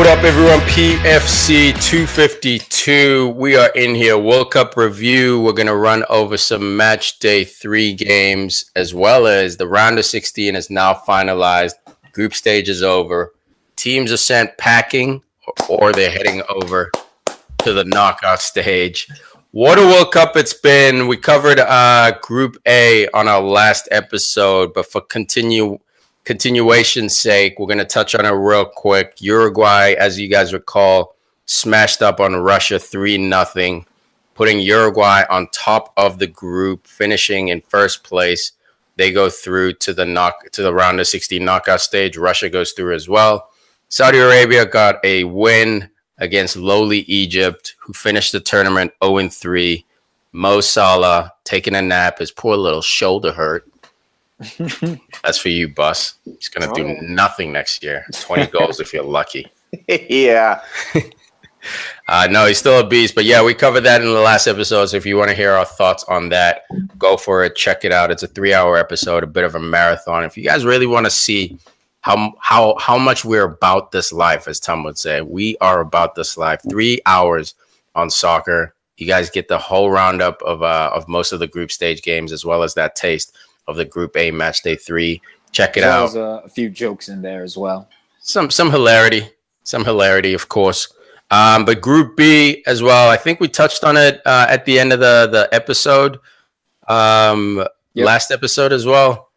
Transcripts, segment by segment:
What up, everyone? PFC 252. We are in here. World Cup review. We're going to run over some match day 3 games, as well as the round of 16 is now finalized. Group stage is over. Teams are sent packing or they're heading over to the knockout stage. What a World Cup it's been. We covered Group A on our last episode, but for continuation's sake, we're going to touch on it real quick. Uruguay, as you guys recall, smashed up on Russia 3-0, putting Uruguay on top of the group, finishing in first place. They go through to the round of 16 knockout stage. Russia goes through as well. Saudi Arabia got a win against lowly Egypt, who finished the tournament 0-3. Mo Salah taking a nap. His poor little shoulder hurt. That's for you, Bus. He's going to do nothing next year. 20 goals if you're lucky. Yeah. No, he's still a beast. But yeah, we covered that in the last episode. So if you want to hear our thoughts on that, go for it. Check it out. It's a 3-hour episode, a bit of a marathon. If you guys really want to see how much we're about this life, as Tom would say, we are about this life. 3 hours on soccer. You guys get the whole roundup of most of the group stage games, as well as that taste of the Group A match day 3. Check it out. There's a few jokes in there as well. Some hilarity, of course. But Group B as well. I think we touched on it at the end of the episode, last episode as well.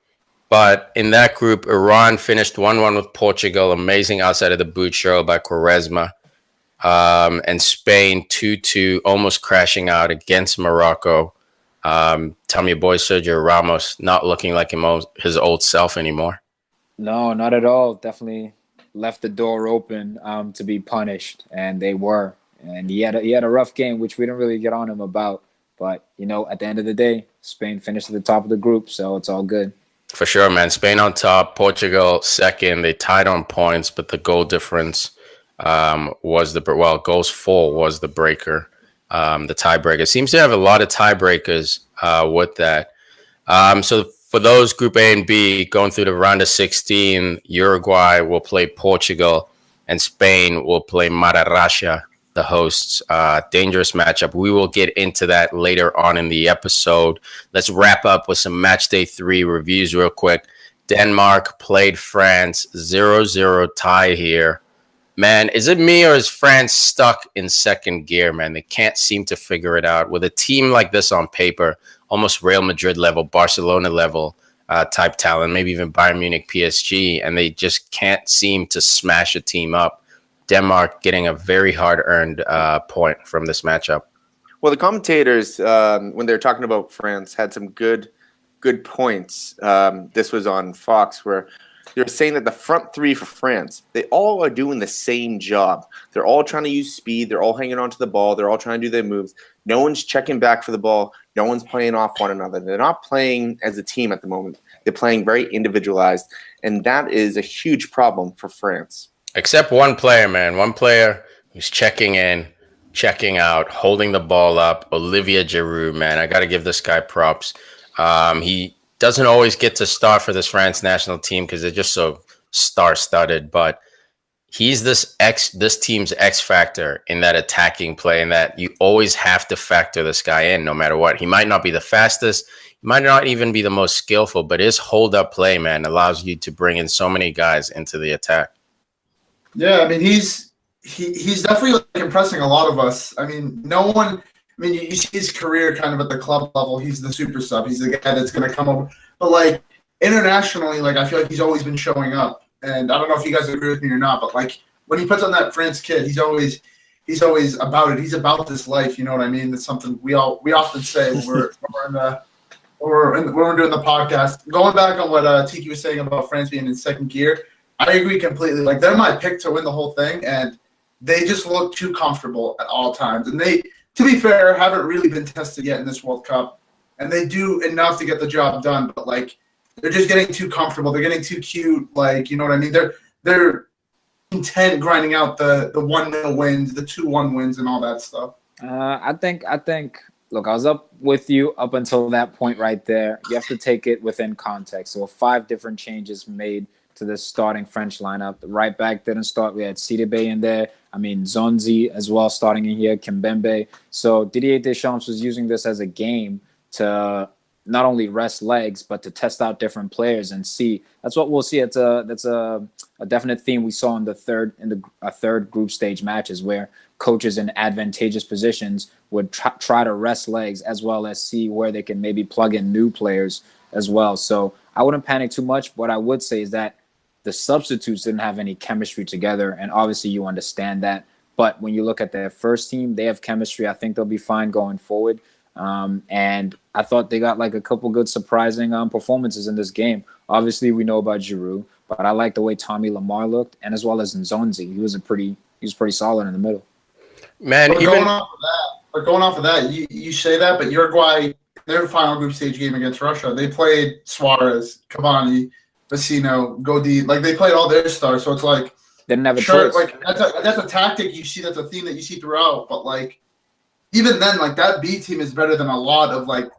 But in that group, Iran finished 1-1 with Portugal. Amazing outside of the boot show by Quaresma. And Spain 2-2, almost crashing out against Morocco. Tell me your boy Sergio Ramos not looking like his old self anymore. No, not at all. Definitely left the door open to be punished, and they were. And he had a rough game, which we didn't really get on him about. But, at the end of the day, Spain finished at the top of the group, so it's all good. For sure, man. Spain on top, Portugal second. They tied on points, but the goal difference goals for was the breaker. The tiebreaker seems to have a lot of tiebreakers with that. So for those Group A and B going through the round of 16, Uruguay will play Portugal and Spain will play Russia, the hosts. Dangerous matchup. We will get into that later on in the episode. Let's wrap up with some match day 3 reviews real quick. Denmark played France, 0-0 tie here. Man, is it me or is France stuck in second gear, man? They can't seem to figure it out. With a team like this on paper, almost Real Madrid level, Barcelona level type talent, maybe even Bayern Munich, PSG, and they just can't seem to smash a team up. Denmark getting a very hard-earned point from this matchup. Well, the commentators, when they're talking about France, had some good points. This was on Fox, where they're saying that the front three for France, they all are doing the same job. They're all trying to use speed. They're all hanging on to the ball. They're all trying to do their moves. No one's checking back for the ball. No one's playing off one another. They're not playing as a team at the moment. They're playing very individualized, and that is a huge problem for France. Except one player, man. One player who's checking in, checking out, holding the ball up. Olivier Giroud, man. I got to give this guy props. He doesn't always get to start for this France national team because they're just so star-studded, but he's this team's X factor in that attacking play, and that you always have to factor this guy in no matter what. He might not be the fastest, he might not even be the most skillful, but his hold-up play, man, allows you to bring in so many guys into the attack. Yeah, I mean, he's definitely impressing a lot of us. I mean, you see his career kind of at the club level. He's the super sub. He's the guy that's going to come over. But, internationally, I feel like he's always been showing up. And I don't know if you guys agree with me or not, but, when he puts on that France kit, he's always about it. He's about this life, you know what I mean? That's something we often say when we're doing the podcast. Going back on what Tiki was saying about France being in second gear, I agree completely. They're my pick to win the whole thing, and they just look too comfortable at all times. And they, to be fair, haven't really been tested yet in this World Cup, and they do enough to get the job done. But they're just getting too comfortable. They're getting too cute. You know what I mean? They're content grinding out the 1-0 wins, the 2-1 wins, and all that stuff. I think. Look, I was up with you up until that point right there. You have to take it within context. So 5 different changes made to this starting French lineup. The right back didn't start. We had Sidibe in there. I mean, Zonzi as well starting in here, Kimpembe. So Didier Deschamps was using this as a game to not only rest legs, but to test out different players and see. That's what we'll see. That's a definite theme we saw in the third group stage matches, where coaches in advantageous positions would try to rest legs as well as see where they can maybe plug in new players as well. So I wouldn't panic too much. What I would say is that the substitutes didn't have any chemistry together, and obviously you understand that. But when you look at their first team, they have chemistry. I think they'll be fine going forward. And I thought they got like a couple good surprising performances in this game. Obviously, we know about Giroud, but I like the way Tommy Lamar looked, and as well as Nzonzi. He was pretty solid in the middle. Man, but going off of that, you say that, but Uruguay, their final group stage game against Russia, they played Suarez, Cavani, Vecino, Godin. Like, they played all their stars, so it's like they didn't have a choice. Like that's a tactic you see. That's a theme that you see throughout. But like, even then, like, that B team is better than a lot of like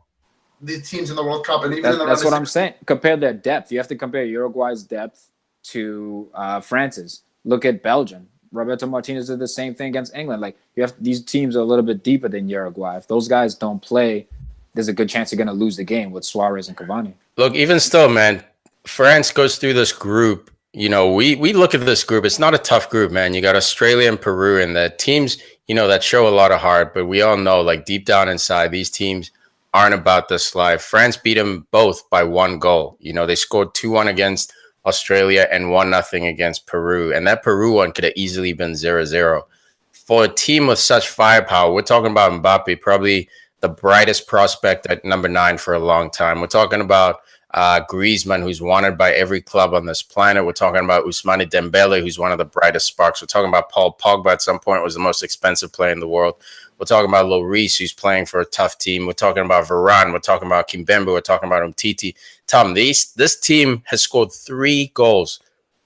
the teams in the World Cup, and even that's what I'm saying. Compare their depth. You have to compare Uruguay's depth to France's. Look at Belgium. Roberto Martinez did the same thing against England. Like, these teams are a little bit deeper than Uruguay. If those guys don't play, there's a good chance you're going to lose the game with Suarez and Cavani. Look, even still, man, France goes through this group. You know, we look at this group. It's not a tough group, man. You got Australia and Peru, and the teams, you know, that show a lot of heart. But we all know, like, deep down inside, these teams aren't about this life. France beat them both by 1 goal. You know, they scored 2-1 against Australia and 1-0 against Peru. And that Peru one could have easily been 0-0. For a team with such firepower, we're talking about Mbappe, probably the brightest prospect at number 9 for a long time. We're talking about Griezmann, who's wanted by every club on this planet. We're talking about Ousmane Dembele, who's one of the brightest sparks. We're talking about Paul Pogba, at some point was the most expensive player in the world. We're talking about Lloris, who's playing for a tough team. We're talking about Varane. We're talking about Kimpembe. We're talking about Umtiti. Tom, this team has scored 3 goals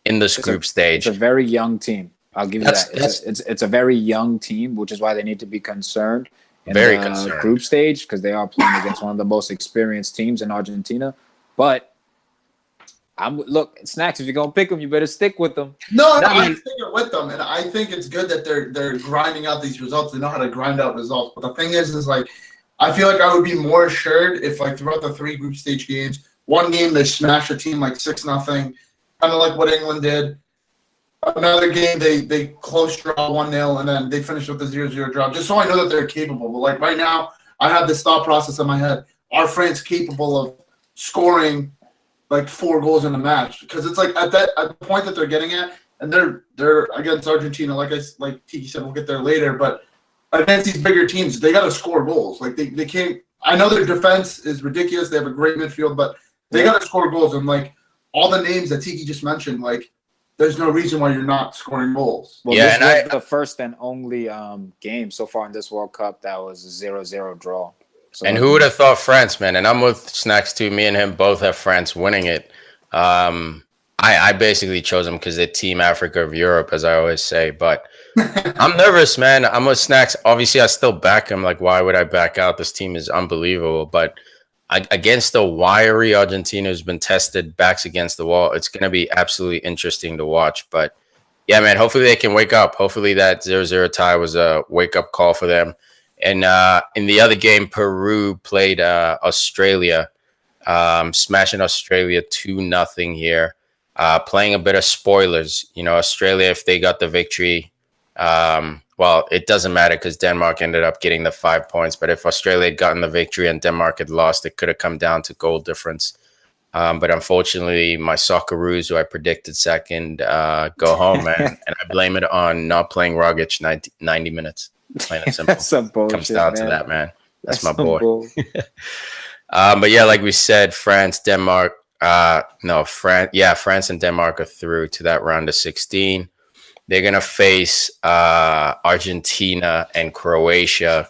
in this group stage. It's a very young team. I'll give you that. It's a very young team, which is why they need to be concerned in the group stage, because they are playing against one of the most experienced teams in Argentina. But look, Snacks, if you're gonna pick them, you better stick with them. No, I'm sticking with them, and I think it's good that they're grinding out these results. They know how to grind out results. But the thing is like, I feel like I would be more assured if, like, throughout the 3 group stage games, one game they smash a team like 6-0, kind of like what England did. Another game they close draw 1-0, and then they finish with a 0-0 draw. Just so I know that they're capable. But like right now, I have this thought process in my head: are France capable of scoring like 4 goals in a match? Because it's like at the point that they're getting at, and they're against Argentina, like Tiki said, we'll get there later, but against these bigger teams, they got to score goals. Like they can't. I know their defense is ridiculous. They have a great midfield, but they got to score goals. And like all the names that Tiki just mentioned, like, there's no reason why you're not scoring goals. Well, yeah, this was the first and only game so far in this World Cup that was a 0-0 draw. So, and who would have thought France, man? And I'm with Snacks too. Me and him both have France winning it. I basically chose them because they're Team Africa of Europe, as I always say. But I'm nervous, man. I'm with Snacks. Obviously, I still back him. Like, why would I back out? This team is unbelievable. But against the wiry Argentina who's been tested, backs against the wall, it's going to be absolutely interesting to watch. But, yeah, man, hopefully they can wake up. Hopefully that 0-0 tie was a wake-up call for them. And in the other game, Peru played Australia, smashing Australia 2-0 here. Playing a bit of spoilers. You know, Australia, if they got the victory, well, it doesn't matter because Denmark ended up getting the 5 points. But if Australia had gotten the victory and Denmark had lost, it could have come down to goal difference. But unfortunately, my Socceroos, who I predicted second, go home, man. And I blame it on not playing Rogic 90 minutes. Plain and simple. That's some bullshit, comes down man. to that, man. That's my boy. But yeah, like we said, France, Denmark. France and Denmark are through to that round of 16. They're gonna face Argentina and Croatia.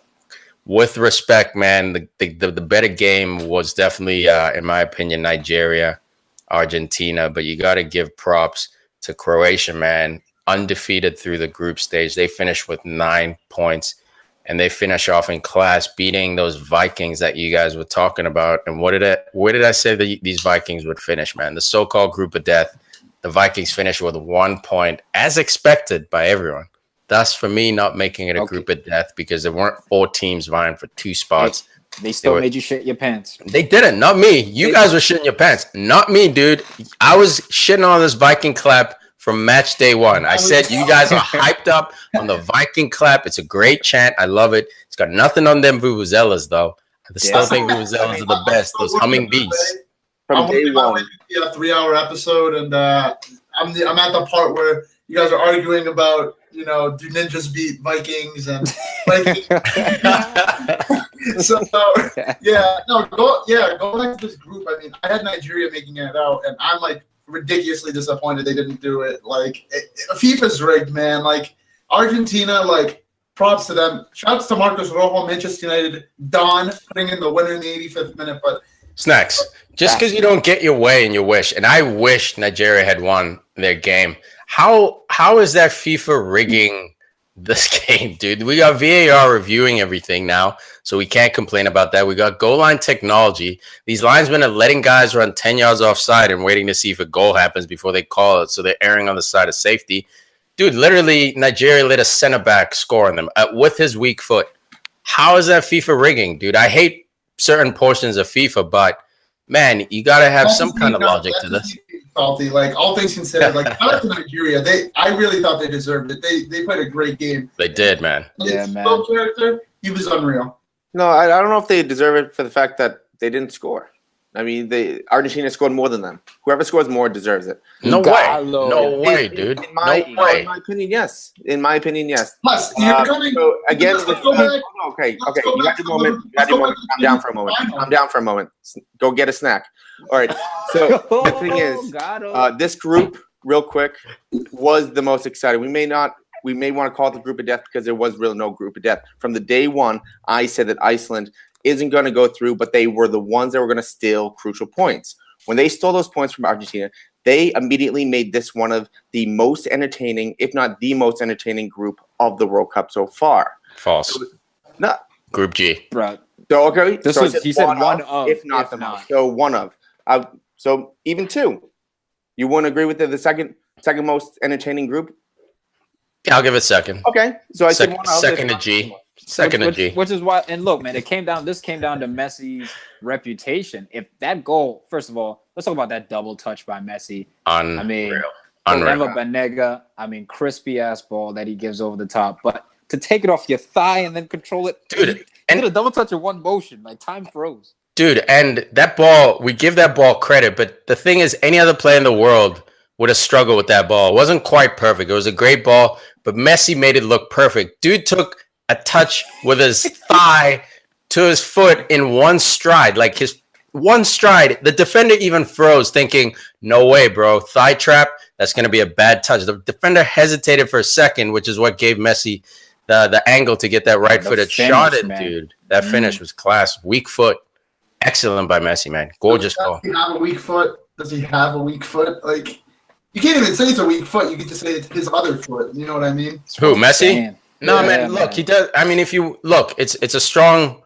With respect, man, the better game was definitely, in my opinion, Nigeria, Argentina. But you got to give props to Croatia, man. Undefeated through the group stage. They finished with 9 points, and they finish off in class, beating those Vikings that you guys were talking about. And where did I say that these Vikings would finish, man? The so-called group of death. the Vikings finished with 1 point, as expected by everyone. Thus, for me, not making it a group of death because there weren't 4 teams vying for 2 spots. They still made you shit your pants. They didn't. Not me. You guys were shitting your pants. Not me, dude. I was shitting on this Viking clap from match day 1. I said you guys are hyped up on the Viking clap. It's a great chant. I love it. It's got nothing on them vuvuzelas, though. I still think vuvuzelas are the best. Those humming bees. From day 1. A 3-hour episode, and I'm at the part where you guys are arguing about, do ninjas beat Vikings and Vikings. Go back to this group. I mean, I had Nigeria making it out, and I'm like ridiculously disappointed they didn't do it. Like, FIFA's rigged, man. Like, Argentina, like, props to them. Shouts to Marcos Rojo, Manchester United, Don putting in the winner in the 85th minute, but. Snacks. Just because you don't get your way and your wish, and I wish Nigeria had won their game. How is that FIFA rigging this game, dude? We got VAR reviewing everything now, so we can't complain about that. We got goal line technology. These linesmen are letting guys run 10 yards offside and waiting to see if a goal happens before they call it, so they're erring on the side of safety. Dude, literally, Nigeria let a center back score on them with his weak foot. How is that FIFA rigging, dude? I hate certain portions of FIFA, but man, you got to have some kind of logic to this. Salty, like, all things considered, like, shout out to Nigeria. I really thought they deserved it. They played a great game. They did, man. Yeah, man. Character, he was unreal. No, I don't know if they deserve it for the fact that they didn't score. I mean, Argentina scored more than them. Whoever scores more deserves it. No way, dude. In my opinion, yes. In my opinion, yes. Plus, you're coming. So again, okay. You got your moment. Calm down for a moment. Go get a snack. All right. So the thing is, this group, real quick, was the most exciting. We may want to call it the group of death because there was really no group of death. From the day 1, I said that Iceland isn't going to go through, but they were the ones that were going to steal crucial points. When they stole those points from Argentina, they immediately made this one of the most entertaining, if not the most entertaining group of the World Cup so far. False. No. Group G. Bro. So, okay. He said one of. If not the most. So, one of. So, even 2. You wouldn't agree with the second most entertaining group? Yeah, I'll give it second. Okay. So, I said one of. Second to G. Second to G. Which is why, and look, man, this came down to Messi's reputation. If that goal, first of all, let's talk about that double touch by Messi. Unreal. Banega, crispy ass ball that he gives over the top. But to take it off your thigh and then control it, dude, he did a double touch in one motion. Like, time froze. Dude, and that ball, we give that ball credit, but the thing is, any other player in the world would have struggled with that ball. It wasn't quite perfect. It was a great ball, but Messi made it look perfect. Dude took a touch with his thigh to his foot in one stride, like his one stride. The defender even froze, thinking, no way, bro. Thigh trap, that's going to be a bad touch. The defender hesitated for a second, which is what gave Messi the angle to get that right-footed shot in, dude. That finish was class. Weak foot. Excellent by Messi, man. Gorgeous goal. Does he have a weak foot? Does he have a weak foot? Like, you can't even say it's a weak foot. You can just say it's his other foot. You know what I mean? Who, Messi? Damn. No, man, look, he does. I mean, if you look, it's a strong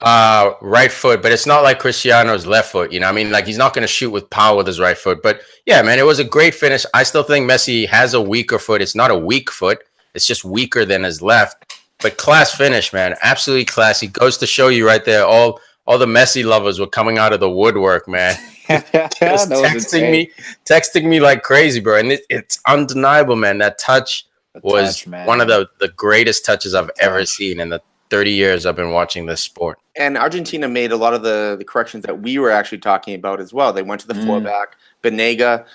right foot, but it's not like Cristiano's left foot. You know, I mean, like, he's not going to shoot with power with his right foot. But yeah, man, it was a great finish. I still think Messi has a weaker foot. It's not a weak foot. It's just weaker than his left. But class finish, man. Absolutely classy. Goes to show you right there. All the Messi lovers were coming out of the woodwork, man. Just texting me like crazy, bro. And it's undeniable, man. That touch was one of the greatest touches I've ever seen in the 30 years I've been watching this sport. And Argentina made a lot of the corrections that we were actually talking about as well. They went to the fullback. Banega,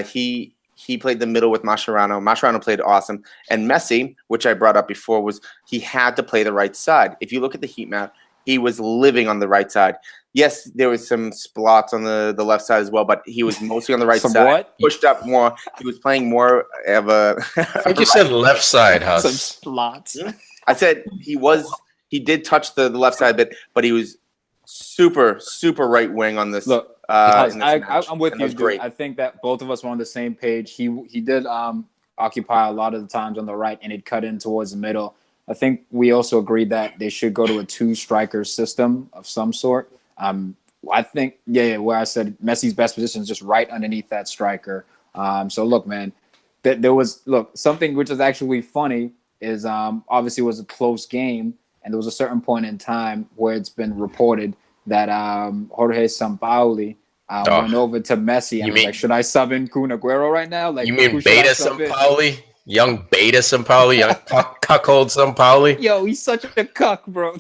he played the middle with Mascherano. Mascherano played awesome. And Messi, which I brought up before, was he had to play the right side. If you look at the heat map, he was living on the right side. Yes, there was some splots on the left side as well, but he was mostly on the right side. What? Pushed up more. He was playing more of a... I think you said left side, Huss. Some splots. I said he did touch the left side a bit, but he was super, super right wing on this. Look, I'm with you, dude. I think that both of us were on the same page. He did occupy a lot of the times on the right, and it cut in towards the middle. I think we also agreed that they should go to a 2-striker system of some sort. I think, where I said Messi's best position is just right underneath that striker. So look, man, there was something which is actually funny is obviously it was a close game, and there was a certain point in time where it's been reported that Jorge Sampaoli went over to Messi and was like, "Should I sub in Kun Aguero right now?" Like, you mean Beta Sampaoli? Young Beta Sampaoli, young cuckold Sampaoli? Yo, he's such a cuck, bro.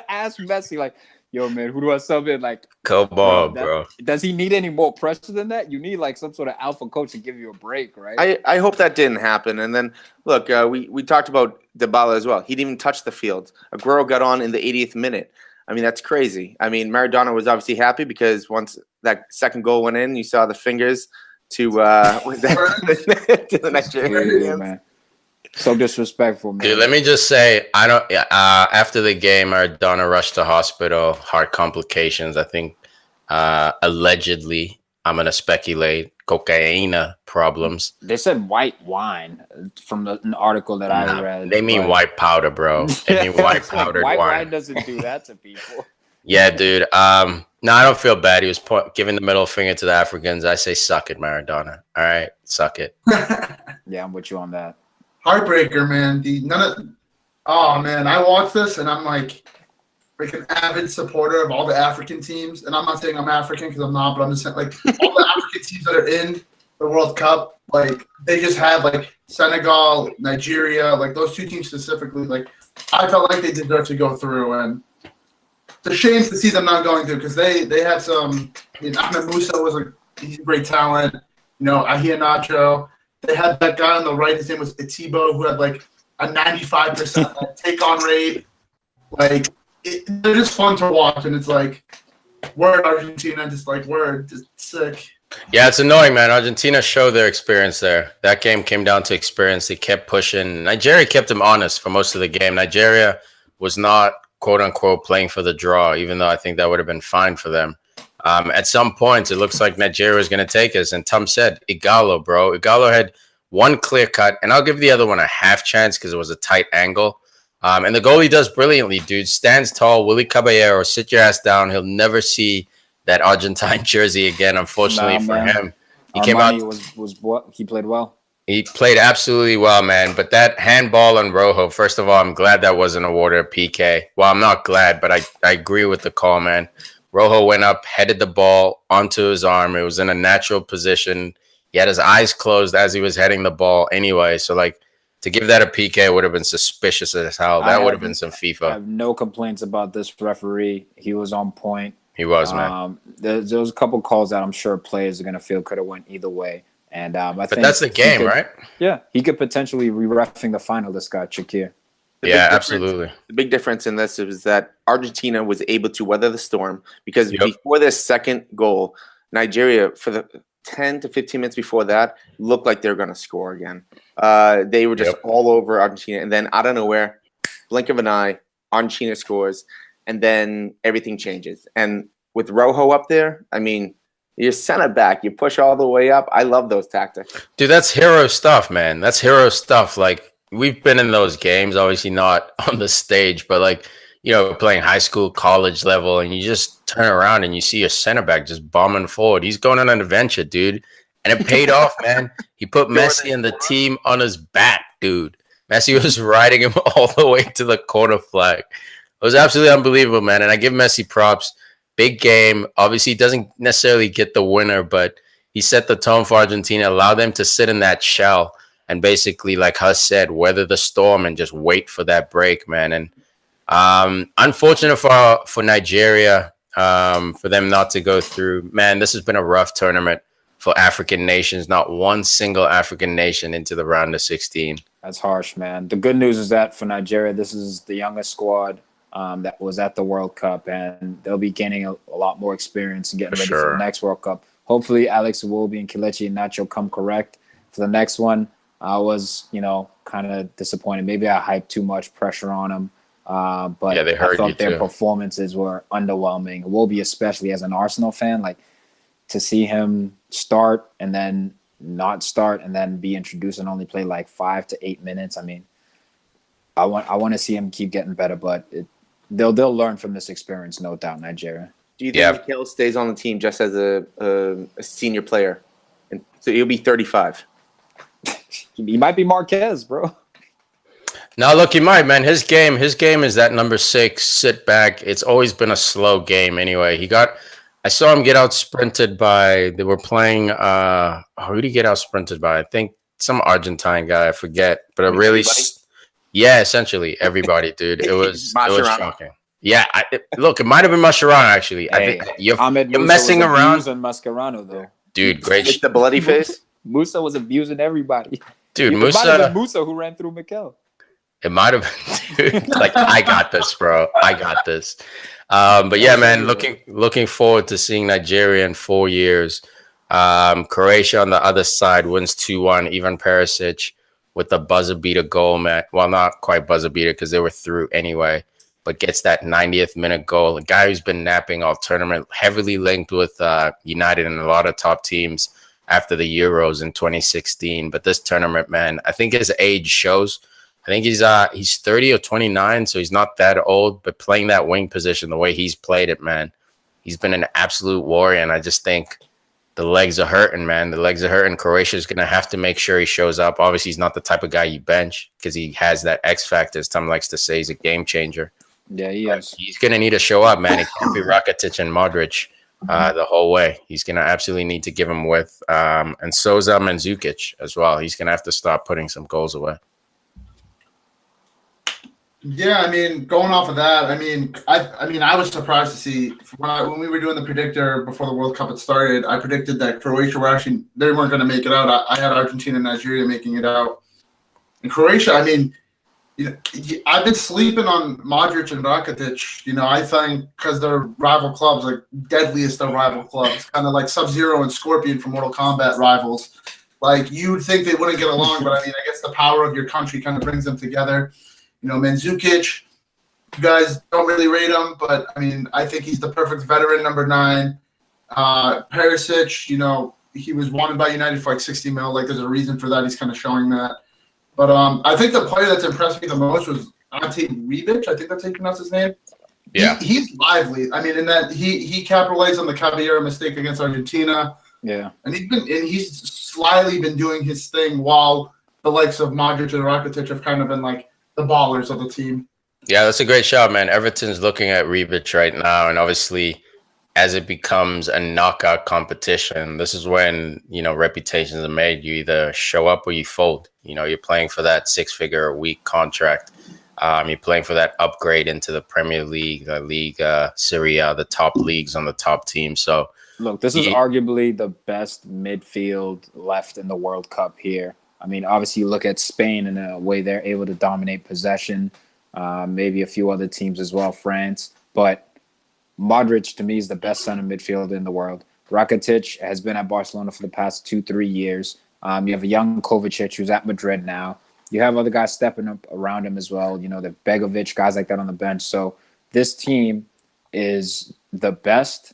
Ask Messi, like, yo, man, who do I sub in? Like, come on, bro. Does he need any more pressure than that? You need like some sort of alpha coach to give you a break, right? I hope that didn't happen. And then look, we talked about Dybala as well. He didn't even touch the field. Aguero got on in the 80th minute. I mean, that's crazy. I mean, Maradona was obviously happy because once that second goal went in, you saw the fingers to was that to the Nigerians. Man. So disrespectful, man. Dude, let me just say, I don't. After the game, Maradona rushed to hospital, heart complications. I think allegedly, I'm gonna speculate, cocaine problems. They said white wine from an article that I read. They mean white powder, bro. They mean white powdered white wine. Wine doesn't do that to people. Yeah, dude. No, I don't feel bad. He was giving the middle finger to the Africans. I say, suck it, Maradona. All right, suck it. Yeah, I'm with you on that. Heartbreaker, man. Oh man, I watched this and I'm like an avid supporter of all the African teams. And I'm not saying I'm African because I'm not, but I'm just saying like all the African teams that are in the World Cup, like they just have like Senegal, Nigeria, like those two teams specifically. Like I felt like they deserve to go through, and it's a shame to see them not going through because they had some. I mean, Ahmed Musa he's a great talent. You know, Ahia Nacho. They had that guy on the right. His name was Atibo, who had like a 95% take-on rate. Like they're just fun to watch, and it's like we're Argentina, we're just sick. Yeah, it's annoying, man. Argentina showed their experience there. That game came down to experience. They kept pushing. Nigeria kept them honest for most of the game. Nigeria was not, quote unquote, playing for the draw, even though I think that would have been fine for them. At some points, it looks like Nigeria is going to take us. And Tom said, Igalo, bro. Igalo had one clear cut, and I'll give the other one a half chance because it was a tight angle. And the goalie does brilliantly, dude. Stands tall. Willie Caballero, sit your ass down. He'll never see that Argentine jersey again, unfortunately for him. He came out. He played well. He played absolutely well, man. But that handball on Rojo, first of all, I'm glad that wasn't awarded a PK. Well, I'm not glad, but I agree with the call, man. Rojo went up, headed the ball onto his arm. It was in a natural position. He had his eyes closed as he was heading the ball anyway. So, like, to give that a PK would have been suspicious as hell. That would have been some FIFA. I have no complaints about this referee. He was on point. He was, man. There was a couple calls that I'm sure players are going to feel could have went either way. And I think that's the game, right? Yeah. He could potentially re-reffing the final, this guy, Shakir. Yeah, absolutely. The big difference in this is that Argentina was able to weather the storm because before this second goal, Nigeria, for the 10 to 15 minutes before that, looked like they were going to score again. They were just all over Argentina. And then out of nowhere, blink of an eye, Argentina scores, and then everything changes. And with Rojo up there, I mean, you're center back. You push all the way up. I love those tactics. Dude, that's hero stuff, man. That's hero stuff. Like, we've been in those games, obviously not on the stage, but like, you know, playing high school, college level, and you just turn around and you see a center back just bombing forward. He's going on an adventure, dude. And it paid off, man. He put Messi and the team on his back, dude. Messi was riding him all the way to the corner flag. It was absolutely unbelievable, man. And I give Messi props. Big game. Obviously, he doesn't necessarily get the winner, but he set the tone for Argentina, allowed them to sit in that shell and basically, like Huss said, weather the storm and just wait for that break, man. And unfortunate for Nigeria, for them not to go through. Man, this has been a rough tournament for African nations. Not one single African nation into the round of 16. That's harsh, man. The good news is that for Nigeria, this is the youngest squad that was at the World Cup, and they'll be gaining a lot more experience and getting ready for the next World Cup. Hopefully, Alex Iwobi and Kelechi Iheanacho come correct for the next one. I was, kind of disappointed. Maybe I hyped too much pressure on them. But yeah, I thought their performances were underwhelming. Iwobi, especially as an Arsenal fan, like to see him start and then not start and then be introduced and only play like 5 to 8 minutes. I mean, I want to see him keep getting better, but they'll learn from this experience, no doubt. Nigeria. Do you think Mikhail stays on the team just as a senior player So he'll be 35. He might be Marquez, bro. Now, look, he might, man. His game is that number 6, sit back. It's always been a slow game anyway. I saw him get out sprinted by, they were playing, who did he get out sprinted by? I think some Argentine guy, I forget. But essentially everybody, dude. It was shocking. Yeah, look, it might have been Mascherano, actually. Hey, I think you're messing around. And Mascherano, though. Dude, great. With the bloody face? Musa was abusing everybody. Dude, It might have been Musa who ran through Mikel. It might have been, dude. Like, I got this, bro. I got this. But yeah, man, looking forward to seeing Nigeria in 4 years. Croatia on the other side wins 2-1. Ivan Perisic with the buzzer beater goal, man. Well, not quite buzzer beater because they were through anyway, but gets that 90th minute goal. A guy who's been napping all tournament, heavily linked with United and a lot of top teams after the Euros in 2016. But this tournament, man, I think his age shows. I think he's 30 or 29, so he's not that old, but playing that wing position the way he's played it, man, he's been an absolute warrior, and I just think the legs are hurting, man. The legs are hurting. Croatia's going to have to make sure he shows up. Obviously, he's not the type of guy you bench because he has that X factor, as Tom likes to say. He's a game changer. Yeah, he is. He's going to need to show up, man. It can't be Rakitic and Modric the whole way. He's going to absolutely need to give him width. And Souza Mandzukic as well. He's going to have to start putting some goals away. Yeah, I mean, going off of that, I was surprised to see when we were doing the predictor before the World Cup had started. I predicted that Croatia they weren't going to make it out. I had Argentina and Nigeria making it out. And Croatia, I mean, I've been sleeping on Modric and Rakitic. I think because they're rival clubs, like deadliest of rival clubs, kind of like Sub-Zero and Scorpion from Mortal Kombat rivals. Like you'd think they wouldn't get along, but I mean, I guess the power of your country kind of brings them together. Mandzukic, you guys don't really rate him, but I mean, I think he's the perfect veteran number 9. Perisic, he was wanted by United for like 60 mil. Like, there's a reason for that. He's kind of showing that. But I think the player that's impressed me the most was Ante Rebic. I think that's how you pronounce his name. Yeah, he's lively. I mean, in that he capitalized on the Caballero mistake against Argentina. Yeah, and he's slyly been doing his thing while the likes of Modric and Rakitic have kind of been like the ballers of the team. Yeah, that's a great shot, man. Everton's looking at Rebic right now, and obviously, as it becomes a knockout competition, this is when reputations are made. You either show up or you fold. You're playing for that 6-figure a week contract. You're playing for that upgrade into the Premier League, the Liga, Serie A, the top leagues on the top team. So, look, this is arguably the best midfield left in the World Cup here. I mean, obviously, you look at Spain and the way they're able to dominate possession, maybe a few other teams as well, France. But Modric, to me, is the best center midfielder in the world. Rakitic has been at Barcelona for the past 2-3 years. You have a young Kovacic who's at Madrid now. You have other guys stepping up around him as well. The Begovic, guys like that on the bench. So this team is the best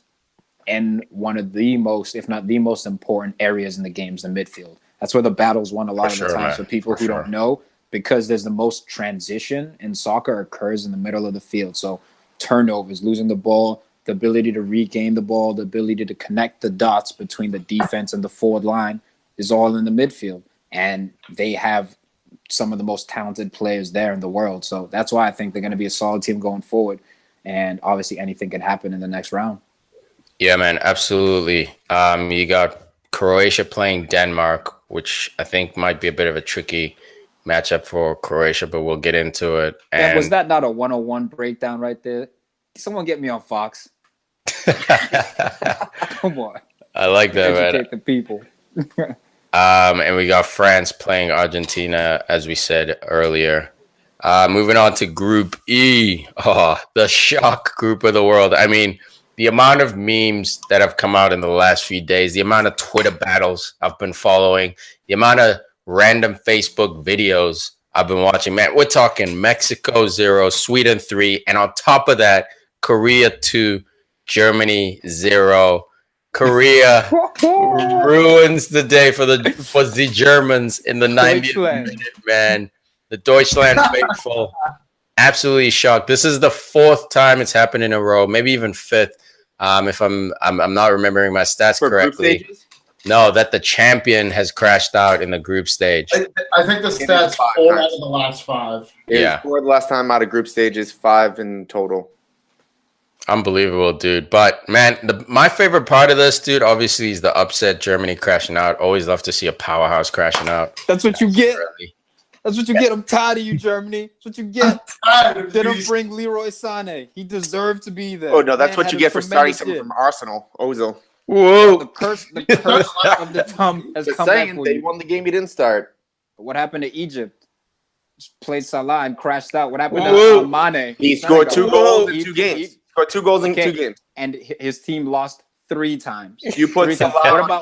and one of the most, if not the most important areas in the games, the midfield. That's where the battle's won a lot of the times for people who don't know, because there's the most transition in soccer occurs in the middle of the field. So turnovers, losing the ball, the ability to regain the ball, the ability to connect the dots between the defense and the forward line is all in the midfield. And they have some of the most talented players there in the world. So that's why I think they're going to be a solid team going forward. And obviously anything can happen in the next round. Yeah, man, absolutely. You got Croatia playing Denmark, which I think might be a bit of a tricky matchup for Croatia, but we'll get into it. And was that not a 101 breakdown right there? Someone get me on Fox. Come on. I like that, man. Educate the people. And we got France playing Argentina, as we said earlier. Moving on to Group E. Oh, the shock group of the world. I mean, the amount of memes that have come out in the last few days, the amount of Twitter battles I've been following, the amount of random Facebook videos I've been watching, man, we're talking Mexico 0, Sweden 3, and on top of that, Korea 2, Germany 0. Korea ruins the day for the Germans in the 90th minute, man. The Deutschland faithful, absolutely shocked. This is the 4th time it's happened in a row, maybe even 5th. If I'm not remembering my stats correctly. No, that the champion has crashed out in the group stage. I think the stats 4 out of the last 5. Yeah. 4 the last time out of group stages, 5 in total. Unbelievable, dude. But, man, my favorite part of this, dude, obviously is the upset, Germany crashing out. Always love to see a powerhouse crashing out. That's what you get. That's what you get. I'm tired of you, Germany. That's what you get. Didn't bring Leroy Sané. He deserved to be there. Oh, no, that's what you get for starting someone from Arsenal, Ozil. Whoa. The curse of the thumb has come back for they you. won the game he didn't start. What happened to Egypt? Just played Salah and crashed out. What happened to Mane? He scored 2 goals in 2 games. Scored 2 goals in 2 games. And his team lost 3 times. You put Salah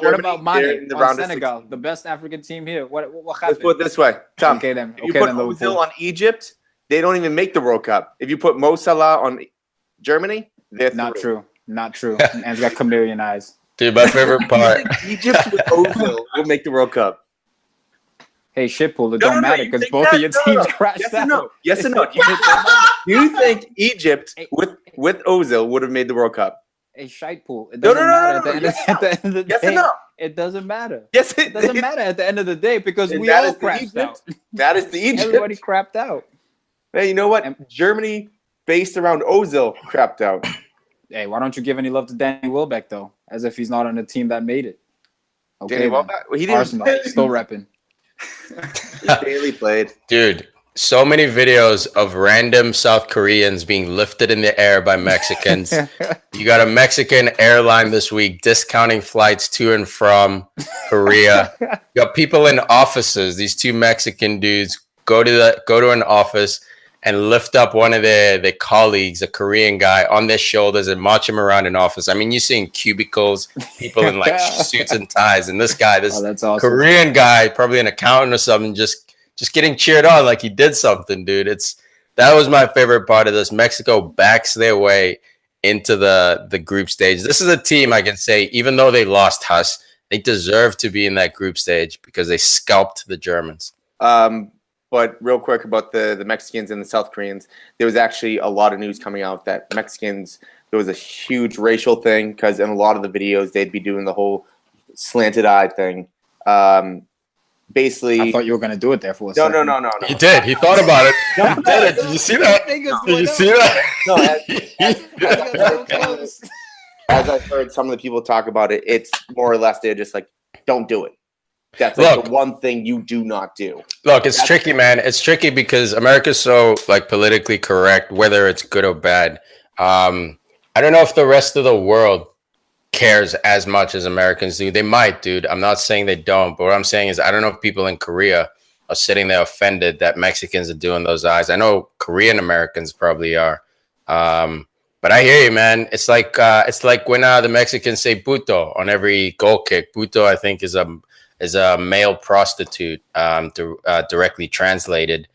what about Mane on Senegal, the best African team here? What happened? Let's put it this way, Tom. Okay, then. If you put Ozil on Egypt, they don't even make the World Cup. If you put Mo Salah on Germany, they're not true. Not true. Man's got chameleon eyes. Dude, my favorite part. Egypt with Ozil will make the World Cup. Hey, shitpool, it don't matter because both of your teams crashed out. Yes and no. Do you think Egypt with Ozil would have made the World Cup? Hey, shitpool, it doesn't matter at the end of the day. Yes and no. It doesn't matter. Yes, it doesn't matter at the end of the day because we all crapped out. That is the Egypt. Everybody crapped out. Hey, you know what? Germany, based around Ozil, crapped out. Hey, why don't you give any love to Danny Welbeck, though? As if he's not on the team that made it. Okay, Danny Welbeck? Well, he didn't Arsenal, still repping. He barely played. Dude, so many videos of random South Koreans being lifted in the air by Mexicans. You got a Mexican airline this week discounting flights to and from Korea. You got people in offices. These 2 Mexican dudes go to an office and lift up one of their colleagues, a Korean guy, on their shoulders and march him around an office. I mean, you're seeing cubicles, people in like suits and ties, and this guy, that's awesome. Korean guy, probably an accountant or something, just getting cheered on like he did something, dude. That was my favorite part of this. Mexico backs their way into the group stage. This is a team I can say, even though they lost us, they deserve to be in that group stage because they scalped the Germans. But real quick about the Mexicans and the South Koreans, there was actually a lot of news coming out that Mexicans, there was a huge racial thing because in a lot of the videos, they'd be doing the whole slanted eye thing. Basically, I thought you were going to do it there for a second. No. He did. He thought about it. He did it. Did you see that? Did you see that? No, as I've heard some of the people talk about it, it's more or less they're just like, don't do it. That's like the one thing you do not do. Look, it's tricky, man. It's tricky because America's so like politically correct, whether it's good or bad. I don't know if the rest of the world cares as much as Americans do. They might, dude. I'm not saying they don't, but what I'm saying is I don't know if people in Korea are sitting there offended that Mexicans are doing those eyes. I know Korean Americans probably are. But I hear you, man. It's like when the Mexicans say puto on every goal kick. Puto, I think, is a male prostitute, directly translated.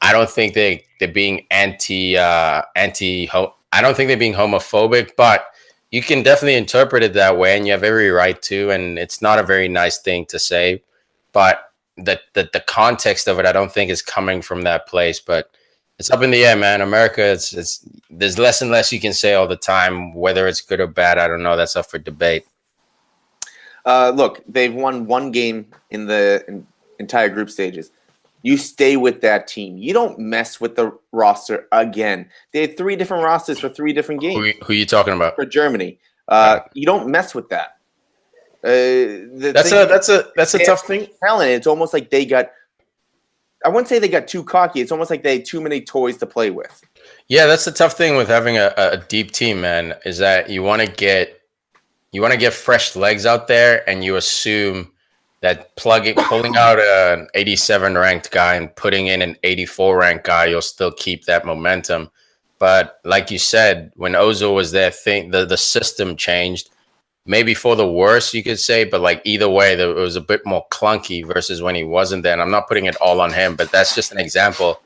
I don't think they're being I don't think they're being homophobic, but you can definitely interpret it that way, and you have every right to. And it's not a very nice thing to say, but the context of it, I don't think is coming from that place. But it's up in the air, man. America, there's less and less you can say all the time, whether it's good or bad. I don't know. That's up for debate. Look, they've won 1 game in the entire group stages. You stay with that team. You don't mess with the roster again. They had 3 different rosters for 3 different games. Who are you talking about? For Germany. You don't mess with that. That's a tough thing. Talent. It's almost like they got. I wouldn't say they got too cocky. It's almost like they had too many toys to play with. Yeah, that's the tough thing with having a deep team, man. Is that you want to get fresh legs out there, and you assume that pulling out an 87 ranked guy and putting in an 84 ranked guy, you'll still keep that momentum. But like you said, when Ozil was there, the system changed, maybe for the worse, you could say. But like either way, it was a bit more clunky versus when he wasn't there. And I'm not putting it all on him, but that's just an example.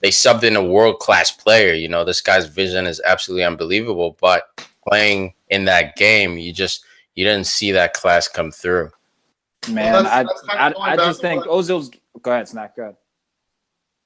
They subbed in a world-class player. You know, this guy's vision is absolutely unbelievable. But playing in that game, you didn't see that class come through. Man, I just think Ozil's. Go ahead, Snack. Go ahead.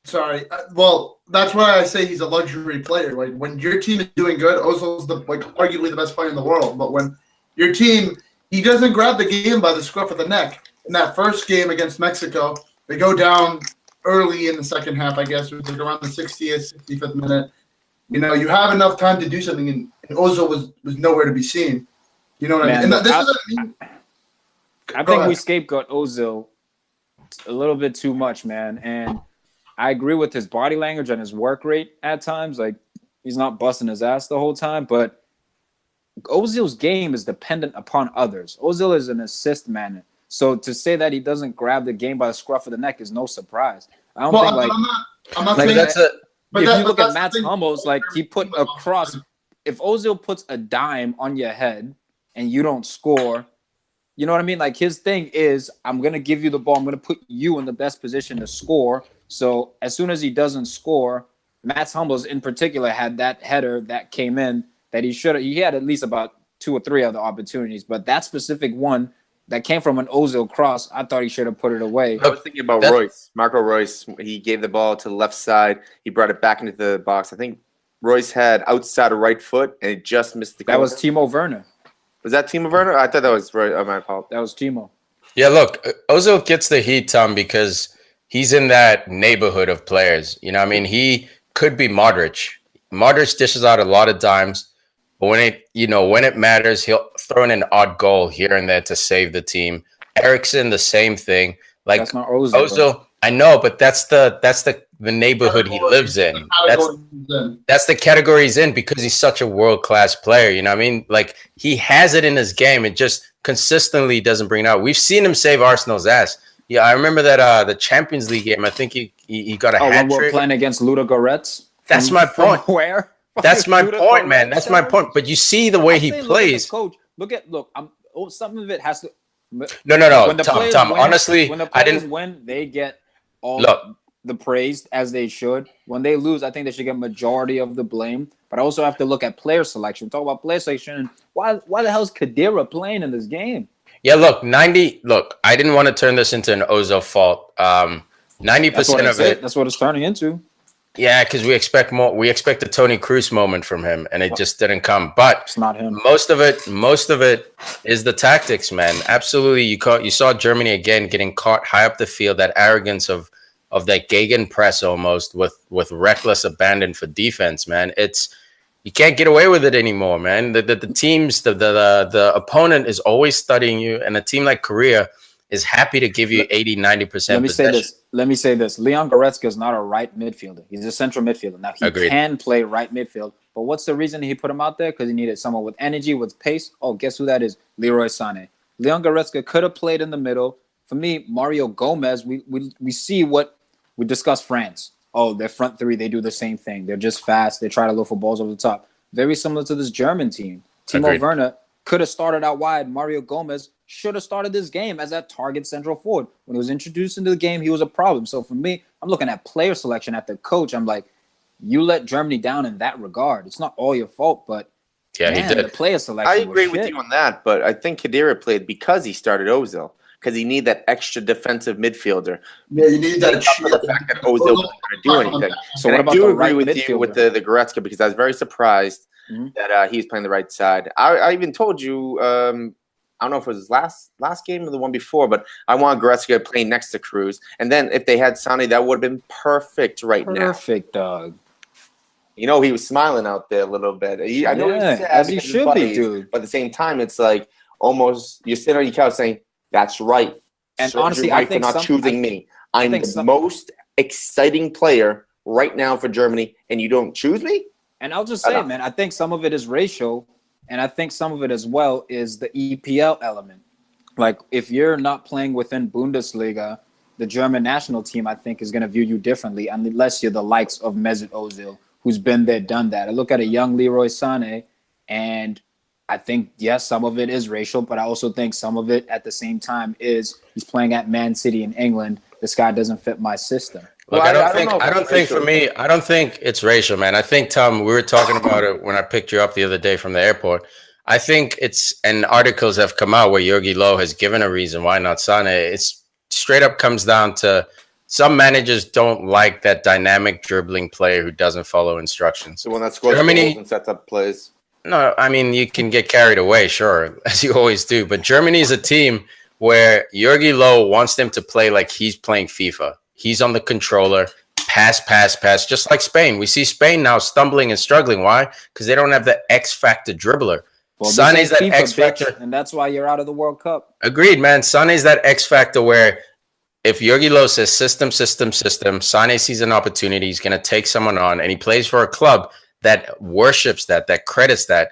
Sorry. Well, that's why I say he's a luxury player. Like when your team is doing good, Ozil's arguably the best player in the world. But when your team he doesn't grab the game by the scruff of the neck. In that first game against Mexico, they go down early in the second half, I guess. It was like around the 60th, 65th minute. You know, you have enough time to do something, and Ozil was nowhere to be seen. You know what I mean? And this is what I mean. I think we scapegoat Ozil a little bit too much, man. And I agree with his body language and his work rate at times. Like, he's not busting his ass the whole time, but Ozil's game is dependent upon others. Ozil is an assist man. So to say that he doesn't grab the game by the scruff of the neck is no surprise. I don't think like I'm not like saying that's that, if you look at Matt Hummels, like he put a cross. If Ozil puts a dime on your head and you don't score, you know what I mean? Like his thing is, I'm gonna give you the ball. I'm gonna put you in the best position to score. So as soon as he doesn't score, Matt Hummels in particular had that header that came in that he had at least about 2 or 3 other opportunities, but that specific one that came from an Ozil cross, I thought he should have put it away. I was thinking about Royce. Marco Royce, he gave the ball to the left side. He brought it back into the box. I think Royce had outside of right foot, and it just missed the corner. That was Timo Werner. Was that Timo Werner? I thought that was Roy. Oh, my fault. That was Timo. Yeah, look, Ozil gets the heat, Tom, because he's in that neighborhood of players. You know what I mean? He could be Modric. Modric dishes out a lot of dimes. But when it matters, he'll throw in an odd goal here and there to save the team. Eriksen, the same thing. Like that's not Ozil, I know, but that's the neighborhood he lives in. That's the category he's in because he's such a world-class player. You know what I mean? Like he has it in his game. It just consistently doesn't bring it out. We've seen him save Arsenal's ass. Yeah, I remember that the Champions League game. I think he got a hat when trick. we're playing against Ludogorets. That's my point. Where? That's my point, man. That's my point. But you see the way he plays. Coach, some of it has to. No. Tom. Honestly, when the players win, they get all the praise as they should. When they lose, I think they should get majority of the blame. But I also have to look at player selection. Talk about player selection. Why the hell is Khedira playing in this game? Yeah, look, I didn't want to turn this into an Ozil fault. 90% of it. That's what it's turning into. Yeah, because we expect more. We expect a Toni Kroos moment from him, and it just didn't come. But it's not him. Most of it is the tactics, man. Absolutely, you saw Germany again getting caught high up the field. That arrogance of that Gegen press almost with reckless abandon for defense, man. You can't get away with it anymore, man. The teams, the opponent is always studying you, and a team like Korea is happy to give you 80-90%. Let me say this. Leon Goretzka is not a right midfielder. He's a central midfielder. Now, he can play right midfield, but what's the reason he put him out there? Because he needed someone with energy, with pace. Oh, guess who that is? Leroy Sané. Leon Goretzka could have played in the middle. For me, Mario Gomez, we see what we discussed France. Oh, their front three, they do the same thing. They're just fast. They try to look for balls over the top. Very similar to this German team. Timo Werner could have started out wide. Mario Gomez should have started this game as that target central forward. When he was introduced into the game, he was a problem. So for me, I'm looking at player selection at the coach. I'm like, you let Germany down in that regard. It's not all your fault, but yeah, he did. The player selection. I agree with you on that, but I think Khedira played because he started Ozil. Because he needed that extra defensive midfielder. Yeah, you need that. The fact that Ozil wasn't going to do anything. So what about I do agree right with midfielder? you with the Goretzka because I was very surprised that he was playing the right side. I even told you, I don't know if it was his last game or the one before, but I want Goretzka playing next to Kroos. And then if they had Sané, that would have been perfect now. Perfect, dog. You know, he was smiling out there a little bit. I know he's sad as he should be, dude. But at the same time, it's like almost you're sitting on your couch saying, "That's right." And honestly, I think for not choosing me. I'm the most exciting player right now for Germany, and you don't choose me. And I'll just say, man, I think some of it is racial, and I think some of it as well is the EPL element. Like, if you're not playing within Bundesliga, the German national team, I think, is going to view you differently, unless you're the likes of Mesut Ozil, who's been there, done that. I look at a young Leroy Sané, and I think, yes, some of it is racial, but I also think some of it at the same time is he's playing at Man City in England. This guy doesn't fit my system. Look, I don't think it's racial, man. I think, Tom, we were talking about it when I picked you up the other day from the airport. I think and articles have come out where Jogi Löw has given a reason why not Sané. It's straight up comes down to some managers don't like that dynamic dribbling player who doesn't follow instructions. The one that scores goals and sets up plays. No, I mean, you can get carried away, sure, as you always do. But Germany is a team where Jogi Löw wants them to play like he's playing FIFA. He's on the controller, pass, pass, pass, just like Spain. We see Spain now stumbling and struggling. Why? Because they don't have the X factor dribbler. Well, Sané's that FIFA, X factor. bitch, and that's why you're out of the World Cup. Agreed, man. Sané's that X factor where if Jogi Löw says system, Sané sees an opportunity, he's going to take someone on, and he plays for a club that worships that credits that.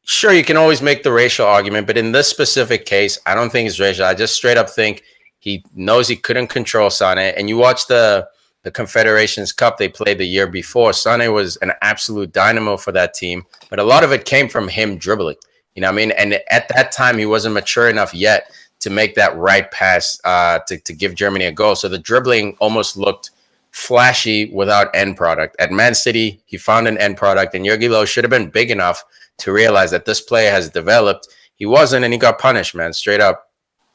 Sure, you can always make the racial argument, but in this specific case, I don't think it's racial. I just straight up think he knows he couldn't control Sané. And you watch the Confederations Cup they played the year before. Sané was an absolute dynamo for that team, but a lot of it came from him dribbling. You know what I mean? And at that time, he wasn't mature enough yet to make that right pass to give Germany a goal. So the dribbling almost looked flashy without end product. At Man City, he found an end product, and Jogi Löw should have been big enough to realize that this player has developed. He wasn't, and he got punished, man, straight up.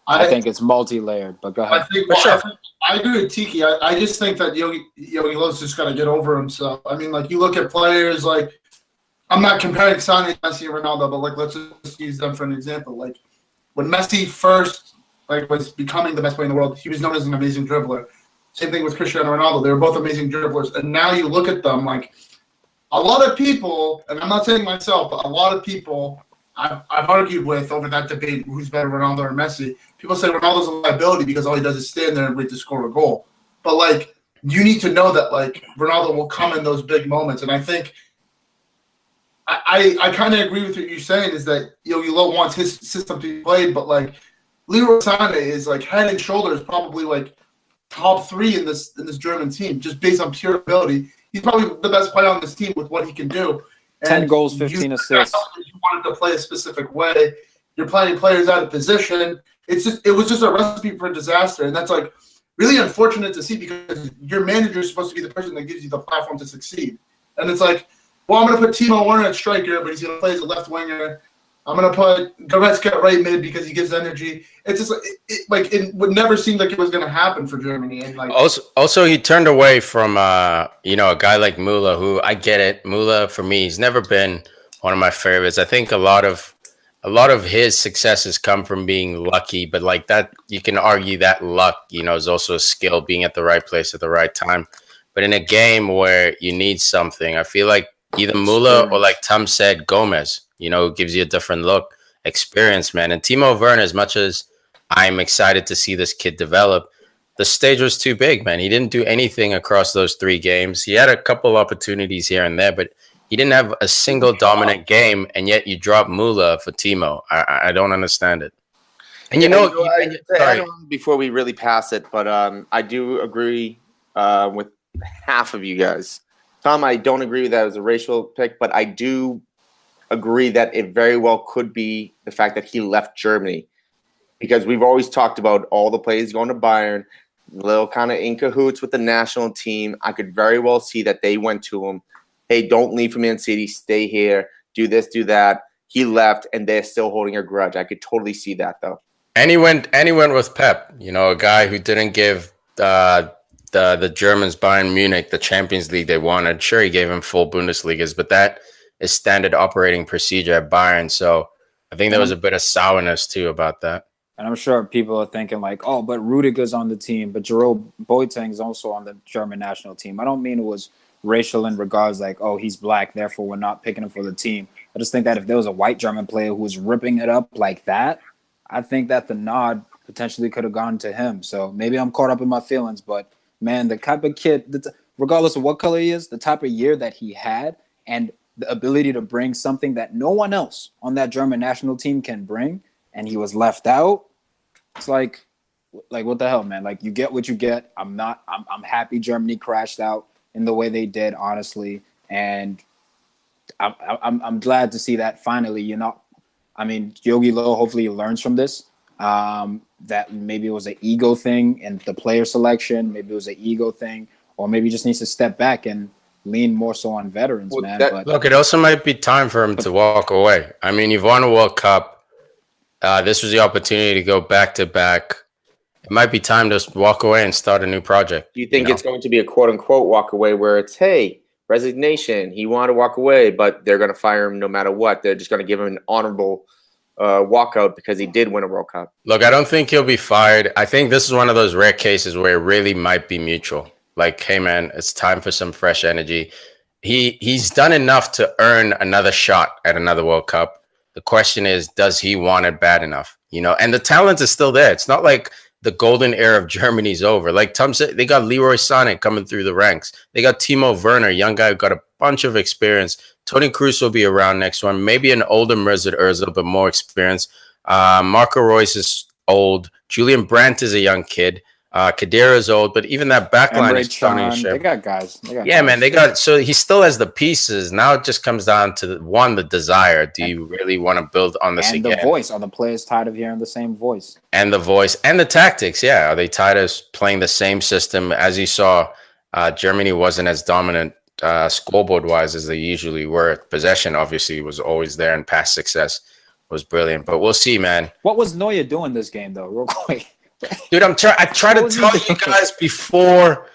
I think it's multi-layered, but go ahead. I agree with Tiki. I just think that Jogi Löw's just got to get over himself. I mean, like, you look at players like, I'm not comparing Sané, Messi, and Ronaldo, but like, let's just use them for an example. Like, when Messi first was becoming the best player in the world, he was known as an amazing dribbler. Same thing with Cristiano Ronaldo. They were both amazing dribblers. And now you look at them, like, a lot of people, and I'm not saying myself, but a lot of people I've argued with over that debate, who's better, Ronaldo or Messi. People say Ronaldo's a liability because all he does is stand there and wait to score a goal. But, like, you need to know that, like, Ronaldo will come in those big moments. And I think I kind of agree with what you're saying is that Jogi Löw wants his system to be played, but, like, Leroy Sané is, like, head and shoulders probably, like, top 3 in this German team, just based on pure ability. He's probably the best player on this team with what he can do. And 10 goals, 15 assists. You wanted to play a specific way. You're playing players out of position. It was just a recipe for disaster, and that's, like, really unfortunate to see because your manager is supposed to be the person that gives you the platform to succeed. And it's like, well, I'm going to put Timo Werner at striker, but he's going to play as a left winger. I'm going to put Goretzka at right mid because he gives energy. It's just it would never seem like it was going to happen for Germany. And, like, also, he turned away from a guy like Müller, who, I get it. Müller, for me, he's never been one of my favorites. I think a lot of his successes come from being lucky, but like that, you can argue that luck, is also a skill, being at the right place at the right time. But in a game where you need something, I feel like either Müller or, like Tom said, Gomez, gives you a different look, experience, man. And Timo Werner, as much as I'm excited to see this kid develop, the stage was too big, man. He didn't do anything across those 3 games. He had a couple opportunities here and there, but he didn't have a single dominant game, and yet you drop Müller for Timo. I don't understand it. And before we really pass it, but I do agree with half of you guys. Tom, I don't agree that it was a racial pick, but I do agree that it very well could be the fact that he left Germany, because we've always talked about all the players going to Bayern, little kind of in cahoots with the national team. I could very well see that they went to him, hey, don't leave for Man City, stay here, do this, do that. He left, and they're still holding a grudge. I could totally see that, though. And he went with Pep, a guy who didn't give the Germans, Bayern Munich, the Champions League they wanted. Sure, he gave him full Bundesligas, but that is standard operating procedure at Bayern. So I think there was a bit of sourness too about that. And I'm sure people are thinking like, oh, but Rudiger's on the team, but Jerome Boateng's also on the German national team. I don't mean it was racial in regards like, oh, he's black, therefore we're not picking him for the team. I just think that if there was a white German player who was ripping it up like that, I think that the nod potentially could have gone to him. So maybe I'm caught up in my feelings, but man, the type of kid, regardless of what color he is, the type of year that he had and the ability to bring something that no one else on that German national team can bring, and he was left out. It's like what the hell, man? Like, you get what you get. I'm happy Germany crashed out in the way they did, honestly, and I'm glad to see that finally. Jogi Löw hopefully learns from this. That maybe it was an ego thing in the player selection, maybe it was an ego thing, or maybe he just needs to step back and lean more so on veterans, man. Look, it also might be time for him to walk away. I mean, you've won a World Cup. This was the opportunity to go back to back. It might be time to walk away and start a new project. Do you think it's going to be a quote unquote walk away where it's, hey, resignation. He wanted to walk away, but they're going to fire him no matter what. They're just going to give him an honorable walkout because he did win a World Cup. Look, I don't think he'll be fired. I think this is one of those rare cases where it really might be mutual. Like, hey, man, it's time for some fresh energy. He's done enough to earn another shot at another World Cup. The question is, does he want it bad enough? You know, and the talent is still there. It's not like the golden era of Germany's over. Like Tom said, they got Leroy Sané coming through the ranks. They got Timo Werner, young guy who got a bunch of experience. Toni Kroos will be around next one. Maybe an older Mesut Ozil, but more experience. Marco Reus is old. Julian Brandt is a young kid. Khedira is old, but even that backline is starting to They got guys. Man, they got, so he still has the pieces. Now it just comes down to the desire. Do you really want to build on this again? And the voice. Are the players tired of hearing the same voice? And the voice and the tactics. Yeah. Are they tired of playing the same system? As you saw, Germany wasn't as dominant scoreboard wise as they usually were. Possession obviously was always there, and past success was brilliant. But we'll see, man. What was Neuer doing this game, though, real quick? Dude, I try to tell you guys before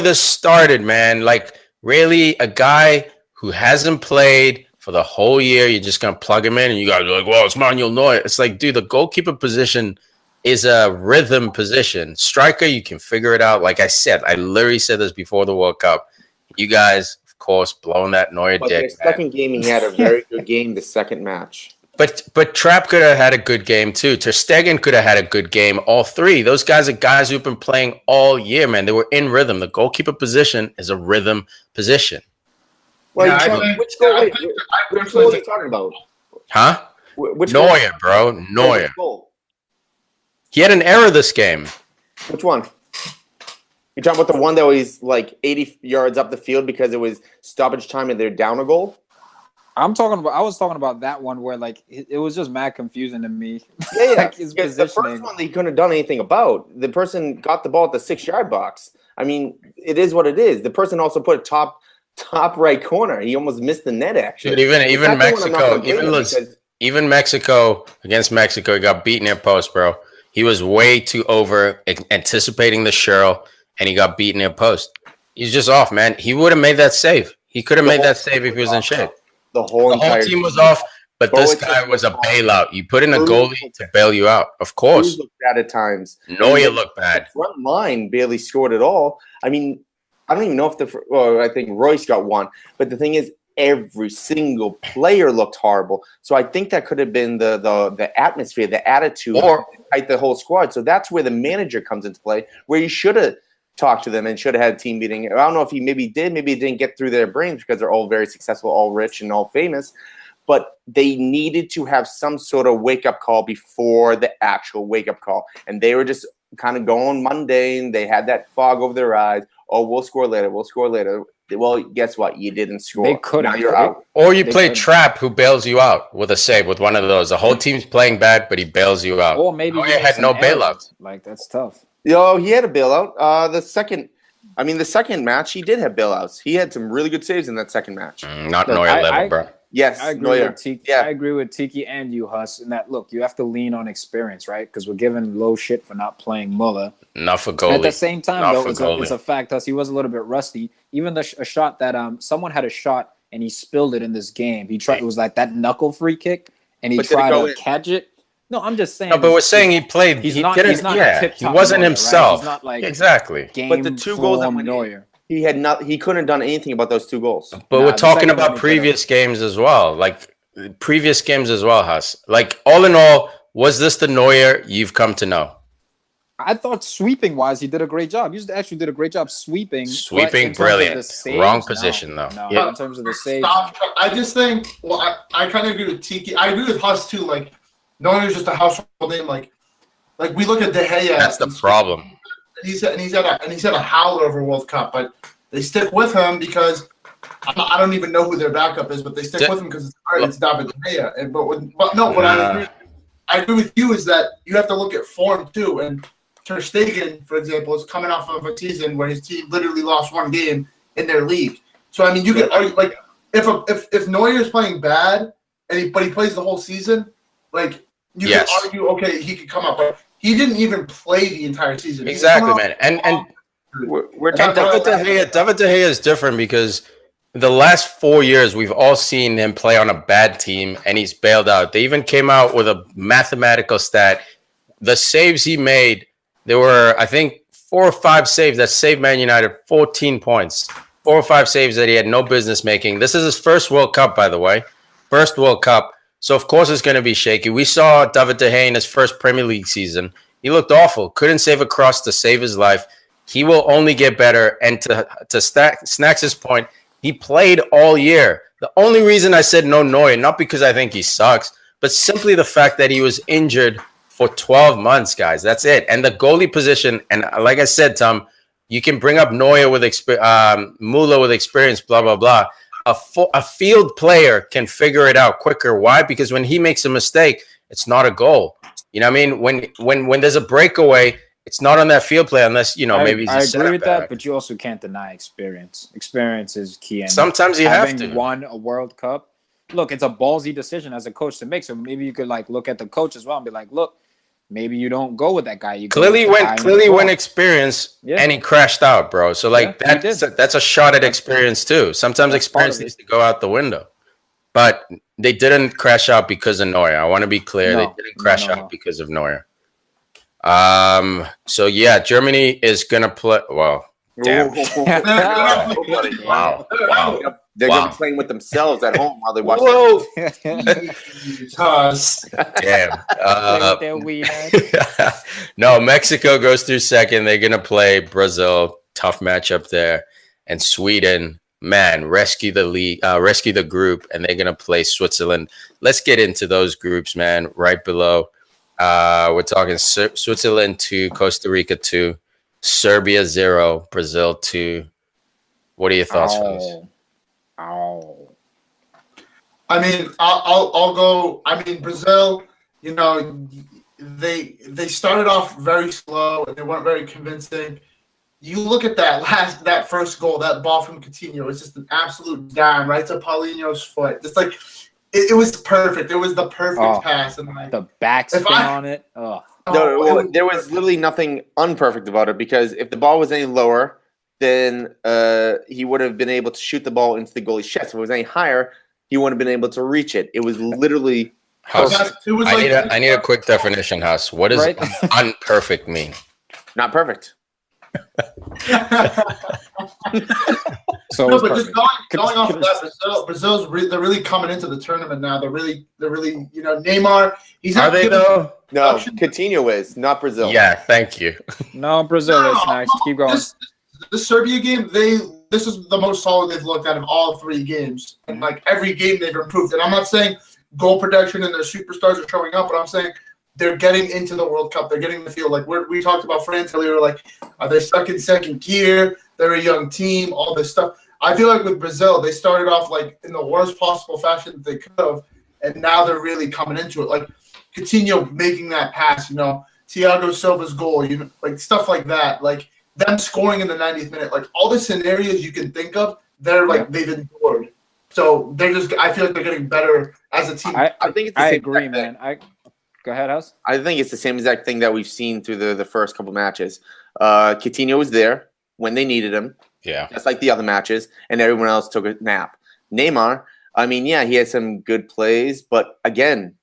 this started, man. Like, really, a guy who hasn't played for the whole year, you're just gonna plug him in, and you guys are like, "Well, it's Manuel Neuer." It's like, dude, the goalkeeper position is a rhythm position. Striker, you can figure it out. Like I said, I literally said this before the World Cup. You guys, of course, blowing that Neuer dick. The second game, he had a very good game. The second match. But Trapp could have had a good game too. Ter Stegen could have had a good game. All three. Those guys are guys who've been playing all year, man. They were in rhythm. The goalkeeper position is a rhythm position. Well, which goal are you talking about? Huh? Which Neuer, goal? bro. Neuer. Goal? He had an error this game. Which one? You're talking about the one that was like 80 yards up the field because it was stoppage time and they're down a goal? I was talking about that one where like it was just mad confusing to me. Yeah. Like his the first one he couldn't have done anything about. The person got the ball at the 6-yard box. I mean, it is what it is. The person also put a top right corner. He almost missed the net. Actually, dude, even Mexico, even Mexico against Mexico, he got beaten at post, bro. He was way too over anticipating the Cheryl, and he got beaten at post. He's just off, man. He would have made that save. He could have made that save if he was in shape. The whole team was off, but this guy was a bailout. You put in a goalie to bail you out, of course. Looked bad at times. Neuer looked bad. The front line barely scored at all. I mean, I don't even know if I think Royce got one, but the thing is, every single player looked horrible. So I think that could have been the atmosphere, the attitude, or the whole squad. So that's where the manager comes into play, where you should have talked to them and should have had team meeting. I don't know if he maybe didn't get through their brains because they're all very successful, all rich and all famous, but they needed to have some sort of wake-up call before the actual wake-up call. And they were just kind of going mundane. They had that fog over their eyes. Oh, we'll score later. Well, guess what? You didn't score. They couldn't. Now you're out. Or you play Trapp, who bails you out with a save, with one of those. The whole team's playing bad, but he bails you out. Or maybe he had no bailout. Like, that's tough. Yo, he had a bailout. The second match, he did have bailouts. He had some really good saves in that second match. Not Neuer level, bro. Yes, I agree with Tiki. Yeah. I agree with Tiki and you, Huss. In that, look, you have to lean on experience, right? Because we're giving low shit for not playing Muller. Not for goalie. At the same time, though, it's a fact, Huss. He was a little bit rusty. Even a shot that someone had a shot and he spilled it in this game. He tried. It was like that knuckle free kick, and he tried to catch it. No, I'm just saying. No, but we're saying he played. He wasn't himself. Right? He's not like exactly. But the two goals that went in, he couldn't have done anything about those two goals. But we're talking about previous games as well. Like previous games as well, Huss. Like all in all, was this the Neuer you've come to know? I thought sweeping wise, he did a great job. He actually did a great job sweeping. Sweeping, brilliant. Saves, wrong position though. No, yeah. In terms of the saves. I just think. Well, I kind of agree with Tiki. I agree with Huss too. Like. Neuer is just a household name. Like we look at De Gea. That's the problem. He's had a howler over World Cup, but they stick with him because I don't even know who their backup is, but they stick with him because it's David De Gea. What I agree with you is that you have to look at form too. And Ter Stegen, for example, is coming off of a season where his team literally lost one game in their league. So I mean, you could argue like if Neuer is playing bad but he plays the whole season, like. You can argue, okay, he could come up, but he didn't even play the entire season. Exactly, man. And David De Gea is different because the last 4 years, we've all seen him play on a bad team, and he's bailed out. They even came out with a mathematical stat. The saves he made, there were, I think, 4 or 5 saves that saved Man United 14 points. 4 or 5 saves that he had no business making. This is his first World Cup, by the way. First World Cup. So, of course, it's going to be shaky. We saw David De Gea in his first Premier League season. He looked awful. Couldn't save a cross to save his life. He will only get better. And to Snacks' point, he played all year. The only reason I said no Neuer, not because I think he sucks, but simply the fact that he was injured for 12 months, guys. That's it. And the goalie position, and like I said, Tom, you can bring up Neuer with Müller with experience, blah, blah, blah. A field player can figure it out quicker. Why? Because when he makes a mistake, it's not a goal. You know what I mean? When there's a breakaway, it's not on that field play unless, maybe he's I agree with that, but you also can't deny experience. Experience is key. And sometimes you have to. Having won a World Cup, look, it's a ballsy decision as a coach to make. So maybe you could look at the coach as well and be like, look, maybe you don't go with that guy. You clearly went experience, and he crashed out, bro. So that's a shot at experience too. Sometimes experience needs to go out the window. But they didn't crash out because of Neuer. I want to be clear. They didn't crash out because of Neuer. So yeah, Germany is gonna play. Well, damn. Wow. They're gonna be playing with themselves at home while they watch. Whoa. Damn. No, Mexico goes through second. They're gonna play Brazil. Tough matchup there, and Sweden. Man, rescue the league, rescue the group, and they're gonna play Switzerland. Let's get into those groups, man. Right below. We're talking Switzerland 2, Costa Rica 2, Serbia 0, Brazil 2. What are your thoughts on this? I mean, I'll go. I mean, Brazil. They started off very slow and they weren't very convincing. You look at that first goal, that ball from Coutinho. It's just an absolute dime right to Paulinho's foot. It's like. It was perfect. It was the perfect pass. And the backspin on it. There was literally nothing unperfect about it because if the ball was any lower, then he would have been able to shoot the ball into the goalie's chest. If it was any higher, he wouldn't have been able to reach it. It was literally Huss, I need a quick definition, Huss. What does unperfect mean? Not perfect. So no, but just going off of that, Brazil's they're really coming into the tournament now. They're really Neymar. He's are they though? No, Coutinho is not Brazil. Yeah, thank you. No, Brazil is nice. Keep going. The Serbia game, this is the most solid they've looked at in all 3 games, and every game they've improved. And I'm not saying goal production and their superstars are showing up, but I'm saying they're getting into the World Cup. They're getting the feel. We talked about France earlier. Are they stuck in second gear? They're a young team. All this stuff. I feel like with Brazil, they started off in the worst possible fashion that they could have, and now they're really coming into it. Coutinho making that pass, Thiago Silva's goal, stuff like that. Them scoring in the 90th minute. All the scenarios you can think of, they're they've endured. So they're just. I feel like they're getting better as a team. I think it's. The same agree, man. Go ahead, House. I think it's the same exact thing that we've seen through the first couple matches. Coutinho was there when they needed him. Yeah. Just like the other matches, and everyone else took a nap. Neymar, I mean, yeah, he had some good plays, but again,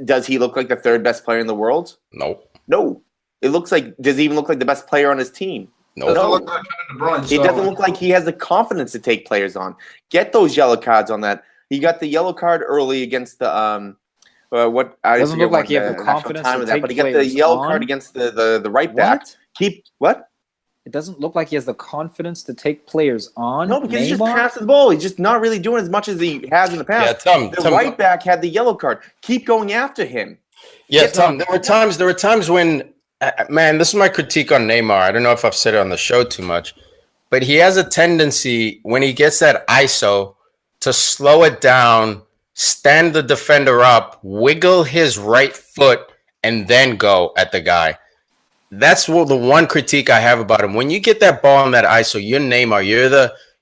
does he look like the 3rd best player in the world? Nope. No. Does he even look like the best player on his team? Nope. No. Look like Kevin De Bruyne, He doesn't look like he has the confidence to take players on. Get those yellow cards on that. He got the yellow card early against the what I doesn't look like he has the confidence to take but he got the yellow card against the right back. What? It doesn't look like he has the confidence to take players on. No, because Neymar? he just passes the ball. He's just not really doing as much as he has in the past. Yeah, the right back had the yellow card. Keep going after him. Yeah, Tom. There were times when, man, this is my critique on Neymar. I don't know if I've said it on the show too much, but he has a tendency when he gets that ISO to slow it down, stand the defender up, wiggle his right foot, and then go at the guy. That's the one critique I have about him. When you get that ball in that ISO, you're Neymar.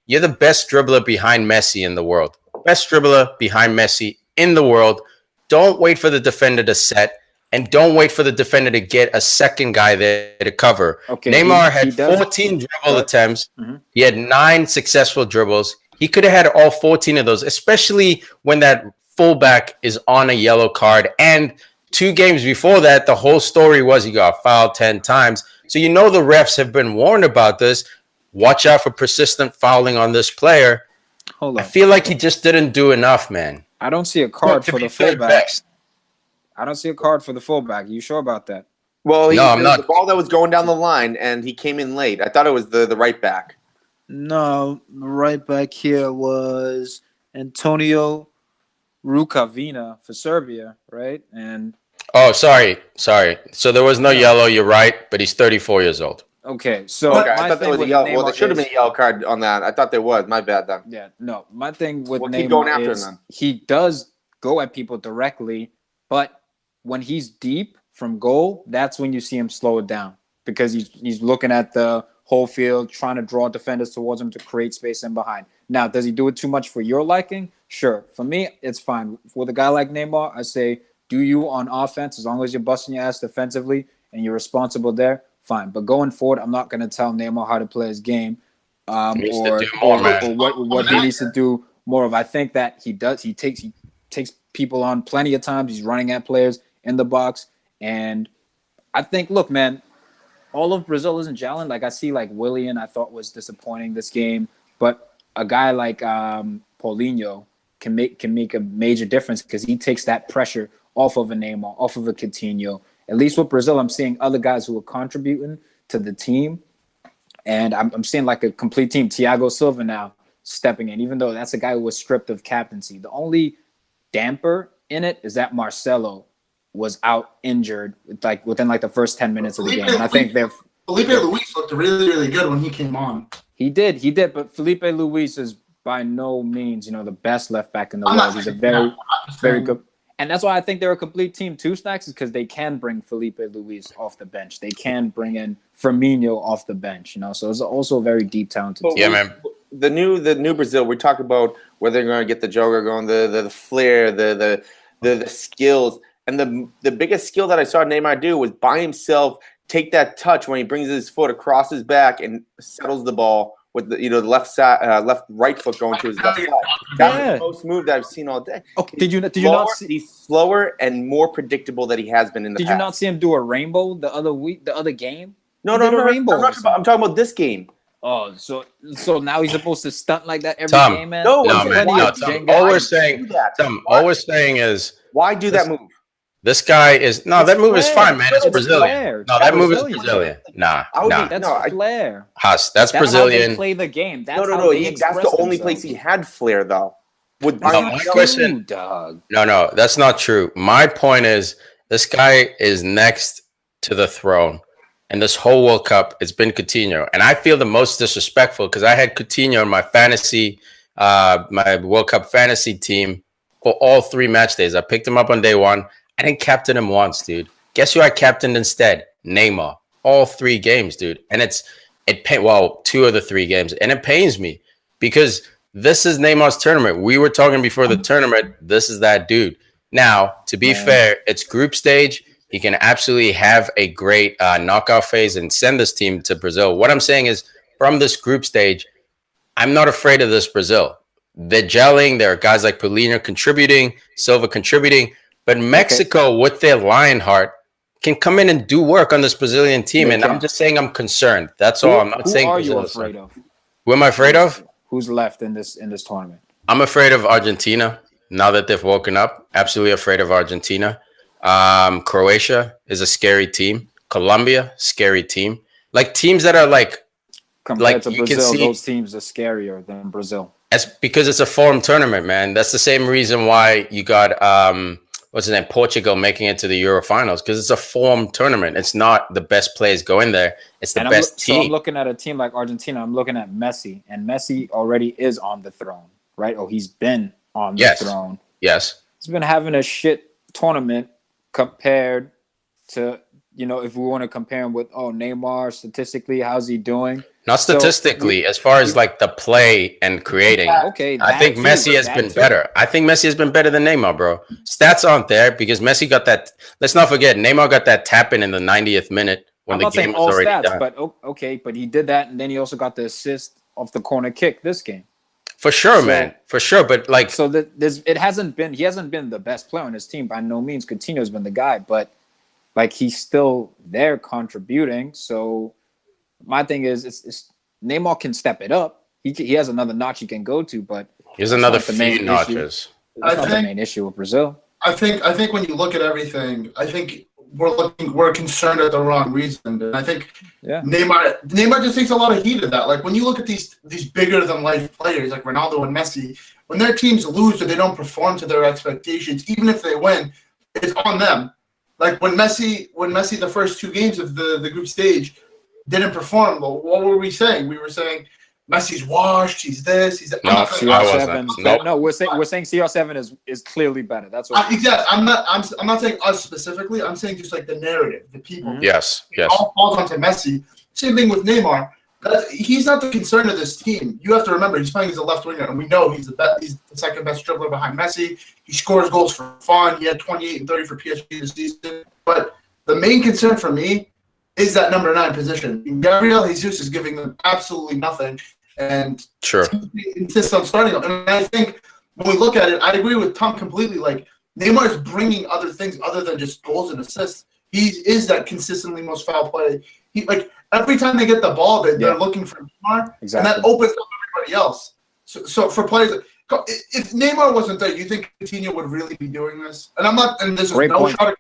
You're the best dribbler behind Messi in the world. Best dribbler behind Messi in the world. Don't wait for the defender to set, and don't wait for the defender to get a second guy there to cover. Okay, Neymar had 14 dribble attempts. Mm-hmm. He had 9 successful dribbles. He could have had all 14 of those, especially when that fullback is on a yellow card. And 2 games before that, the whole story was he got fouled 10 times. So the refs have been warned about this. Watch out for persistent fouling on this player. Hold on. I feel like he just didn't do enough, man. I don't see a card for the fullback. I don't see a card for the fullback. You sure about that? Well, no, I'm not. The ball that was going down the line, and he came in late. I thought it was the right back. No, the right back here was Antonio Rukavina for Serbia, right? And sorry. So there was no yellow. You're right, but he's 34 years old. Okay, so I thought there was a yellow. Well, there should have been a yellow card on that. I thought there was. My bad, then. Yeah, no. My thing with Neymar keep going after is him, then. He does go at people directly, but when he's deep from goal, that's when you see him slow it down because he's looking at the whole field, trying to draw defenders towards him to create space in behind. Now, does he do it too much for your liking? Sure. For me, it's fine. With a guy like Neymar, I say, do you on offense, as long as you're busting your ass defensively and you're responsible there, fine. But going forward, I'm not going to tell Neymar how to play his game or what he needs to do more of. I think that he does. He takes people on plenty of times. He's running at players in the box. And I think, look, man, all of Brazil isn't gelling. Like, I see, like, Willian, I thought was disappointing this game. But a guy like Paulinho can make a major difference because he takes that pressure off of a Neymar, off of a Coutinho. At least with Brazil, I'm seeing other guys who are contributing to the team. And I'm seeing, like, a complete team. Thiago Silva now stepping in, even though that's a guy who was stripped of captaincy. The only damper in it is that Marcelo was out injured within the first 10 minutes of the game. And I think Felipe Luis looked really, really good when he came on. He did, but Felipe Luis is by no means, the best left back in the world. He's a very good. And that's why I think they're a complete team too, Snacks, is because they can bring Felipe Luis off the bench. They can bring in Firmino off the bench, So it's also a very deep talented team. Yeah, man. The new Brazil, we talk about whether they're going to get the Joker going, the flair, the skills. And the biggest skill that I saw Neymar do was by himself take that touch when he brings his foot across his back and settles the ball with the the right foot going to his left side. That's the most move that I've seen all day. Okay, did you not see? He's slower and more predictable than he has been in the past. Did you not see him do a rainbow the other game? No, I'm talking about this game. Oh, so now he's supposed to stunt like that every game, man? No, man. All we're saying is why do that move? This guy is that move is fine, man. It's Brazilian. No, that move is Brazilian. That's flair. Haas, that's Brazilian. How they play the game. That's that's the only place he had flair, though. My question, dog. No, that's not true. My point is, this guy is next to the throne, and this whole World Cup, it's been Coutinho, and I feel the most disrespectful because I had Coutinho in my my World Cup fantasy team for all 3 match days. I picked him up on day 1. I didn't captain him once, dude. Guess who I captained instead? Neymar. All 3 games, dude. And 2 of the 3 games. And it pains me because this is Neymar's tournament. We were talking before the tournament. This is that dude. Now, to be fair, it's group stage. He can absolutely have a great knockout phase and send this team to Brazil. What I'm saying is, from this group stage, I'm not afraid of this Brazil. They're gelling. There are guys like Paulinho contributing, Silva contributing. But Mexico, with their Lionheart, can come in and do work on this Brazilian team. And I'm just saying I'm concerned. That's all. I'm not saying who are you afraid of? Who am I afraid of? Who's left in this tournament? I'm afraid of Argentina now that they've woken up. Absolutely afraid of Argentina. Croatia is a scary team. Colombia, scary team. Like teams that are compared to Brazil, those teams are scarier than Brazil. That's because it's a foreign tournament, man. That's the same reason why you got Portugal making it to the Euro finals, because it's a form tournament. It's not the best players go in there. It's the best team. So I'm looking at a team like Argentina. I'm looking at Messi, and Messi already is on the throne, right? Oh, he's been on the throne. Yes. He's been having a shit tournament compared to, if we want to compare him with, Neymar, statistically, how's he doing? Not statistically, as far as the play and creating. Okay, I think Messi has been better. I think Messi has been better than Neymar, bro. Stats aren't there because Messi got that. Let's not forget, Neymar got that tap in the 90th minute when the game was already done. But he did that, and then he also got the assist off the corner kick this game. For sure, man. For sure. But like, so he hasn't been the best player on his team by no means. Coutinho's been the guy, but like he's still there contributing. So my thing is, it's Neymar can step it up. He has another notch he can go to, but here's another few notches. That's not the main issue with Brazil. I think when you look at everything, I think we're concerned at the wrong reason. And I think Neymar just takes a lot of heat of that. Like when you look at these bigger than life players like Ronaldo and Messi, when their teams lose or they don't perform to their expectations, even if they win, it's on them. Like when Messi the first 2 games of the group stage didn't perform, well, what were we saying? We were saying Messi's washed. He's this. He's that. No, CR7. No, we're saying CR7 is clearly better. That's what. Exactly. I'm not saying us specifically. I'm saying just like the narrative, the people. Yes. It all falls onto Messi. Same thing with Neymar. He's not the concern of this team. You have to remember he's playing as a left winger, and we know he's the second best dribbler behind Messi. He scores goals for fun. He had 28 and 30 for PSG this season. But the main concern for me is that number 9 position. Gabriel Jesus is giving them absolutely nothing. And he insists on starting them. And I think when we look at it, I agree with Tom completely. Like Neymar is bringing other things other than just goals and assists. He is that consistently most foul play. He like every time they get the ball, they're looking for Neymar, and that opens up everybody else. So for players, if Neymar wasn't there, you think Coutinho would really be doing this? And I'm not. And this is no shot.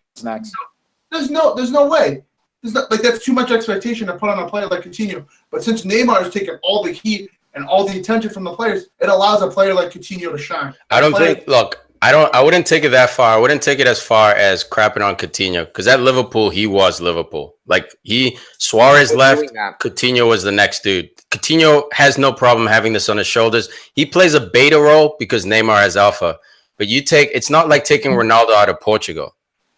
There's no way. That's too much expectation to put on a player like Coutinho. But since Neymar has taken all the heat and all the attention from the players, it allows a player like Coutinho to shine. I wouldn't take it that far. I wouldn't take it as far as crapping on Coutinho because at Liverpool, he was Liverpool. Like Suarez left, Coutinho was the next dude. Coutinho has no problem having this on his shoulders. He plays a beta role because Neymar has alpha. But it's not like taking Ronaldo out of Portugal.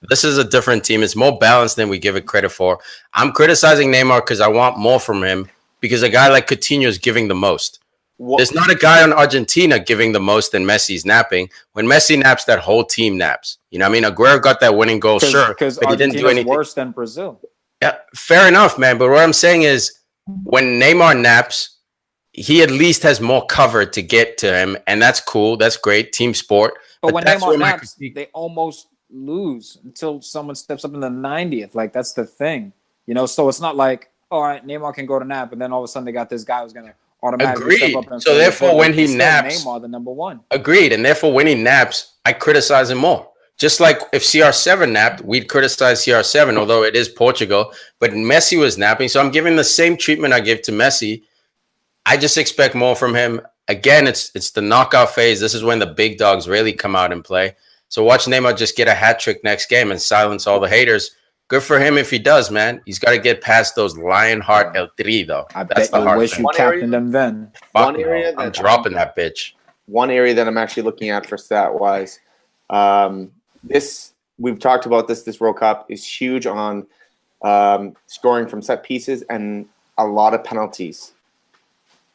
This is a different team. It's more balanced than we give it credit for. I'm criticizing Neymar because I want more from him because a guy like Coutinho is giving the most. There's not a guy on Argentina giving the most than Messi's napping. When Messi naps, that whole team naps. You know what I mean? Aguero got that winning goal, sure, but he didn't do anything. Worse than Brazil. Yeah, fair enough, man. But what I'm saying is when Neymar naps, he at least has more cover to get to him, and that's cool. That's great. Team sport. But when Neymar naps, they almost lose until someone steps up in the 90th. Like that's the thing, so it's not like, all right, Neymar can go to nap, and then all of a sudden they got this guy who's gonna automatically step up and so therefore when he naps, Neymar the number 1. Agreed. And therefore when he naps, I criticize him more. Just like if CR7 napped, we'd criticize CR7, although it is Portugal, but Messi was napping, so I'm giving the same treatment I give to Messi. I just expect more from him. Again, it's the knockout phase. This is when the big dogs really come out and play. So watch Neymar just get a hat trick next game and silence all the haters. Good for him if he does, man. He's got to get past those Lionheart El Tri, though. That's the hard thing. You captained them then. I'm dropping that bitch. One area that I'm actually looking at for stat-wise, we've talked about this World Cup is huge on scoring from set pieces and a lot of penalties.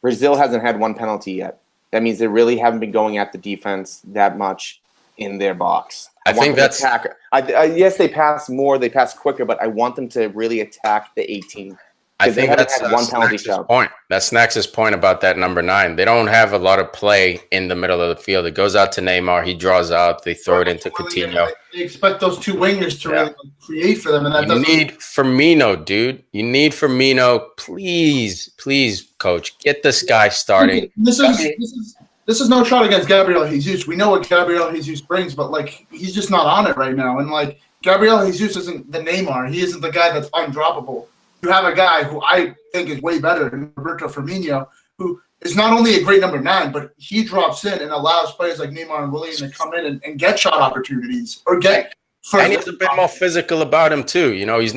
Brazil hasn't had 1 penalty yet. That means they really haven't been going at the defense that much in their box. I think that's yes, they pass more, they pass quicker, but I want them to really attack the 18. I think that's one penalty shot. Point. That's Snacks' point about that number 9. They don't have a lot of play in the middle of the field. It goes out to Neymar. He draws out. They throw it into Coutinho. They expect those 2 wingers to really create for them, and that you need Firmino, dude. You need Firmino. Please, coach, get this guy starting. This is no shot against Gabriel Jesus. We know what Gabriel Jesus brings, but like he's just not on it right now. And like Gabriel Jesus isn't the Neymar. He isn't the guy that's undroppable. You have a guy who I think is way better than Roberto Firmino, who is not only a great number 9, but he drops in and allows players like Neymar and Willian to come in and get shot opportunities or get. And he's a bit more physical about him too. He's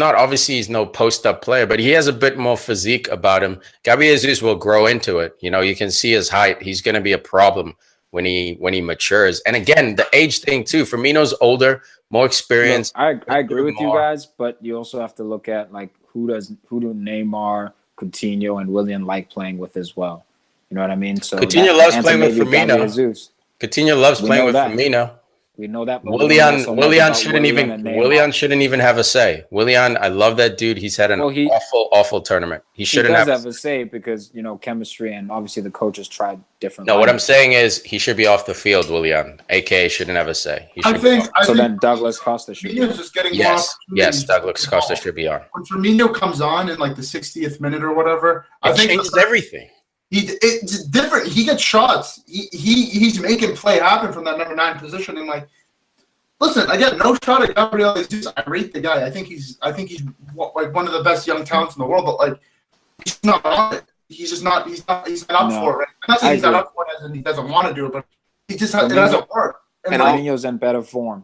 no post-up player, but he has a bit more physique about him. Gabriel Jesus will grow into it. You can see his height. He's going to be a problem when he matures. And again, the age thing too. Firmino's older, more experienced. I agree with you guys, but you also have to look at like who do Neymar, Coutinho, and Willian like playing with as well. You know what I mean? So Coutinho loves playing with Firmino. Coutinho loves playing with Firmino. We know that. But Willian shouldn't even have a say. Willian, I love that dude. He's had an awful tournament. He shouldn't have a say because chemistry and obviously the coaches tried different. No, what I'm saying is he should be off the field. Willian, aka, shouldn't have a say. I think then Douglas Costa should. Firmino's just getting yes, Douglas Costa should be on. When Firmino comes on in like the 60th minute or whatever, I think changes everything. It's different. He gets shots. He's making play happen from that number 9 position. And like, listen, I get no shot at Gabriel Jesus. I rate the guy. I think he's like one of the best young talents in the world. But like, he's not on it. He's not up for it. Right? I'm not saying he's not up for it and he doesn't want to do it, but it doesn't work. And Firmino's in better form.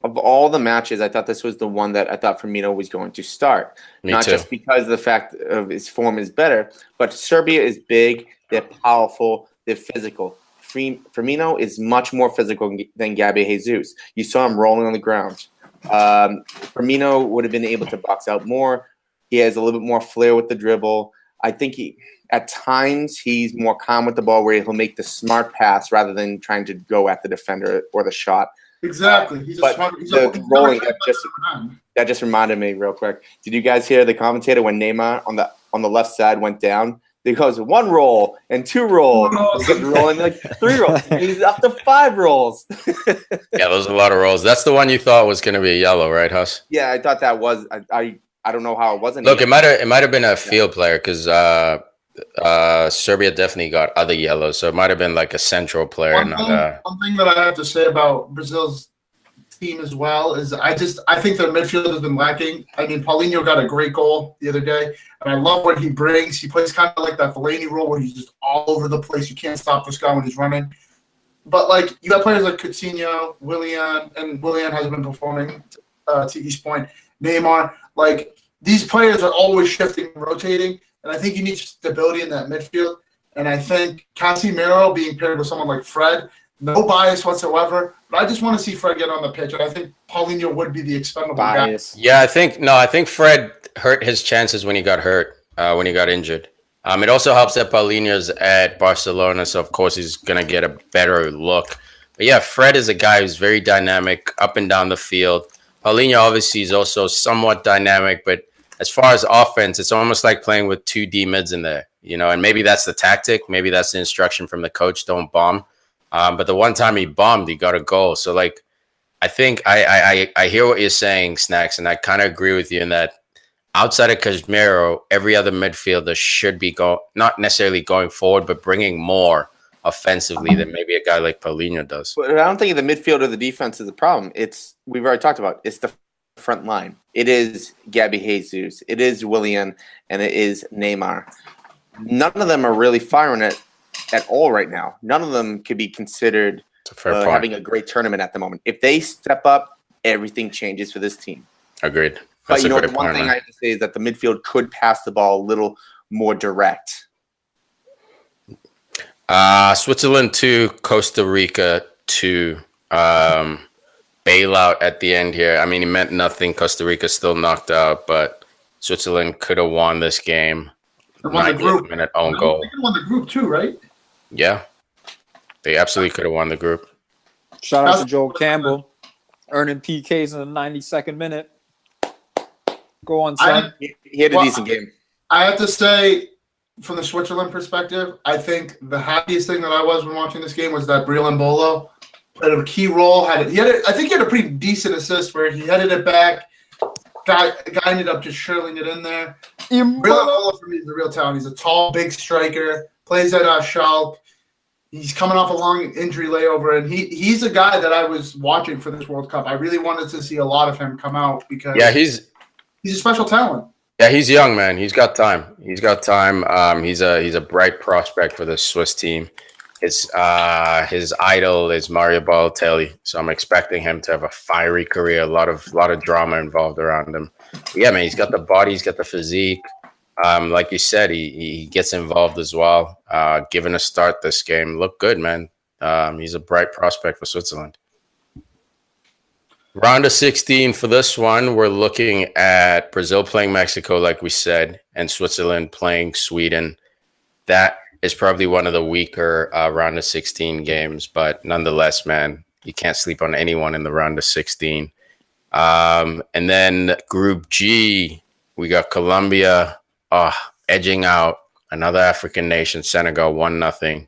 Of all the matches, I thought this was the one that I thought Firmino was going to start. Not just because of the fact of his form is better, but Serbia is big, they're powerful, they're physical. Firmino is much more physical than Gabby Jesus. You saw him rolling on the ground. Firmino would have been able to box out more. He has a little bit more flair with the dribble. I think at times he's more calm with the ball where he'll make the smart pass rather than trying to go at the defender or the shot. Exactly. That just reminded me real quick. Did you guys hear the commentator when Neymar on the left side went down? He goes 1 roll and 2 rolls. He's rolling like 3 rolls. He's up to 5 rolls. Yeah, those are a lot of rolls. That's the one you thought was going to be a yellow, right, Huss? Yeah, I thought that was. I don't know how it wasn't. Look, it might have been a field player because Serbia definitely got other yellows, so it might have been like a central player. One thing that I have to say about Brazil's team as well is I think their midfield has been lacking. I mean, Paulinho got a great goal the other day, and I love what he brings. He plays kind of like that Fellaini role where he's just all over the place. You can't stop this guy when he's running. But like you got players like Coutinho, Willian hasn't been performing. To each point, Neymar, like these players are always shifting and rotating. And I think you need stability in that midfield. And I think Casemiro being paired with someone like Fred, no bias whatsoever. But I just want to see Fred get on the pitch. And I think Paulinho would be the expendable guy. Yeah, I think Fred hurt his chances when he got hurt, when he got injured. It also helps that Paulinho's at Barcelona, so of course he's going to get a better look. But yeah, Fred is a guy who's very dynamic up and down the field. Paulinho obviously is also somewhat dynamic, but as far as offense, it's almost like playing with 2 D mids in there, and maybe that's the tactic. Maybe that's the instruction from the coach. Don't bomb. But the one time he bombed, he got a goal. So like, I think I hear what you're saying, Snacks, and I kind of agree with you in that outside of Casemiro, every other midfielder should be not necessarily going forward, but bringing more offensively than maybe a guy like Paulinho does. But I don't think the midfield or the defense is the problem. We've already talked about it's the front line. It is Gabby Jesus, it is Willian, and it is Neymar. None of them are really firing it at all right now. None of them could be considered having a great tournament at the moment. If they step up, everything changes for this team. Agreed. But the one thing I have to say is that the midfield could pass the ball a little more direct. Switzerland 2, Costa Rica 2. Bailout at the end here. I mean, it meant nothing. Costa Rica still knocked out, but Switzerland could have won this game. They won the group. Minute own goal. They won the group too, right? Yeah, they absolutely could have won the group. Shout out to Joel Campbell, earning PKs in the 92nd minute. Go on, son. He had a decent game. I have to say, from the Switzerland perspective, I think the happiest thing that I was when watching this game was that Breel Mbolo played a key role. I think he had a pretty decent assist where he headed it back. Guy ended up just shirling it in there. Breel Mbolo for me is the real talent. He's a tall, big striker. Plays at Schalke. He's coming off a long injury layover, and he's a guy that I was watching for this World Cup. I really wanted to see a lot of him come out because he's a special talent. Yeah, he's young, man. He's got time. He's a bright prospect for the Swiss team. His idol is Mario Balotelli, so I'm expecting him to have a fiery career. A lot of drama involved around him. But yeah, man, he's got the body, he's got the physique. Like you said, he gets involved as well. Given a start this game, looked good, man. He's a bright prospect for Switzerland. Round of 16 for this one, we're looking at Brazil playing Mexico, like we said, and Switzerland playing Sweden. That is probably one of the weaker round of 16 games, but nonetheless, man, You can't sleep on anyone in the round of 16. And then Group G, we got Colombia edging out another African nation, Senegal 1-0,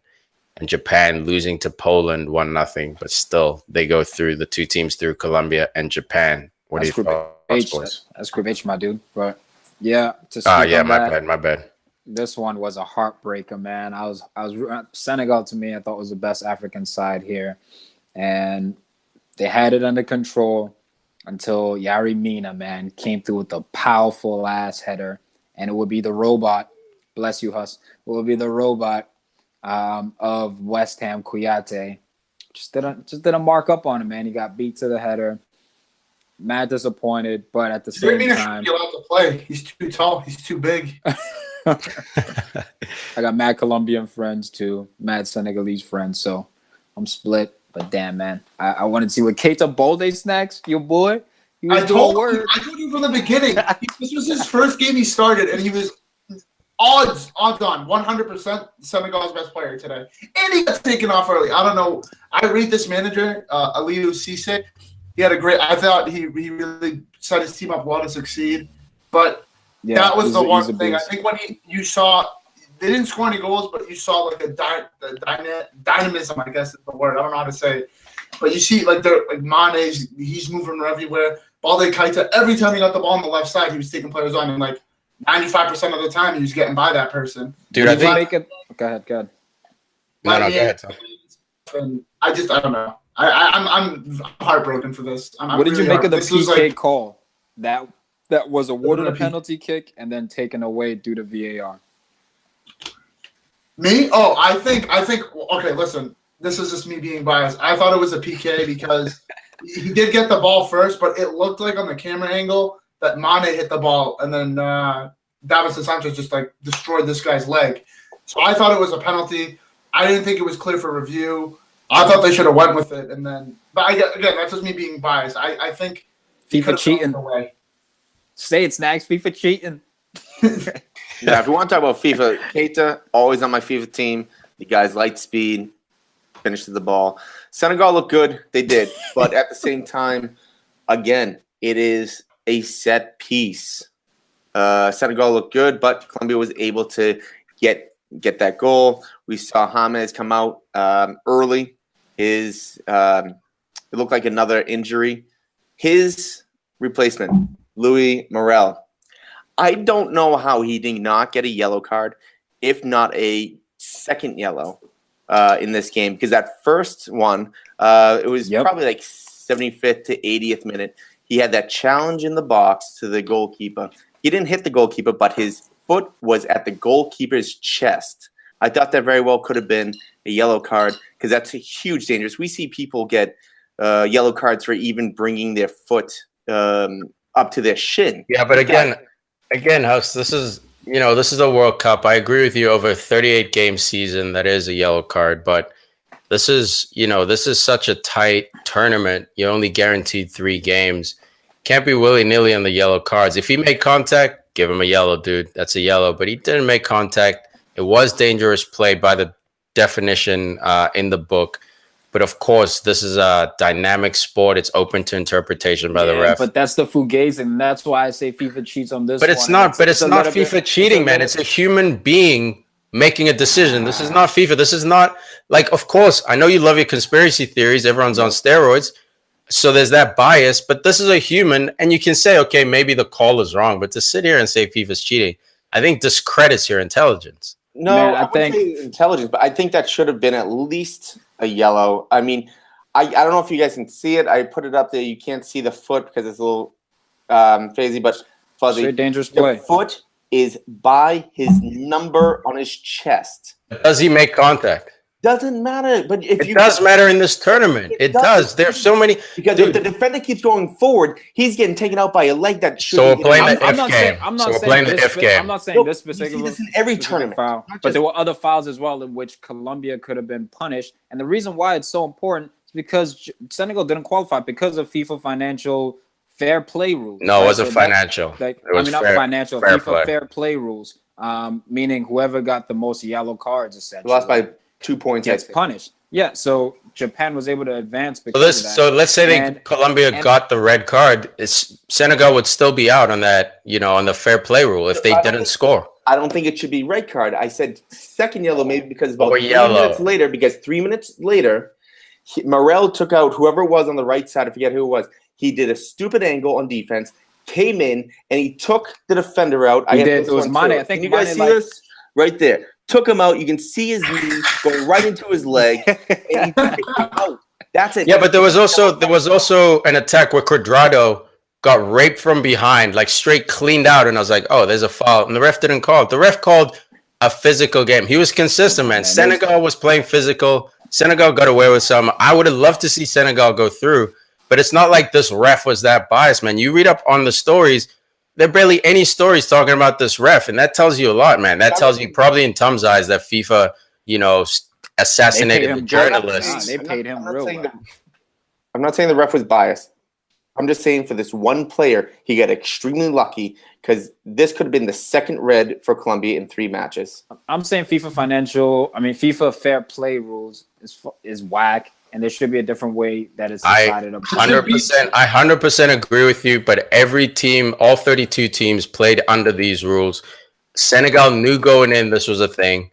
and Japan losing to Poland 1-0. But still, they go through the two teams through Colombia and Japan. What do you think? That's Group H, my dude. But yeah, my bad. This one was a heartbreaker, man. I was Senegal to me, I thought was the best African side here, and they had it under control until Yari Mina, man, came through with a powerful ass header, and it would be the robot. Bless you, Huss. It would be the robot of West Ham, Kouyaté. Just didn't mark up on him, man. He got beat to the header. Mad disappointed, but at the same time, he's allowed to play. He's too tall. He's too big. I got mad Colombian friends too, mad Senegalese friends, so I'm split. But damn, man, I wanted to see what Keita Balde snacks, your boy. I told you from the beginning. This was his first game he started, and he was odds on 100% Senegal's best player today, and he got taken off early. I don't know. I rate this manager, Aliou Cisse. He had a great. I thought he really set his team up well to succeed, but. Yeah, that was the one thing. I think when you saw they didn't score any goals, but you saw like the dynamism. I guess is the word. I don't know how to say it. But you see like Mane, he's moving everywhere. Balde Keita, every time he got the ball on the left side, he was taking players on, and like 95% of the time, he was getting by that person. Dude, I think. Go ahead. No, go ahead. And I don't know. I'm heartbroken for this. What did you make of the PK call? That was awarded a penalty kick and then taken away due to VAR. Me? Oh, I think. Okay, listen. This is just me being biased. I thought it was a PK because he did get the ball first, but it looked like on the camera angle that Mane hit the ball, and then Davinson Sanchez just like destroyed this guy's leg. So I thought it was a penalty. I didn't think it was clear for review. I thought they should have went with it, and then. But again, that's just me being biased. I think FIFA cheating. Say it, Snags. FIFA cheating. Yeah, if we want to talk about FIFA, Keita, always on my FIFA team. The guy's light speed, finishes the ball. Senegal looked good. They did. But at the same time, again, it is a set piece. Senegal looked good, but Colombia was able to get that goal. We saw James come out early. It looked like another injury. His replacement, Louis Morel. I don't know how he did not get a yellow card, if not a second yellow in this game, because that first one, it was probably like 75th to 80th minute. He had that challenge in the box to the goalkeeper. He didn't hit the goalkeeper, but his foot was at the goalkeeper's chest. I thought that very well could have been a yellow card because that's a huge danger. We see people get yellow cards for even bringing their foot up to their shin. Yeah, but again, House, this is a World Cup. I agree with you. Over a 38 game season, that is a yellow card, but this is such a tight tournament. You're only guaranteed 3 games. Can't be willy-nilly on the yellow cards. If he made contact, give him a yellow, dude. That's a yellow, but he didn't make contact. It was dangerous play by the definition in the book. But of course, this is a dynamic sport. It's open to interpretation by the ref. But that's the fugazi, and that's why I say FIFA cheats on this. But it's not. But it's not FIFA cheating, man. It's a human being making a decision. This is not FIFA. This is not like. Of course, I know you love your conspiracy theories. Everyone's on steroids, so there's that bias. But this is a human, and you can say, okay, maybe the call is wrong. But to sit here and say FIFA's cheating, I think discredits your intelligence. No, man, I think intelligence, but I think that should have been at least a yellow. I mean, I don't know if you guys can see it. I put it up there. You can't see the foot because it's a little phasey, but fuzzy. Straight dangerous play. The foot is by his number on his chest. Does he make contact? Doesn't matter, but if it does matter in this tournament. It does. There's so many because if the defender keeps going forward, he's getting taken out by a leg that should. So we're playing the if game. I'm not saying this specific. This in every tournament, foul, but there were other fouls as well in which Colombia could have been punished. And the reason why it's so important is because Senegal didn't qualify because of FIFA financial fair play rules. No, it wasn't financial. Not financial. FIFA fair play rules, meaning whoever got the most yellow cards essentially lost by 2 points gets punished. Yeah, so Japan was able to advance because of that. So let's say Colombia got the red card. Senegal would still be out on that, on the fair play rule if they didn't score. I don't think it should be red card. I said second yellow maybe because about 3 yellow. minutes later, because 3 minutes later, Morel took out whoever it was on the right side. I forget who it was. He did a stupid angle on defense, came in, and he took the defender out. It was Mane. I think Can you guys see this? Right there. Took him out. You can see his knee going right into his leg. And he took him out. That's it. Yeah, but there was also an attack where Cuadrado got raped from behind, like straight cleaned out, and I was like, oh, there's a foul. And the ref didn't call it. The ref called a physical game. He was consistent, man. Senegal was playing physical. Senegal got away with some. I would have loved to see Senegal go through, but it's not like this ref was that biased, man. You read up on the stories, there are barely any stories talking about this ref, and that tells you a lot, man. That tells you probably in Tom's eyes that FIFA, assassinated the journalists. They paid him real well. I'm not saying the ref was biased. I'm just saying for this one player, he got extremely lucky because this could have been the second red for Colombia in 3 matches. I'm saying FIFA fair play rules is whack, and there should be a different way that it's decided. 100% agree with you, but every team, all 32 teams played under these rules. Senegal knew going in this was a thing.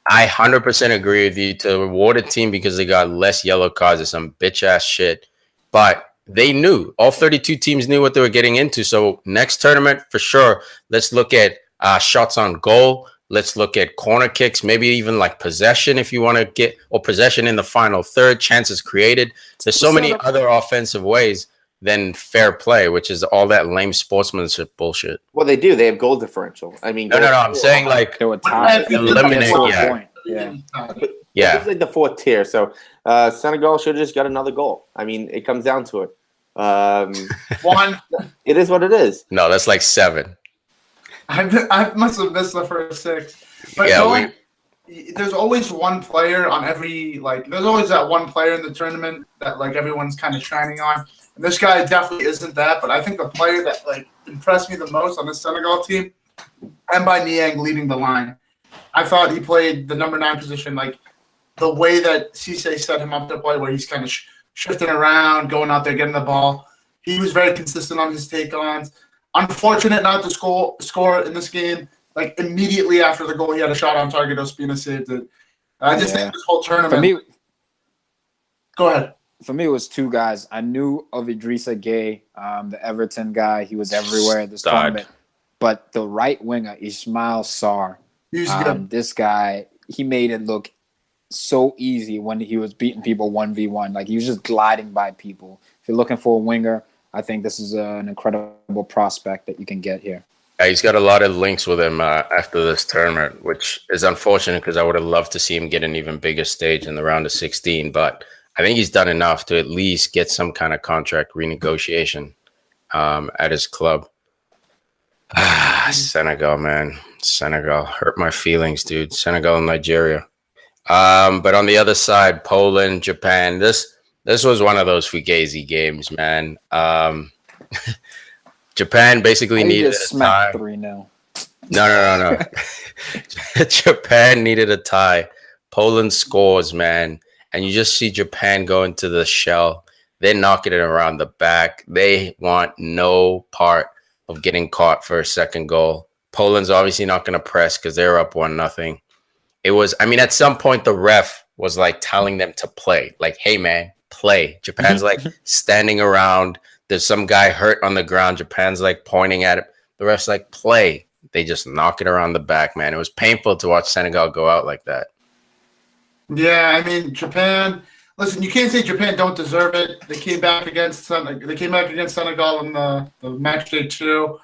I 100% agree with you to reward a team because they got less yellow cards or some bitch-ass shit. But they knew. All 32 teams knew what they were getting into. So next tournament, for sure, let's look at shots on goal. Let's look at corner kicks, maybe even like possession if you want to get, or possession in the final third, chances created. There's so many other offensive ways than fair play, which is all that lame sportsmanship bullshit. Well, they do. They have goal differential. I mean, no. I'm saying like eliminate. Yeah. It's like the 4th tier. So Senegal should have just got another goal. I mean, it comes down to it. 1. It is what it is. No, that's like 7. I must have missed the first 6. But there's always one player on every there's always that one player in the tournament that everyone's kind of shining on. And this guy definitely isn't that, but I think the player that impressed me the most on the Senegal team, Mbaye Niang leading the line. I thought he played the number 9 position, the way that Cisse set him up to play, where he's kind of shifting around, going out there, getting the ball. He was very consistent on his take-ons. Unfortunate not to score in this game. Immediately after the goal, he had a shot on target. Ospina saved it. I just think this whole tournament. Go ahead. For me, it was 2 guys. I knew of Idrissa Gueye, the Everton guy. He was everywhere at this tournament. But the right winger, Ismail Sarr, this guy, he made it look so easy when he was beating people 1v1. He was just gliding by people. If you're looking for a winger, I think this is an incredible prospect that you can get here. Yeah, he's got a lot of links with him after this tournament, which is unfortunate because I would have loved to see him get an even bigger stage in the round of 16. But I think he's done enough to at least get some kind of contract renegotiation at his club. Senegal, man. Senegal hurt my feelings, dude. Senegal and Nigeria. But on the other side, Poland, Japan. This was one of those fugazi games, man. Japan basically needed a tie. 3-0. No. Japan needed a tie. Poland scores, man. And you just see Japan go into the shell. They're knocking it around the back. They want no part of getting caught for a second goal. Poland's obviously not going to press because they're up 1-0. It was, at some point the ref was telling them to play. Hey, man, play. Japan's standing around. There's some guy hurt on the ground. Japan's pointing at it. The ref's play. They just knock it around the back, man. It was painful to watch Senegal go out like that. Yeah, Japan. Listen, you can't say Japan don't deserve it. They came back against Senegal in the Matchday 2.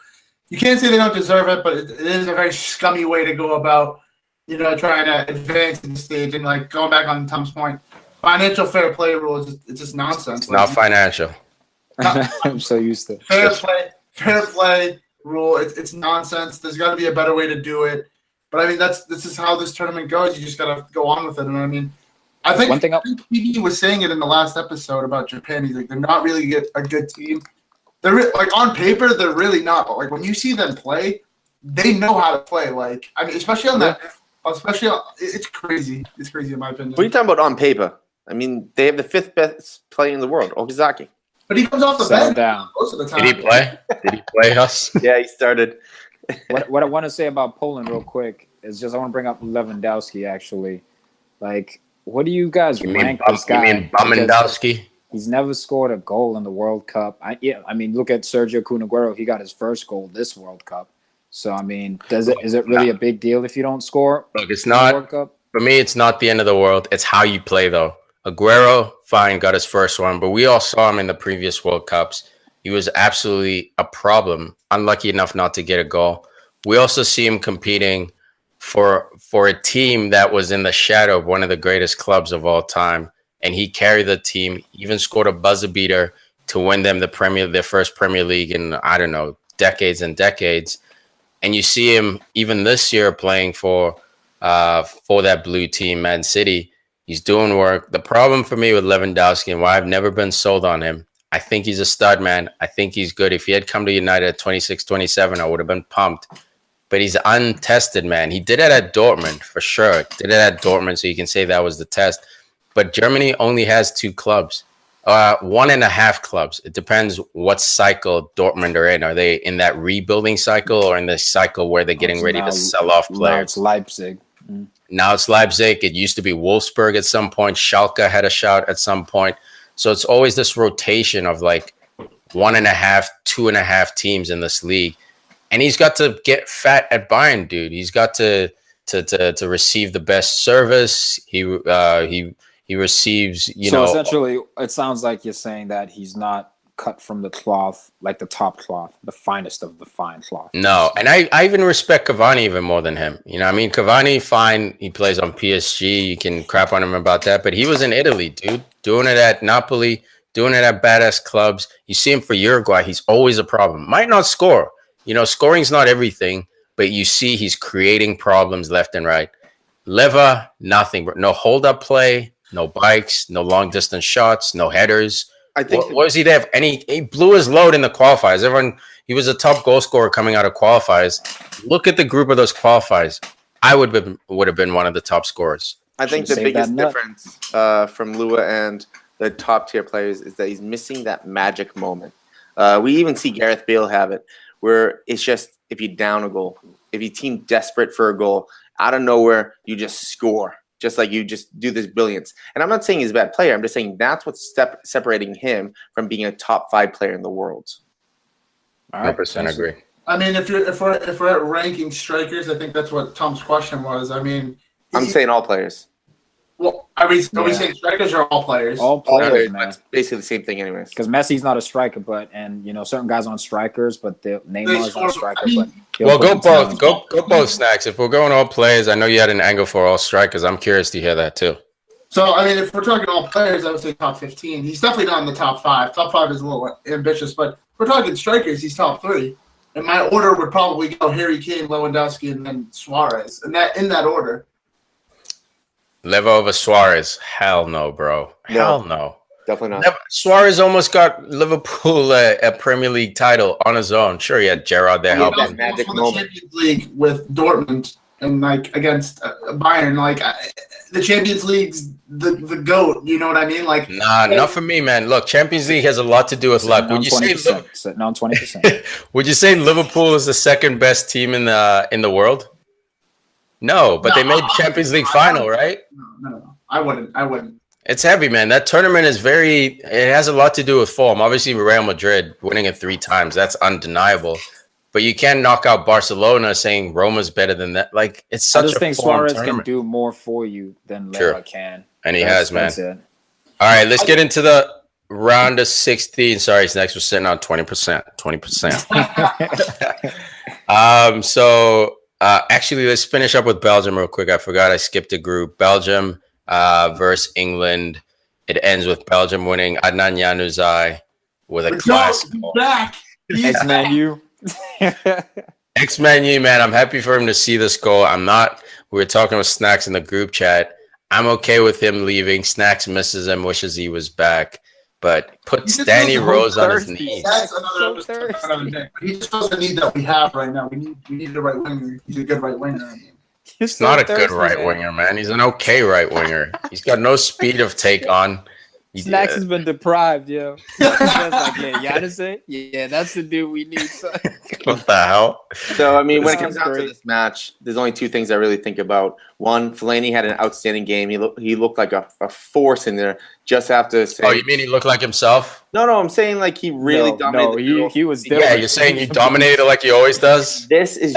You can't say they don't deserve it, but it is a very scummy way to go about, trying to advance in the stage. And going back on Tom's point, financial fair play rules, it's just nonsense. It's not financial. I'm so used to it. Fair play rule. It's nonsense. There's got to be a better way to do it. But this is how this tournament goes. You just got to go on with it. And I think he was saying it in the last episode about Japan. He's they're not really a good team. They're on paper, they're really not. But when you see them play, they know how to play. Especially on Especially, it's crazy. It's crazy in my opinion. What are you talking about on paper? I mean, they have the 5th best player in the world, Okazaki. But he comes off the Settle bench down. most of the time. Did he play? Did he play us? Yeah, he started. What I want to say about Poland real quick is just I want to bring up Lewandowski, actually. Like, what do you guys rank this guy? You mean Bumendowski? He's never scored a goal in the World Cup. I mean, look at Sergio Kun Aguero. He got his first goal this World Cup. So, I mean, is it really a big deal if you don't score? Look, it's not. World Cup? For me, it's not the end of the world. It's how you play, though. Aguero, fine, got his first one, but we all saw him in the previous World Cups. He was absolutely a problem. Unlucky enough not to get a goal. We also see him competing for a team that was in the shadow of one of the greatest clubs of all time, and he carried the team. Even scored a buzzer beater to win them their first Premier League in, I don't know, decades and decades. And you see him even this year playing for that blue team, Man City. He's doing work. The problem for me with Lewandowski and why I've never been sold on him, I think he's a stud, man. I think he's good. If he had come to United at 26, 27, I would have been pumped. But he's untested, man. He did it at Dortmund, for sure. Did it at Dortmund, so you can say that was the test. But Germany only has 2 clubs. 1.5 clubs. It depends what cycle Dortmund are in. Are they in that rebuilding cycle or in the cycle where they're getting ready to sell off players? Now it's Leipzig. Now it's Leipzig. It used to be Wolfsburg at some point. Schalke had a shout at some point. So it's always this rotation of like 1.5, 2.5 teams in this league. And he's got to get fat at Bayern, dude. He's got to receive the best service. He receives, So essentially, it sounds like you're saying that he's not cut from the cloth, like the top cloth, the finest of the fine cloth. No, and I even respect Cavani even more than him. You know, I mean, Cavani, fine, he plays on PSG. You can crap on him about that, but he was in Italy, dude, doing it at Napoli, doing it at badass clubs. You see him for Uruguay, he's always a problem. Might not score. You know, scoring's not everything, but you see he's creating problems left and right. Leva, nothing, no hold-up play, no bikes, no long-distance shots, no headers. I think what was he there? And he blew his load in the qualifiers. He was a top goal scorer coming out of qualifiers. Look at the group of those qualifiers. I would have been one of the top scorers. I think the biggest difference from Lua and the top tier players is that he's missing that magic moment. We even see Gareth Bale have it, where it's just if you down a goal, if you team desperate for a goal, out of nowhere you just score. Just like you just do this brilliance. And I'm not saying he's a bad player. I'm just saying that's what's separating him from being a top 5 player in the world. 100% agree. I mean, if we're at ranking strikers, I think that's what Tom's question was. I mean, I'm saying all players. Well, are we saying strikers or all players? All players, man. It's basically the same thing, anyways. Because Messi's not a striker, and certain guys aren't strikers, but Neymar's not a striker. Well, go both. Go both, Snacks. If we're going all players, I know you had an angle for all strikers. I'm curious to hear that too. So, I mean, if we're talking all players, I would say top 15. He's definitely not in the top 5. Top 5 is a little ambitious, but if we're talking strikers, he's top 3. And my order would probably go Harry Kane, Lewandowski, and then Suarez. And that in that order. Leva over Suarez. Hell no, bro. Hell no. Definitely not. Suarez almost got Liverpool a Premier League title on his own. Sure, he had Gerrard there helping. That magic the moment. Champions League with Dortmund and like against Bayern, like the Champions League's the GOAT. You know what I mean? Like, nah, not for me, man. Look, Champions League has a lot to do with luck. Would you say? Sitting on 20%. Would you say Liverpool is the second best team in the world? No, but they made the Champions League final, right? No. I wouldn't. It's heavy, man. That tournament is it has a lot to do with form. Obviously, Real Madrid winning it 3 times, that's undeniable. But you can't knock out Barcelona saying Roma's better than that. Like, it's such a I just think form Suarez tournament. can do more for you than Leva can. And he has, man. It. All right, let's get into the round of 16. Sorry, next we're sitting on 20%. 20%. Actually, let's finish up with Belgium real quick. I forgot I skipped a group. Belgium versus England. It ends with Belgium winning. Adnan Januzaj with a class goal. Back. Ex-Man-U. Ex-Man-U, man. I'm happy for him to see this goal. We were talking with Snacks in the group chat. I'm okay with him leaving. Snacks misses him, wishes he was back. But put Danny Rose on his knees. That's another thing. He just doesn't need that we have right now. We need the right winger. He's a good right winger. He's not a good right winger, man. He's an okay right winger. He's got no speed of take on. Snacks has been deprived, yo. Yeah, that's the dude we need. Son. What the hell? So, I mean, when it comes down to this match, there's only two things I really think about. One, Fellaini had an outstanding game. He looked like a force in there. Just have to say. Oh, you mean he looked like himself? No, I'm saying like he really dominated. No, he was different. Yeah, you're saying he dominated like he always does? This is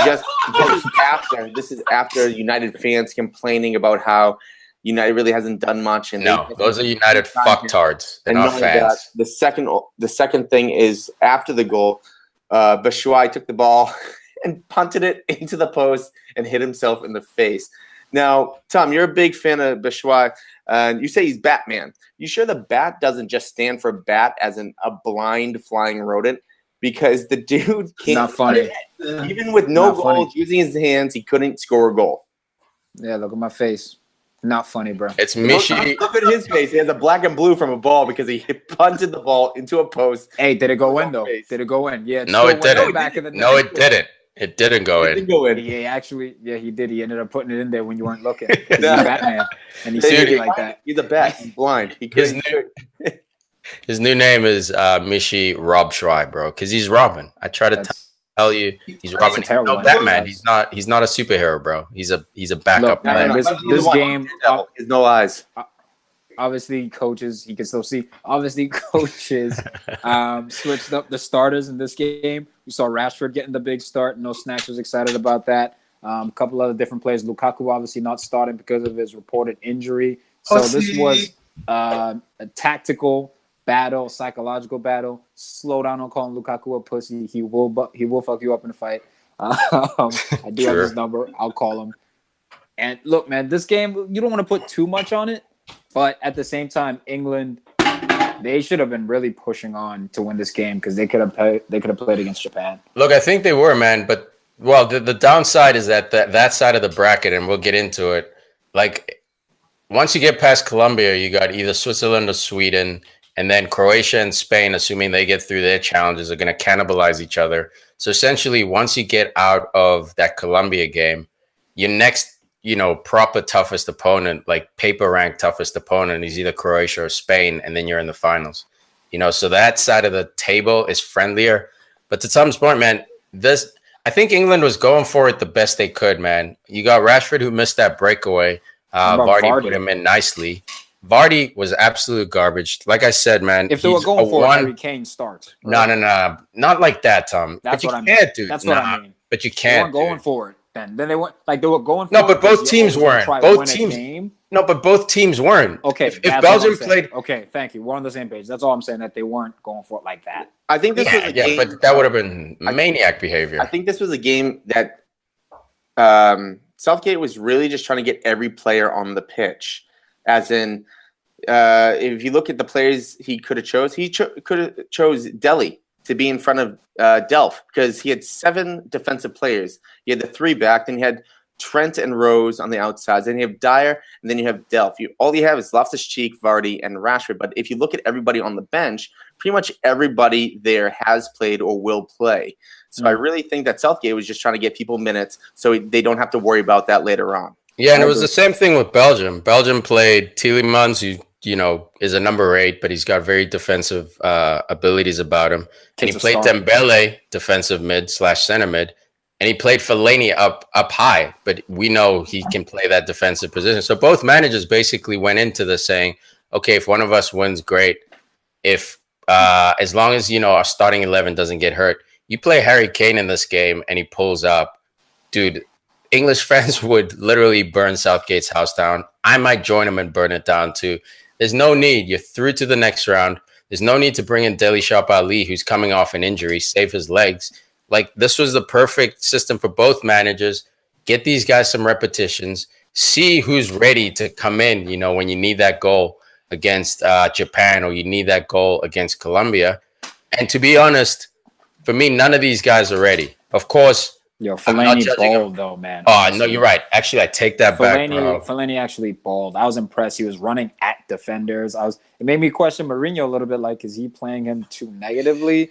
after United fans complaining about how United really hasn't done much. And those are United fucktards. They're not fans. The second thing is after the goal, Batshuayi took the ball and punted it into the post and hit himself in the face. Now, Tom, you're a big fan of Batshuayi, and you say he's Batman. You sure the bat doesn't just stand for bat as in a blind flying rodent? Because the dude can't. Not funny. Even with no goals, using his hands, he couldn't score a goal. Yeah, look at my face. Not funny, bro. It's Mishi. Look at his face. He has a black and blue from a ball because he punted the ball into a post. Hey, did it go in though? Did it go in? Yeah. No, it didn't. No, it didn't. It didn't go in. Yeah, actually, he did. He ended up putting it in there when you weren't looking. He's Batman, and he's like that. He's a bat. He's blind. His new name is Mishi Rob Schwei, bro, because he's Robin. I try to tell you, he's Robin. No, Batman. He's not a superhero, bro. He's a backup. Look, man, this game has no eyes. Obviously, coaches, he can still see. Obviously, coaches switched up the starters in this game. We saw Rashford getting the big start. No Snacks was excited about that. A couple other different players. Lukaku obviously not starting because of his reported injury. So this was a tactical battle, psychological battle. Slow down on calling Lukaku a pussy. He will fuck you up in a fight. I do have his number. I'll call him. And look, man, this game, you don't want to put too much on it. But at the same time, England, they should have been really pushing on to win this game because they could have played against Japan. Look, I think they were, man. But the downside is that side of the bracket, and we'll get into it. Like once you get past Colombia, you got either Switzerland or Sweden, and then Croatia and Spain, assuming they get through their challenges, are going to cannibalize each other. So essentially, once you get out of that Colombia game, your next proper toughest opponent, like paper rank toughest opponent, is either Croatia or Spain, and then you're in the finals. So that side of the table is friendlier. But to Tom's point, man, I think England was going for it the best they could, man. You got Rashford, who missed that breakaway. Vardy put him in nicely. Vardy was absolute garbage. Like I said, man, if they were going for Harry Kane starts. Right? No, not like that, Tom. That's what I mean. That's what I mean. But you can't. They weren't going for it. Then they went they were going for it. No, but both teams weren't. Both teams weren't. Okay. If Belgium played. Okay, thank you. We're on the same page. That's all I'm saying, that they weren't going for it like that. I think this was a game. But that would have been maniac behavior. I think this was a game that Southgate was really just trying to get every player on the pitch. As in, if you look at the players he could have chose, could have chose Delhi to be in front of Delph, because he had 7 defensive players. He had the 3 back, then he had Trent and Rose on the outsides, then you have Dyer, and then you have Delph. All you have is Loftus-Cheek, Vardy, and Rashford. But if you look at everybody on the bench, pretty much everybody there has played or will play. So I really think that Southgate was just trying to get people minutes so they don't have to worry about that later on. Yeah, and it was the same thing with Belgium. Belgium played Tielemans, who is a number 8, but he's got very defensive abilities about him. And he played Dembele, defensive mid / center mid, and he played Fellaini up high. But we know he can play that defensive position. So both managers basically went into this saying, okay, if one of us wins, great. If as long as our starting 11 doesn't get hurt, you play Harry Kane in this game and he pulls up, dude. English fans would literally burn Southgate's house down. I might join him and burn it down too. There's no need. You're through to the next round. There's no need to bring in Deli Shop Ali, who's coming off an injury, save his legs. Like, this was the perfect system for both managers. Get these guys some repetitions. See who's ready to come in, when you need that goal against Japan or you need that goal against Colombia. And to be honest, for me, none of these guys are ready. Of course, Fellaini balled though, man. Oh, no, you're right. Actually, I take that back, bro. Fellaini actually balled. I was impressed. He was running at defenders. It made me question Mourinho a little bit. Like, is he playing him too negatively?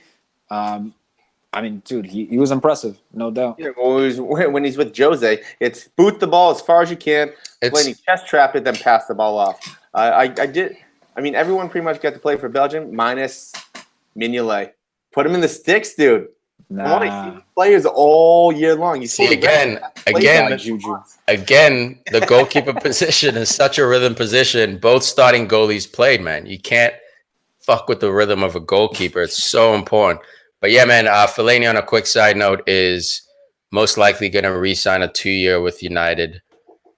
I mean, dude, he was impressive, no doubt. You know, when he's with Jose, it's boot the ball as far as you can, playing chest trap it, then pass the ball off. I mean, everyone pretty much got to play for Belgium, minus Mignolet. Put him in the sticks, dude. Nah. I see players all year long. You See, again, the goalkeeper position is such a rhythm position. Both starting goalies played, man. You can't fuck with the rhythm of a goalkeeper. It's so important. But yeah, man, Fellaini, on a quick side note, is most likely going to re-sign a 2-year with United.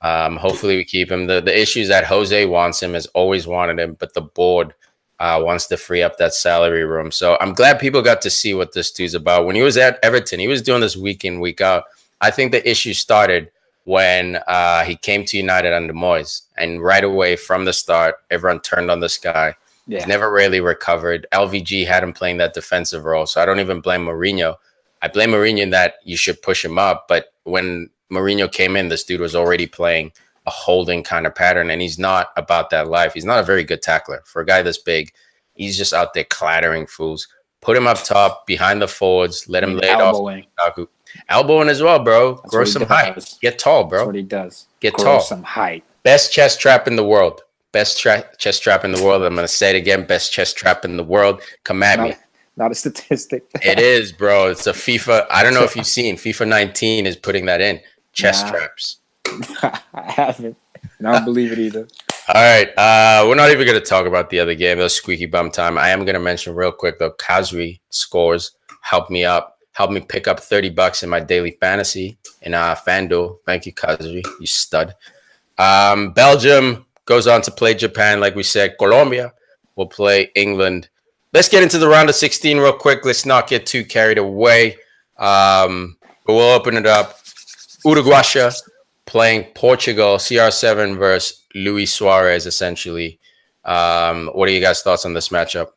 Hopefully we keep him. The issue is that Jose wants him, has always wanted him, but the board wants to free up that salary room. So I'm glad people got to see what this dude's about. When he was at Everton, he was doing this week in, week out. I think the issue started when he came to United under Moyes. And right away from the start, everyone turned on this guy. Yeah. He's never really recovered. LVG had him playing that defensive role. So I don't even blame Mourinho. I blame Mourinho in that you should push him up. But when Mourinho came in, this dude was already playing a holding kind of pattern, and he's not about that life. He's not a very good tackler. For a guy this big, he's just out there clattering fools. Put him up top, behind the forwards, let him lay it off. Elbowing as well, bro. That's grow some height. Get tall, bro. That's what he does. Get grow tall. Some height. Best chest trap in the world. Best chest trap in the world. I'm going to say it again. Best chest trap in the world. Come at me. Not a statistic. It is, bro. It's a FIFA. I don't know if you've seen. FIFA 19 is putting that in. Chest traps. I haven't. And I don't believe it either. All right. We're not even going to talk about the other game. That was squeaky bum time. I am going to mention real quick, though, Kazri scores. Helped me pick up $30 in my daily fantasy in FanDuel. Thank you, Kazri. You stud. Belgium goes on to play Japan, like we said. Colombia will play England. Let's get into the round of 16 real quick. Let's not get too carried away. But we'll open it up. Uruguay playing Portugal, CR7 versus Luis Suarez, essentially. What are you guys' thoughts on this matchup?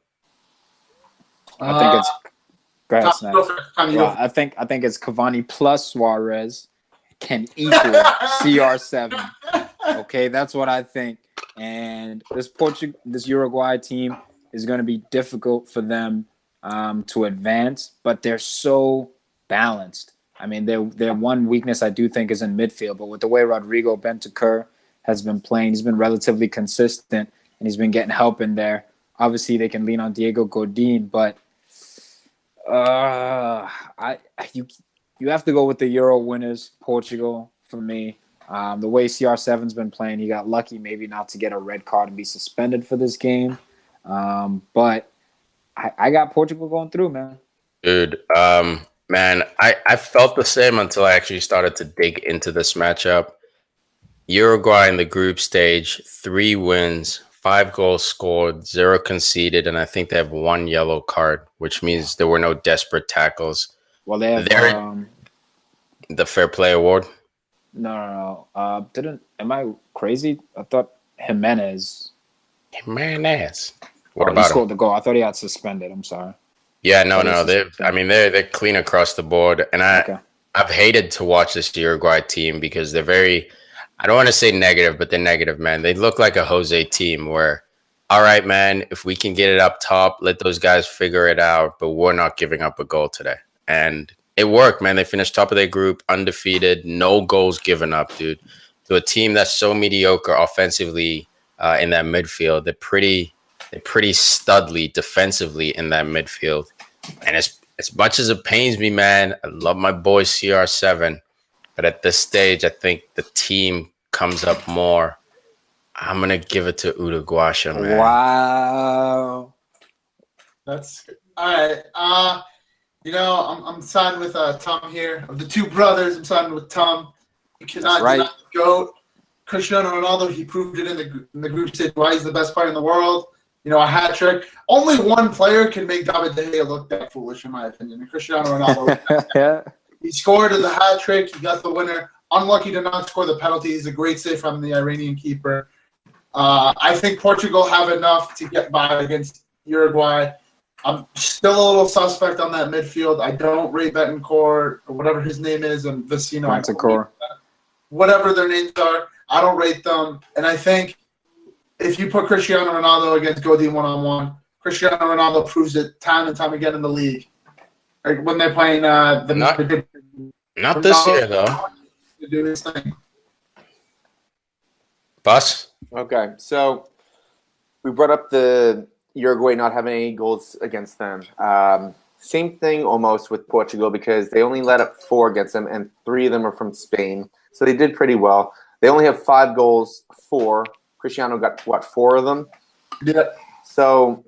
I think it's. Go ahead, Snap. I think it's Cavani plus Suarez can equal CR7. Okay, that's what I think. And this Uruguay team is going to be difficult for them to advance, but they're so balanced. I mean, their one weakness I do think is in midfield, but with the way Rodrigo Bentancur has been playing, he's been relatively consistent, and he's been getting help in there. Obviously, they can lean on Diego Godin, but you have to go with the Euro winners, Portugal, for me. The way CR7's been playing, he got lucky maybe not to get a red card and be suspended for this game. But I got Portugal going through, man. Dude, man, I felt the same until I actually started to dig into this matchup. Uruguay in the group stage, 3 wins, 5 goals scored, 0 conceded, and I think they have 1 yellow card, which means there were no desperate tackles. Well, they have the Fair Play Award. No. Am I crazy? I thought Jimenez. What about he scored him? the goal? I thought he got suspended. I'm sorry. Yeah, no. They're clean across the board, and I've hated to watch this Uruguay team because they're very. I don't want to say negative, but they're negative, man. They look like a Jose team where, all right, man, if we can get it up top, let those guys figure it out, but we're not giving up a goal today. And it worked, man. They finished top of their group, undefeated, no goals given up, dude. To a team that's so mediocre offensively in that midfield, they're pretty studly defensively in that midfield. And as much as it pains me, man, I love my boy CR7. But at this stage, I think the team comes up more. I'm going to give it to Uruguay, man. Wow. That's all right. I'm siding with Tom here. Of the 2 brothers, I'm siding with Tom. You cannot go Cristiano Ronaldo. He proved it in the group stage why he's the best player in the world. A hat trick. Only one player can make David De Gea look that foolish, in my opinion. And Cristiano Ronaldo. He scored the hat trick. He got the winner. Unlucky to not score the penalty. He's a great save from the Iranian keeper. I think Portugal have enough to get by against Uruguay. I'm still a little suspect on that midfield. I don't rate Betancourt or whatever his name is and Vecino. Betancourt. Whatever their names are, I don't rate them. And I think if you put Cristiano Ronaldo against Godin one-on-one, Cristiano Ronaldo proves it time and time again in the league. Like when they're playing Not this year though. To do his thing. Bus. Okay, so we brought up the Uruguay not having any goals against them. Same thing almost with Portugal because they only let up 4 against them, and 3 of them are from Spain. So they did pretty well. They only have 5 goals, 4. Cristiano got, 4 of them? Yeah. So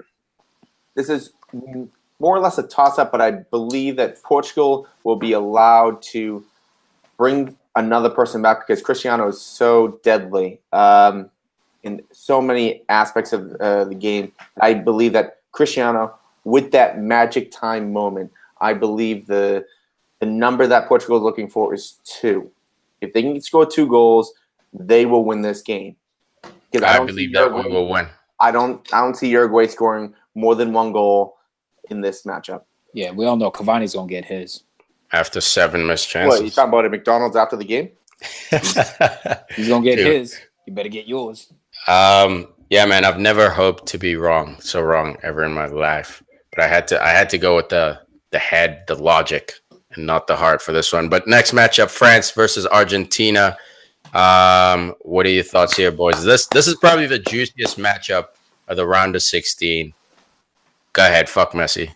this is more or less a toss-up, but I believe that Portugal will be allowed to bring another person back because Cristiano is so deadly in so many aspects of the game. I believe that Cristiano, with that magic time moment, I believe the number that Portugal is looking for is 2. If they can score 2 goals, they will win this game. I believe that we will win. I don't see Uruguay scoring more than 1 goal in this matchup. Yeah, we all know Cavani's gonna get his. After 7 missed chances. What, you talking about at McDonald's after the game? He's gonna get his. You better get yours. Yeah, man, I've never hoped to be so wrong ever in my life. But I had to go with the head, the logic, and not the heart for this one. But next matchup, France versus Argentina. What are your thoughts here, boys? This is probably the juiciest matchup of the round of 16. Go ahead, fuck Messi.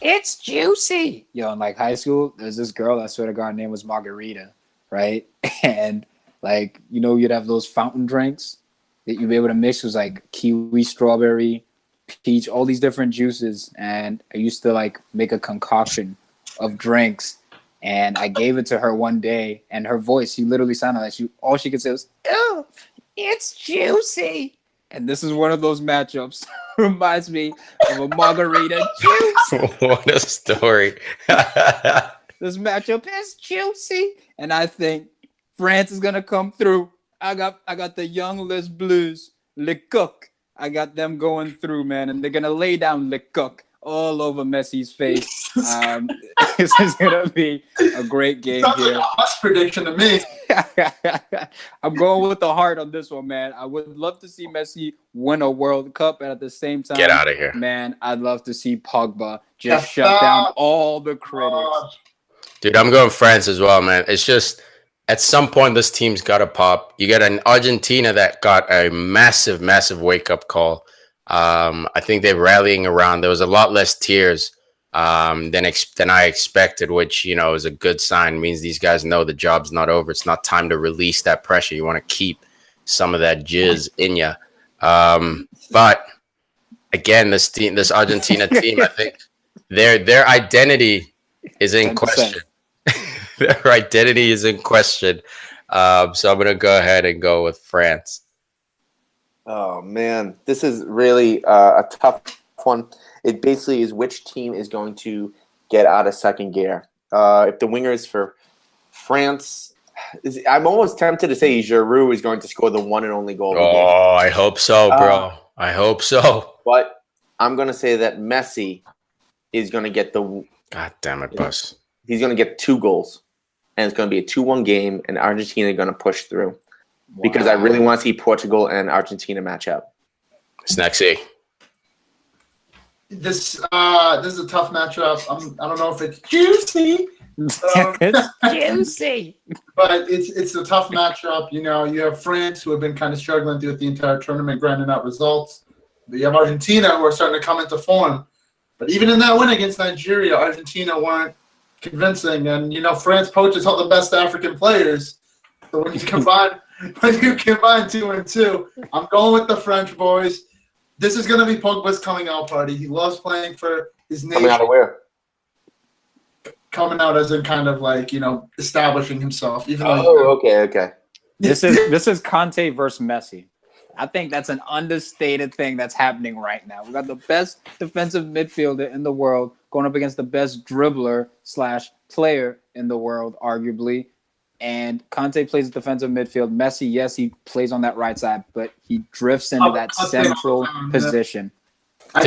It's juicy. Yo, in like high school, there's this girl, I swear to God, her name was Margarita, right? And like, you know, you'd have those fountain drinks that you'd be able to mix with like kiwi, strawberry, peach, all these different juices. And I used to like make a concoction of drinks. And I gave it to her one day, and her voice, she literally sounded like all she could say was, "Oh, it's juicy." And this is one of those matchups. Reminds me of a margarita juice. What a story. This matchup is juicy. And I think France is gonna come through. I got the young Les Bleus, Le Coq. I got them going through, man, and they're gonna lay down Le Coq all over Messi's face. This is gonna be a great game Sounds here. like a hush prediction to me. I'm going with the heart on this one, man. I would love to see Messi win a World Cup, and at the same time, Get out of here, man. I'd love to see Pogba just shut down all the critics. Dude, I'm going France as well, man. It's just at some point this team's got to pop. You got an Argentina that got a massive, massive wake up call. I think they're rallying around. There was a lot less tears than I expected, which, you know, is a good sign. It means these guys know the job's not over. It's not time to release that pressure. You want to keep some of that jizz in you. But again, this Argentina team, I think their identity is in 10%. question. Their identity is in question. So I'm going to go ahead and go with France. Oh, man. This is really a tough one. It basically is which team is going to get out of second gear. If the wingers for France, I'm almost tempted to say Giroud is going to score the one and only goal of the game. Oh, I hope so, bro. I hope so. But I'm going to say that Messi is going to get the... God damn it, Bus. He's going to get 2 goals. And it's going to be a 2-1 game, and Argentina are going to push through. Wow. Because I really want to see Portugal and Argentina match up. Snexy. This is a tough matchup. I don't know if it's juicy. It's juicy. But it's a tough matchup. You know, you have France, who have been kind of struggling throughout the entire tournament, grinding out results. But you have Argentina, who are starting to come into form. But even in that win against Nigeria, Argentina weren't convincing. And, you know, France poaches all the best African players. So when you combine 2 and 2, I'm going with the French boys. This is going to be Pogba's coming out party. He loves playing for his nation. Coming out of where? Coming out as in kind of like, you know, establishing himself. Even okay. This is Conte versus Messi. I think that's an understated thing that's happening right now. We got the best defensive midfielder in the world going up against the best dribbler / player in the world, arguably. And Conte plays defensive midfield. Messi, yes, he plays on that right side, but he drifts into that central position. I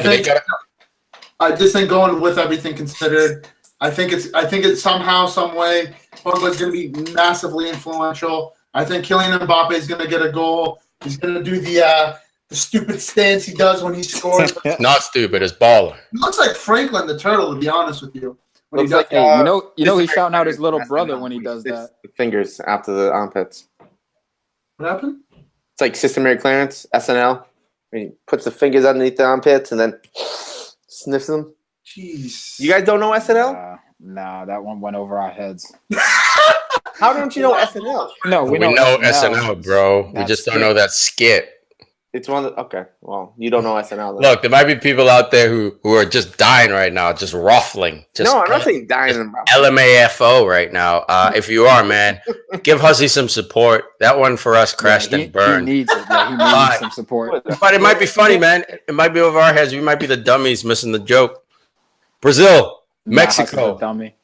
just think going with everything considered, I think it's somehow, some way, Pogba's going to be massively influential. I think Kylian Mbappe is going to get a goal. He's going to do the the stupid stance he does when he scores. Not stupid. It's baller. He looks like Franklin the Turtle, to be honest with you. When Looks he does, like, Hey, he's shouting out his little brother when he does that. Fingers after the armpits. what happened? It's like Systematic Clearance, SNL. He puts the fingers underneath the armpits and then sniffs them. Jeez. You guys don't know SNL? Nah, that one went over our heads. How don't you know SNL? No, We know SNL, bro. We That just don't skit. know that skit. It's one of the, okay. Well, you don't know SNL. Then. Look, there might be people out there who are just dying right now, just ruffling. Just No, I'm not saying dying. Bro. LMAFO right now. If you are, man, give Hussey some support. That one for us crashed and burned. He needs it. Yeah, he needs some support. But it might be funny, man. It might be over our heads. We might be the dummies missing the joke. Brazil, Mexico. Dummy.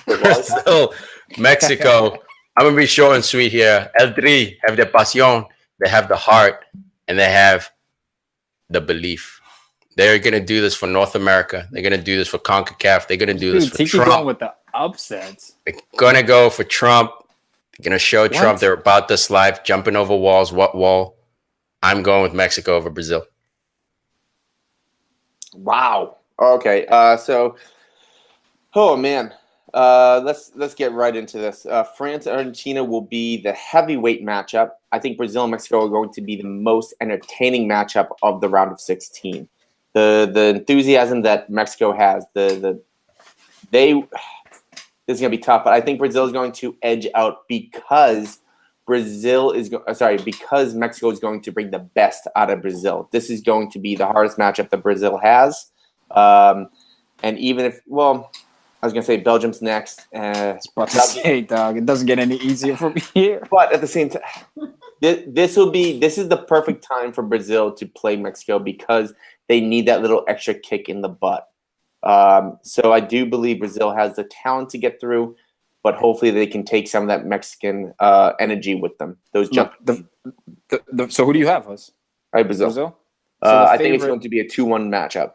Brazil, Mexico. I'm gonna be short and sweet here. El Tri have the pasión, they have the heart, and they have the belief. They're gonna do this for North America. They're gonna do this for CONCACAF. They're gonna do this for Tiki Trump. going with the upsets. They're gonna go for Trump. They're gonna show Trump they're about this life, jumping over walls. What wall? I'm going with Mexico over Brazil. Wow. Okay. So, oh man. Let's get right into this. France Argentina will be the heavyweight matchup. I think Brazil and Mexico are going to be the most entertaining matchup of the round of 16. The enthusiasm that Mexico has, this is going to be tough, but I think Brazil is going to edge out because because Mexico is going to bring the best out of Brazil. This is going to be the hardest matchup that Brazil has. And even if, well, I was going to say Belgium's next. About to say, dog, it doesn't get any easier from here. But at the same time, this is the perfect time for Brazil to play Mexico because they need that little extra kick in the butt. So I do believe Brazil has the talent to get through, but hopefully they can take some of that Mexican energy with them. Those jump. So who do you have, Us? All right, Brazil. So I think it's going to be a 2-1 matchup.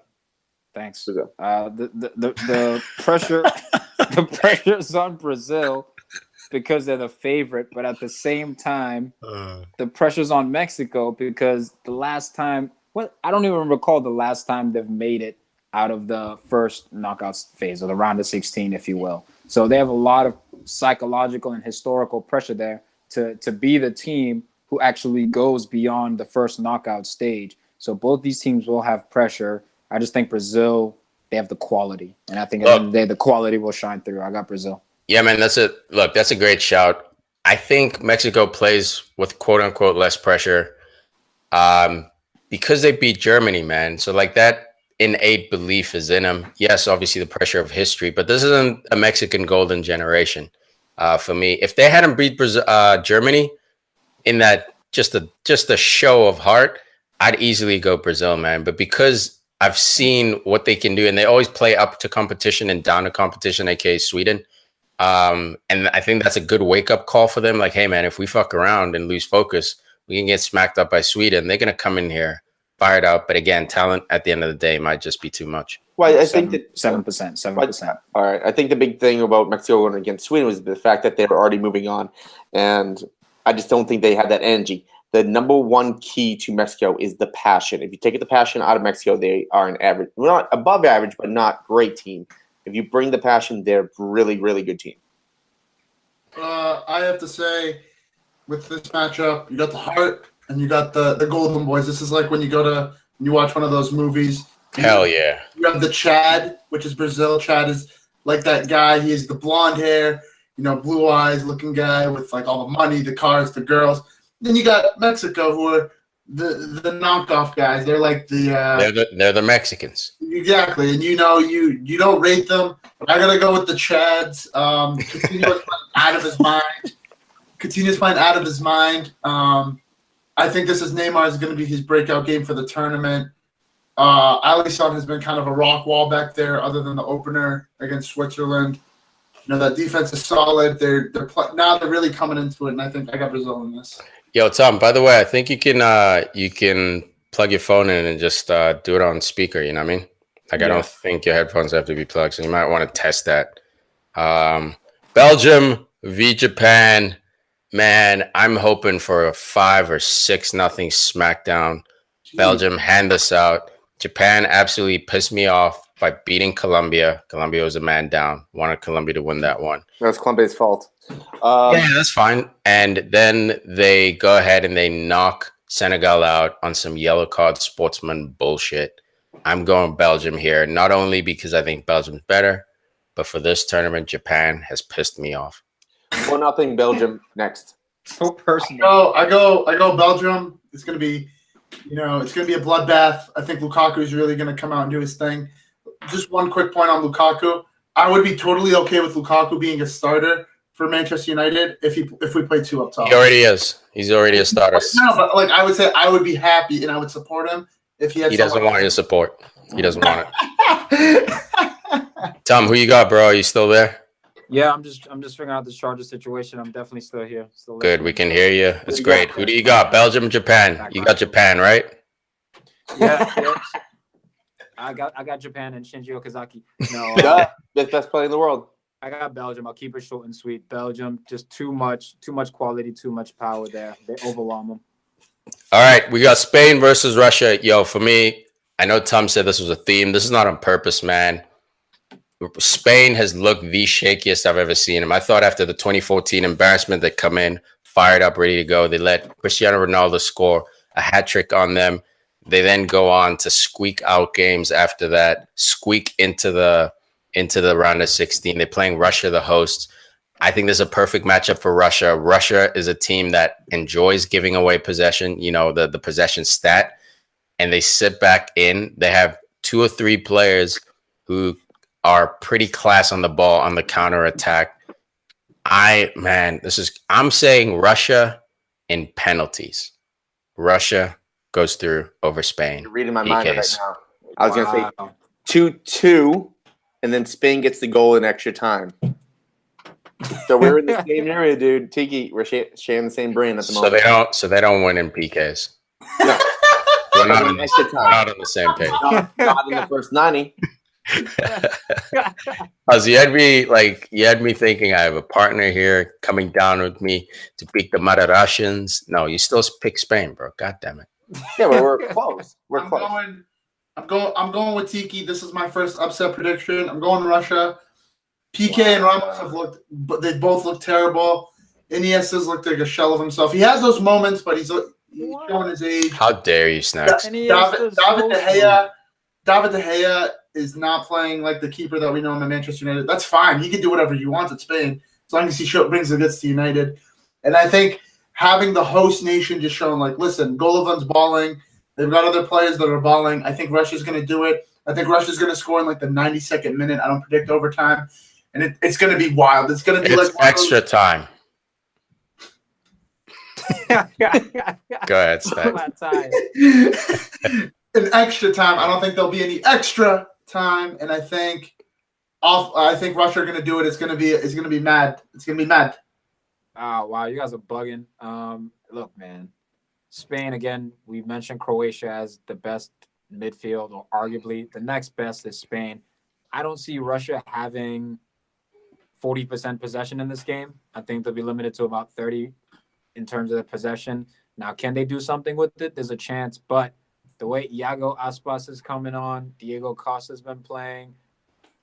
Thanks. Brazil. The pressure, the pressure's on Brazil because they're the favorite, but at the same time, the pressure's on Mexico because the last time, I don't even recall the last time they've made it out of the first knockouts phase or the round of 16, if you will. So they have a lot of psychological and historical pressure there to be the team who actually goes beyond the first knockout stage. So both these teams will have pressure. I just think Brazil, they have the quality. And I think at the end of the day, the quality will shine through. I got Brazil. Yeah, man, that's a great shout. I think Mexico plays with quote unquote less pressure because they beat Germany, man. So like that innate belief is in them. Yes, obviously the pressure of history, but this isn't a Mexican golden generation for me. If they hadn't beat Germany in that just a show of heart, I'd easily go Brazil, man. But because I've seen what they can do, and they always play up to competition and down to competition, aka Sweden. And I think that's a good wake-up call for them. Like, hey, man, if we fuck around and lose focus, we can get smacked up by Sweden. They're going to come in here fired up. But again, talent at the end of the day might just be too much. Well, I think that 7%. All right. I think the big thing about Mexico going against Sweden was the fact that they were already moving on. And I just don't think they had that energy. The number one key to Mexico is the passion. If you take the passion out of Mexico, they are an average, well, not above average, but not great team. If you bring the passion, they're a really, really good team. I have to say, with this matchup, you got the heart and you got the Golden Boys. This is like when you watch one of those movies. Hell yeah. You have the Chad, which is Brazil. Chad is like that guy. He's the blonde hair, blue eyes looking guy with like all the money, the cars, the girls. Then you got Mexico, who are the knockoff guys. They're like they're the Mexicans. Exactly, and you don't rate them. But I gotta go with the Chads. Coutinho's playing out of his mind. I think this is Neymar's going to be his breakout game for the tournament. Alisson has been kind of a rock wall back there, other than the opener against Switzerland. That defense is solid. They're really coming into it, and I think I got Brazil in this. Yo, Tom, by the way, I think you can plug your phone in and just do it on speaker, you know what I mean? Like, yeah. I don't think your headphones have to be plugged, so you might want to test that. Belgium v Japan. Man, I'm hoping for a 5 or 6-0 smackdown. Belgium hand this out. Japan absolutely pissed me off by beating Colombia. Colombia was a man down. Wanted Colombia to win that one. That's Colombia's fault. Yeah, that's fine. And then they go ahead and they knock Senegal out on some yellow card sportsman bullshit. I'm going Belgium here, not only because I think Belgium's better, but for this tournament, Japan has pissed me off. 1-0 Belgium next. So personal. I go Belgium. It's gonna be, it's gonna be a bloodbath. I think Lukaku is really gonna come out and do his thing. Just one quick point on Lukaku. I would be totally okay with Lukaku being a starter for Manchester United if we play 2 up top. He already is. He's already a starter. No, but I would say I would be happy and I would support him if he had. He doesn't want your support. He doesn't want it. Tom, who you got, bro? Are you still there? Yeah, I'm just figuring out this Chargers situation. I'm definitely still here. Good, we can hear you. It's great. Who do you got? Belgium, Japan. You got Japan, right? Yeah. I got Japan and Shinji Okazaki. No, best player in the world. I got Belgium. I'll keep it short and sweet. Belgium, just too much quality, too much power there. They overwhelm them. All right, we got Spain versus Russia. Yo, for me, I know Tom said this was a theme. This is not on purpose, man. Spain has looked the shakiest I've ever seen them. I thought after the 2014 embarrassment, they come in, fired up, ready to go. They let Cristiano Ronaldo score a hat trick on them. They then go on to squeak out games after that, squeak into the round of 16. They're playing Russia, the hosts. I think this is a perfect matchup for Russia. Russia is a team that enjoys giving away possession, the possession stat, and they sit back in. They have 2 or 3 players who are pretty class on the ball on the counter attack. I'm saying Russia in penalties. Russia goes through over Spain. You're reading my mind right now. I was going to say 2-2, and then Spain gets the goal in extra time. So we're in the same area, dude. Tiki, we're sharing the same brain at the moment. So they don't win in PKs. No. We're not on the same page. Not in the first 90. You had me thinking I have a partner here coming down with me to pick the Mother Russians. No, you still pick Spain, bro. God damn it. Yeah, but we're close. I'm going with Tiki. This is my first upset prediction. I'm going Russia. PK and Ramos they've both looked terrible. Iniesta's looked like a shell of himself. He has those moments, but he's showing his age. How dare you, Snacks? David De Gea is not playing like the keeper that we know him at Manchester United. That's fine. He can do whatever he wants at Spain as long as he brings the goods to United. And I think having the host nation just showing listen, Golovan's balling. They've got other players that are balling. I think Russia's going to do it. I think Russia's going to score in the 92nd minute. I don't predict overtime. And it's going to be wild. It's going to be extra time. Go ahead, Stack. In extra time. I don't think there'll be any extra time. And I think Russia are going to do it. It's going to be mad. It's going to be mad. Oh, wow. You guys are bugging. Look, man. Spain, again, we mentioned Croatia as the best midfield, or arguably the next best is Spain. I don't see Russia having 40% possession in this game. I think they'll be limited to about 30 in terms of the possession. Now, can they do something with it? There's a chance, but the way Iago Aspas is coming on, Diego Costa's been playing,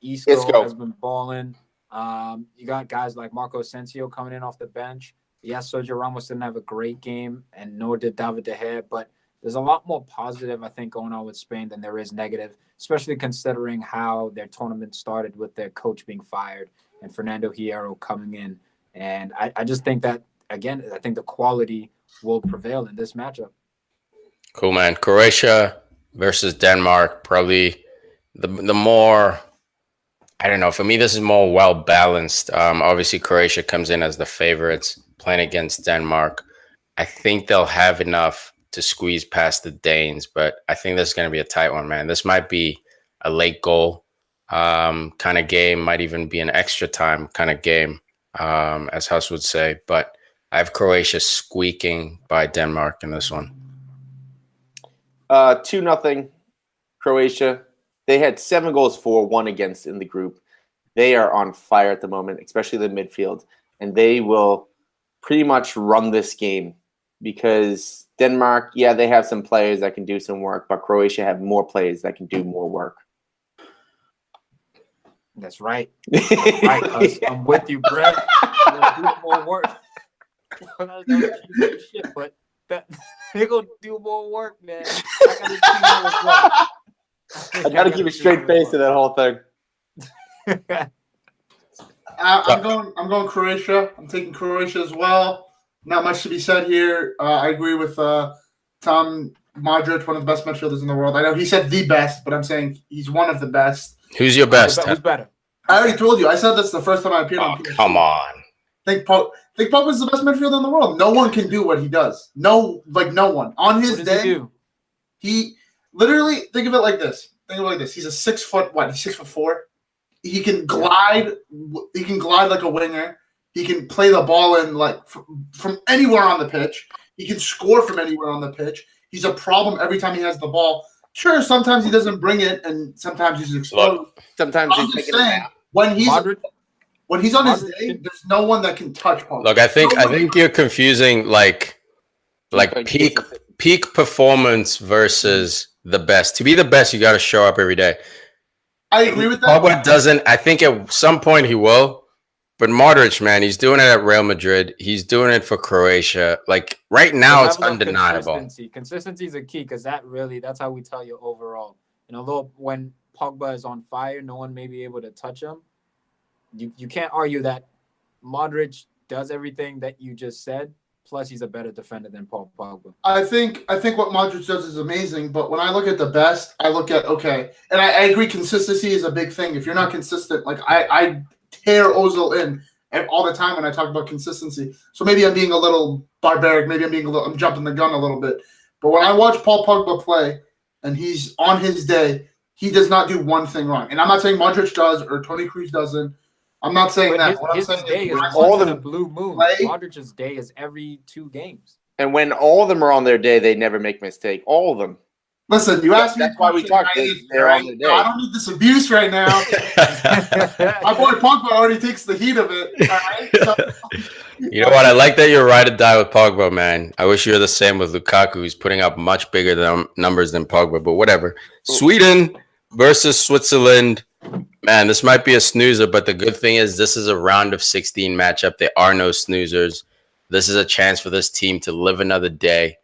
Isco has been balling. You got guys like Marco Asensio coming in off the bench. Yes, Sergio Ramos didn't have a great game, and nor did David De Gea, but there's a lot more positive, I think, going on with Spain than there is negative, especially considering how their tournament started with their coach being fired and Fernando Hierro coming in. And I just think that, again, I think the quality will prevail in this matchup. Cool, man. Croatia versus Denmark, probably the more, I don't know, for me, this is more well-balanced. Obviously, Croatia comes in as the favorites playing against Denmark. I think they'll have enough to squeeze past the Danes, but I think this is going to be a tight one, man. This might be a late goal kind of game, might even be an extra time kind of game, as Huss would say. But I have Croatia squeaking by Denmark in this one. 2-0 Croatia. They had 7 goals for, 1 against in the group. They are on fire at the moment, especially the midfield, and they will pretty much run this game because Denmark, yeah, they have some players that can do some work, but Croatia have more players that can do more work. That's right. That's right, cuz I'm with you, Brett. They'll do more work. Shit, but they're gonna do more work, man. I gotta keep a straight face to that whole thing. I'm going Croatia. I'm taking Croatia as well. Not much to be said here. I agree with Tom Modric, one of the best midfielders in the world. I know he said the best, but I'm saying he's one of the best. Who's your best? Who's better? I already told you. I said that's the first time I appeared on PSG. Come on. Think Pogba's the best midfielder in the world. No one can do what he does. No one. On his day, he literally, think of it like this. He's a 6 foot, he's 6'4". He can glide. He can glide like a winger. He can play the ball in like from anywhere on the pitch. He can score from anywhere on the pitch. He's a problem every time he has the ball. Sure, sometimes he doesn't bring it, and sometimes he's exposed. Sometimes he's taking a nap. When he's on his day, there's no one that can touch Pogba. Look, I think you're confusing like peak performance versus the best. To be the best, you got to show up every day. I agree with that. Pogba doesn't. I think at some point he will, but Modric, man, he's doing it at Real Madrid. He's doing it for Croatia. Like right now, it's undeniable. Consistency is a key because that's how we tell you overall. And although when Pogba is on fire, no one may be able to touch him. You can't argue that Modric does everything that you just said. Plus, he's a better defender than Paul Pogba. I think what Modric does is amazing, but when I look at the best, I look at and I agree, consistency is a big thing. If you're not consistent, like I tear Ozil in all the time when I talk about consistency. So maybe I'm being a little barbaric. Maybe I'm jumping the gun a little bit. But when I watch Paul Pogba play, and he's on his day, he does not do one thing wrong. And I'm not saying Modric does or Toni Kroos doesn't. I'm not saying that. His day is all the blue moon. Modric's day is every 2 games. And when all of them are on their day, they never make a mistake. All of them. Listen, you asked me. That's why we talk. They're on their day. I don't need this abuse right now. My boy Pogba already takes the heat of it. All right? You know what? I like that you're ride or die with Pogba, man. I wish you were the same with Lukaku, who's putting up much bigger numbers than Pogba, but whatever. Sweden versus Switzerland. Man, this might be a snoozer, but the good thing is this is a round of 16 matchup. There are no snoozers. This is a chance for this team to live another day.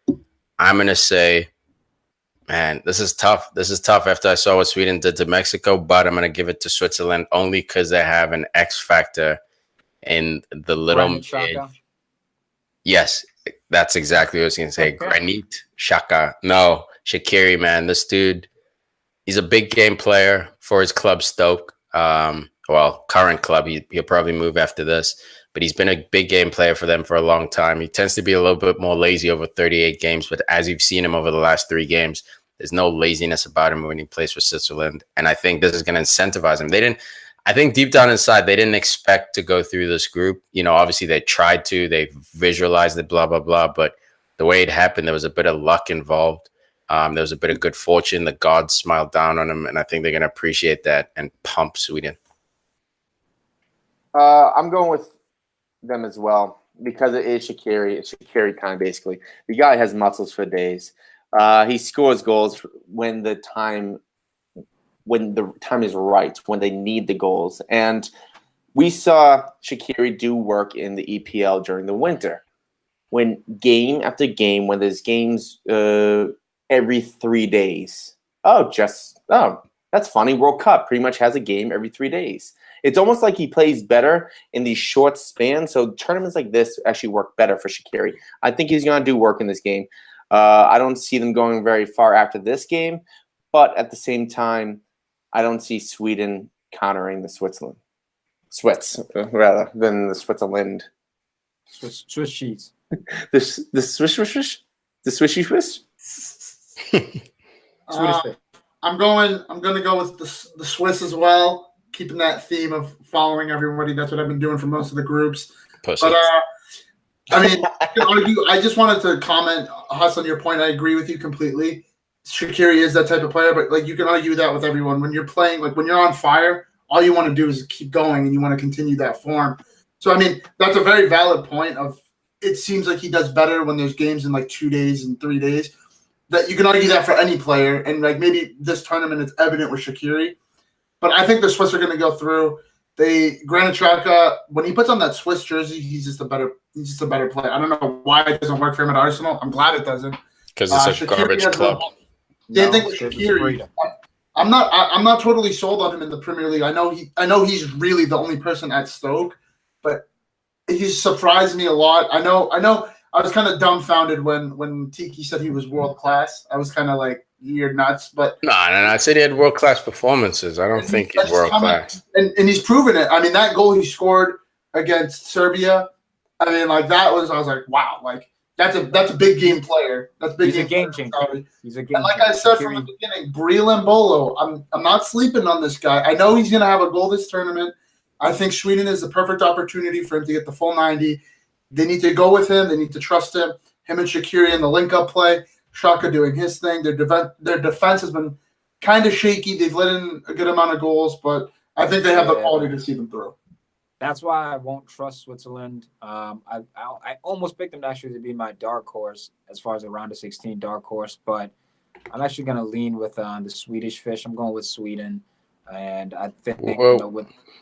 I'm going to say, man, this is tough. This is tough after I saw what Sweden did to Mexico, but I'm going to give it to Switzerland only because they have an X factor in the little kid. Yes, that's exactly what I was going to say. Granit Xhaka. No, Shaqiri, man. This dude, he's a big game player for his club Stoke. Current club. He'll probably move after this. But he's been a big game player for them for a long time. He tends to be a little bit more lazy over 38 games. But as you've seen him over the last 3 games, there's no laziness about him when he plays for Switzerland. And I think this is going to incentivize him. I think deep down inside, they didn't expect to go through this group. You know, obviously they tried to. They visualized it, blah, blah, blah. But the way it happened, there was a bit of luck involved. There was a bit of good fortune. The gods smiled down on him, and I think they're going to appreciate that and pump Sweden. I'm going with them as well because it is Shaqiri. It's Shaqiri time, basically. The guy has muscles for days. He scores goals when the time is right, when they need the goals. And we saw Shaqiri do work in the EPL during the winter. When game after game, when there's games every 3 days. That's funny. World Cup pretty much has a game every 3 days. It's almost like he plays better in these short spans. So tournaments like this actually work better for Shaqiri. I think he's going to do work in this game. I don't see them going very far after this game. But at the same time, I don't see Sweden countering the Switzerland. Rather than the Switzerland. Swiss cheese. The Swishy Swiss? I'm going to go with the Swiss as well. Keeping that theme of following everybody. That's what I've been doing for most of the groups. Pussy. But I just wanted to comment, Huss, on your point. I agree with you completely. Shaqiri is that type of player, but like you can argue that with everyone. When you're playing, like when you're on fire, all you want to do is keep going and you want to continue that form. So I mean, that's a very valid point of it seems like he does better when there's games in like 2 days and 3 days. That you can argue that for any player, and like maybe this tournament it's evident with Shaqiri. But I think the Swiss are going to go through. Granit Xhaka, when he puts on that Swiss jersey, he's just a better player. I don't know why it doesn't work for him at Arsenal. I'm glad it doesn't. Because it's a garbage club. Same thing with Shaqiri. I'm not totally sold on him in the Premier League. I know he's really the only person at Stoke, but he's surprised me a lot. I know. I was kind of dumbfounded when Tiki said he was world class. I was kind of like, you're nuts. But no. I said he had world class performances. I don't think he's world class. And he's proven it. I mean, that goal he scored against Serbia. I mean, like I was like, wow, like that's a big game player. That's big. He's a game changer. He's a game. And like I said from the beginning, Breel Mbolo, I'm not sleeping on this guy. I know he's gonna have a goal this tournament. I think Sweden is the perfect opportunity for him to get the full 90. They need to go with him. They need to trust him. Him and Shaqiri in the link-up play. Xhaka doing his thing. Their defense has been kind of shaky. They've let in a good amount of goals, but I think they have the quality to see them through. That's why I won't trust Switzerland. I almost picked them actually to be my dark horse as far as the round of 16 dark horse, but I'm actually going to lean with the Swedish fish. I'm going with Sweden, and I think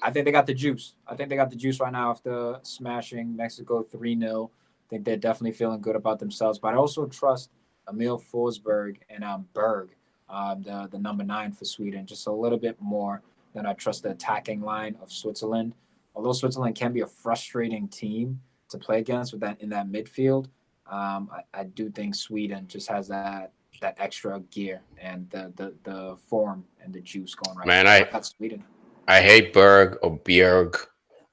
I think they got the juice. I think they got the juice right now after smashing Mexico 3-0. I think they're definitely feeling good about themselves. But I also trust Emil Forsberg and Berg, the number 9 for Sweden, just a little bit more than I trust the attacking line of Switzerland. Although Switzerland can be a frustrating team to play against with that in that midfield, I do think Sweden just has that extra gear and the form and the juice going right now. Man, that's Sweden. I hate Berg or Bjerg.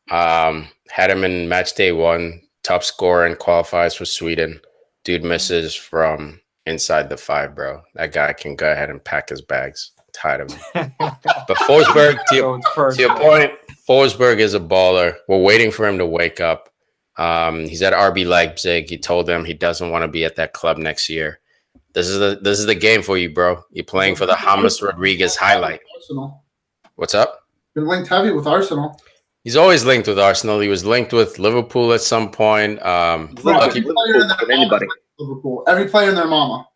Had him in Matchday 1, top scorer and qualifies for Sweden. Dude misses from inside the 5, bro. That guy can go ahead and pack his bags. I'm tired of him. But Forsberg, to your point, Forsberg is a baller. We're waiting for him to wake up. He's at RB Leipzig. He told them he doesn't want to be at that club next year. This is the game for you, bro. You're playing for the James Rodriguez highlight. Arsenal. What's up? Been linked heavy with Arsenal. He's always linked with Arsenal. He was linked with Liverpool at some point. Every player in their mama.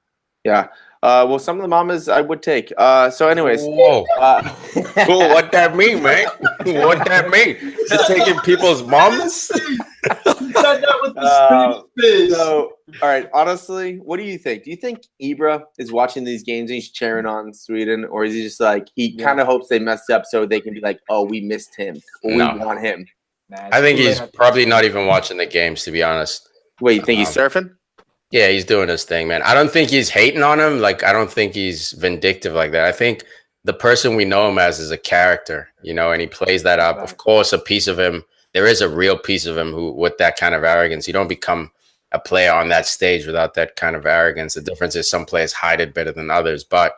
Yeah. Well, some of the mamas I would take. So, anyways. Whoa. Cool. What that mean, man? What that mean? Just taking people's mamas? So, all right. Honestly, what do you think? Do you think Ibra is watching these games and he's cheering on Sweden, or is he just like he kind of hopes they mess up so they can be like, "Oh, we missed him. Or we want him." I think he's probably not even watching the games, to be honest. Wait, you think he's surfing? Yeah, he's doing his thing, man. I don't think he's hating on him. Like, I don't think he's vindictive like that. I think the person we know him as is a character, and he plays that up. Right. Of course, a piece of him, there is a real piece of him who, with that kind of arrogance, you don't become a player on that stage without that kind of arrogance. The difference is some players hide it better than others, but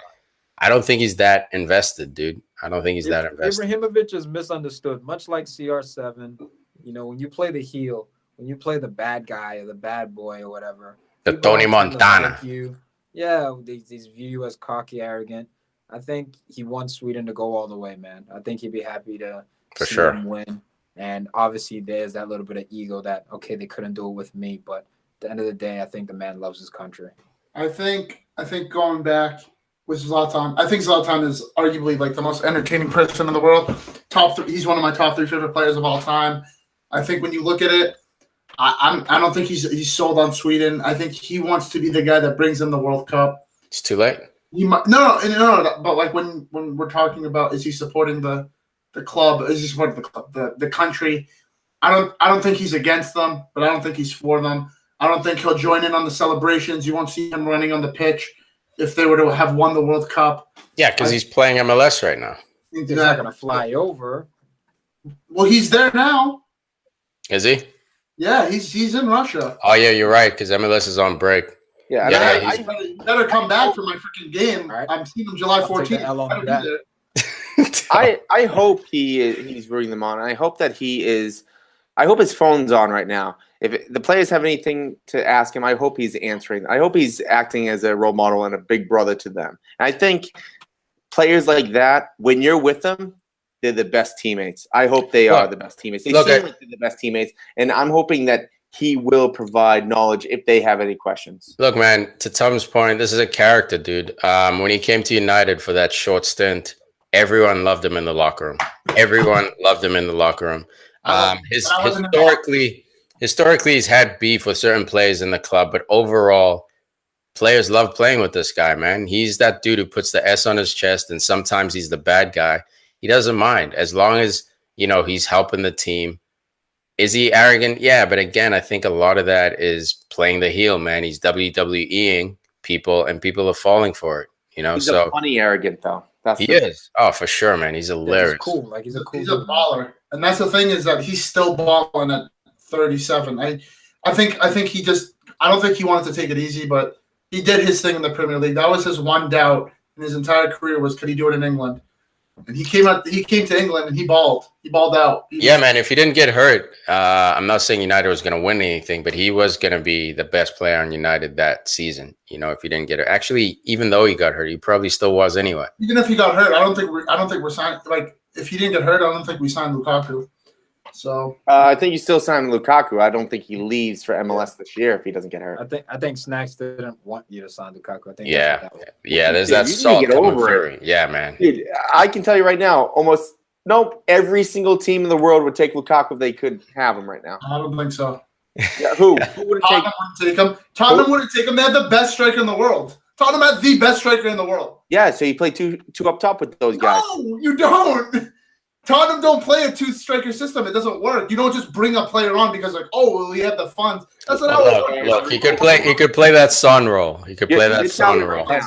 I don't think he's that invested, dude. I don't think he's that invested. Ibrahimovic is misunderstood, much like CR7. When you play the heel, when you play the bad guy or the bad boy or whatever, the Tony Montana. These view you as cocky, arrogant. I think he wants Sweden to go all the way, man. I think he'd be happy to see them win. And obviously, there's that little bit of ego that, okay, they couldn't do it with me. But at the end of the day, I think the man loves his country. I think going back with Zlatan, I think Zlatan is arguably like the most entertaining person in the world. He's one of my top 3 favorite players of all time. I think when you look at it, I don't think he's sold on Sweden. I think he wants to be the guy that brings in the World Cup. It's too late. No. But like when we're talking about, is he supporting the club? Is he supporting the club, the country? I don't think he's against them, but I don't think he's for them. I don't think he'll join in on the celebrations. You won't see him running on the pitch if they were to have won the World Cup. Yeah, because he's playing MLS right now. He's not going to fly over. Well, he's there now. Is he? Yeah, he's in Russia. Oh, yeah, you're right, because MLS is on break. Yeah, I better come back for my freaking game. Right. I'm seeing him July 14th. I hope he's rooting them on. I hope that I hope his phone's on right now. If the players have anything to ask him, I hope he's answering. I hope he's acting as a role model and a big brother to them. And I think players like that, when you're with them, they're the best teammates. I hope they are the best teammates. They seem like they're the best teammates. And I'm hoping that he will provide knowledge if they have any questions. Look, man, to Tom's point, this is a character, dude. When he came to United for that short stint, everyone loved him in the locker room. Everyone loved him in the locker room. Historically, he's had beef with certain players in the club, but overall, players love playing with this guy, man. He's that dude who puts the S on his chest, and sometimes he's the bad guy. He doesn't mind as long as, he's helping the team. Is he arrogant? Yeah, but again, I think a lot of that is playing the heel, man. He's WWEing people, and people are falling for it. He's a funny arrogant though. He is. Oh, for sure, man. He's hilarious. He's cool. Like he's a baller, and that's the thing is that he's still balling at 37. I don't think he wanted to take it easy, but he did his thing in the Premier League. That was his one doubt in his entire career was could he do it in England? And he came to England and he balled. He balled out. Yeah, man. If he didn't get hurt, I'm not saying United was going to win anything, but he was going to be the best player on United that season. If he didn't get hurt, actually, even though he got hurt, he probably still was anyway. Even if he got hurt, I don't think we're signing. Like if he didn't get hurt, I don't think we signed Lukaku. So I think you still sign Lukaku. I don't think he leaves for MLS this year if he doesn't get hurt. I think Snacks didn't want you to sign Lukaku. I think there's that salt coming through. Yeah, man. Dude, I can tell you right now, every single team in the world would take Lukaku if they could have him right now. I don't think so. Yeah, who wouldn't take him? Tottenham wouldn't take him. They have the best striker in the world. Tottenham had the best striker in the world. Yeah, so you play two up top with those guys. No, you don't. Tottenham don't play a two-striker system. It doesn't work. You don't just bring a player on because we have the funds. That's not how it works. Look, he could play that Son role. He could play that Son role. Don't at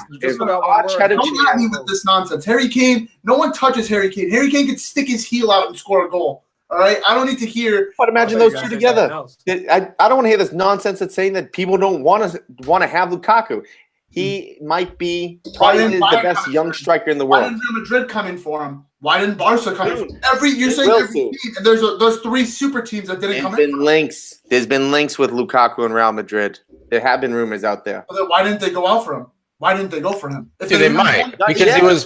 me with this nonsense. Harry Kane, no one touches Harry Kane. Harry Kane could stick his heel out and score a goal. All right? I don't need to hear. But imagine those two together. I don't want to hear this nonsense that's saying that people don't want to have Lukaku. He might be probably the best young striker in the world. Why didn't Real Madrid come in for him? Why didn't Barca come in for him? Every team, and there's three super teams that didn't come in. There's been links with Lukaku and Real Madrid. There have been rumors out there. Well, then why didn't they go out for him? Why didn't they go for him? Dude, they might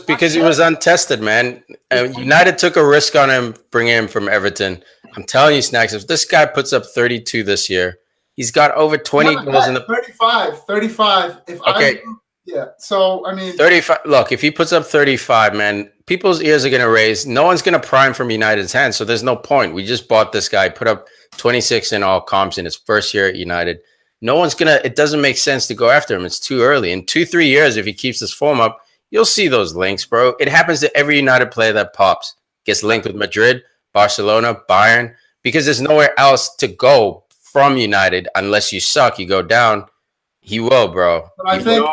because he was untested, man. United took a risk on him, bringing him from Everton. I'm telling you, Snacks, if this guy puts up 32 this year. He's got over 20 goals in the 35. So I mean 35. Look, if he puts up 35, man, people's ears are gonna raise. No one's gonna prime from United's hands, so there's no point. We just bought this guy, put up 26 in all comps in his first year at United. No one's gonna. It doesn't make sense to go after him. It's too early. In 2-3 years, if he keeps this form up, you'll see those links, bro. It happens to every United player that pops, gets linked with Madrid, Barcelona, Bayern, because there's nowhere else to go. From United, unless you suck, you go down. He will, bro. But I think,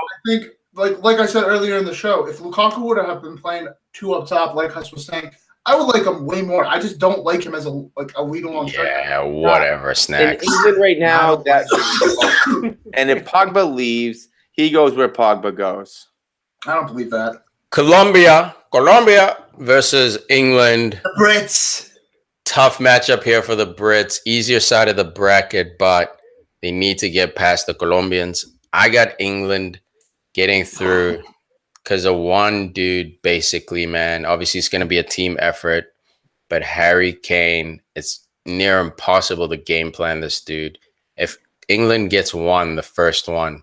like I said earlier in the show, if Lukaku would have been playing two up top, like Hus was saying, I would like him way more. I just don't like him as a lead-along striker. Yeah, whatever, Snacks. In England right now, and if Pogba leaves, he goes where Pogba goes. I don't believe that. Colombia versus England. The Brits. Tough matchup here for the Brits. Easier side of the bracket, but they need to get past the Colombians. I got England getting through because of one dude, basically, man. Obviously, it's going to be a team effort, but Harry Kane, it's near impossible to game plan this dude. If England gets the first one,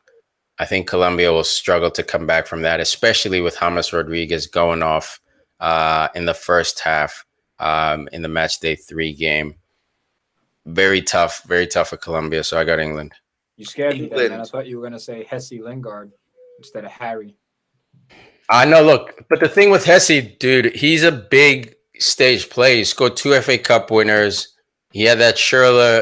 I think Colombia will struggle to come back from that, especially with James Rodriguez going off in the first half. In the Matchday 3 game. Very tough for Colombia, so I got England. You scared me there, man. I thought you were going to say Hesse Lingard instead of Harry. I know, look, but the thing with Hesse, dude, he's a big stage play. He scored 2 FA Cup winners. He had that Schürrle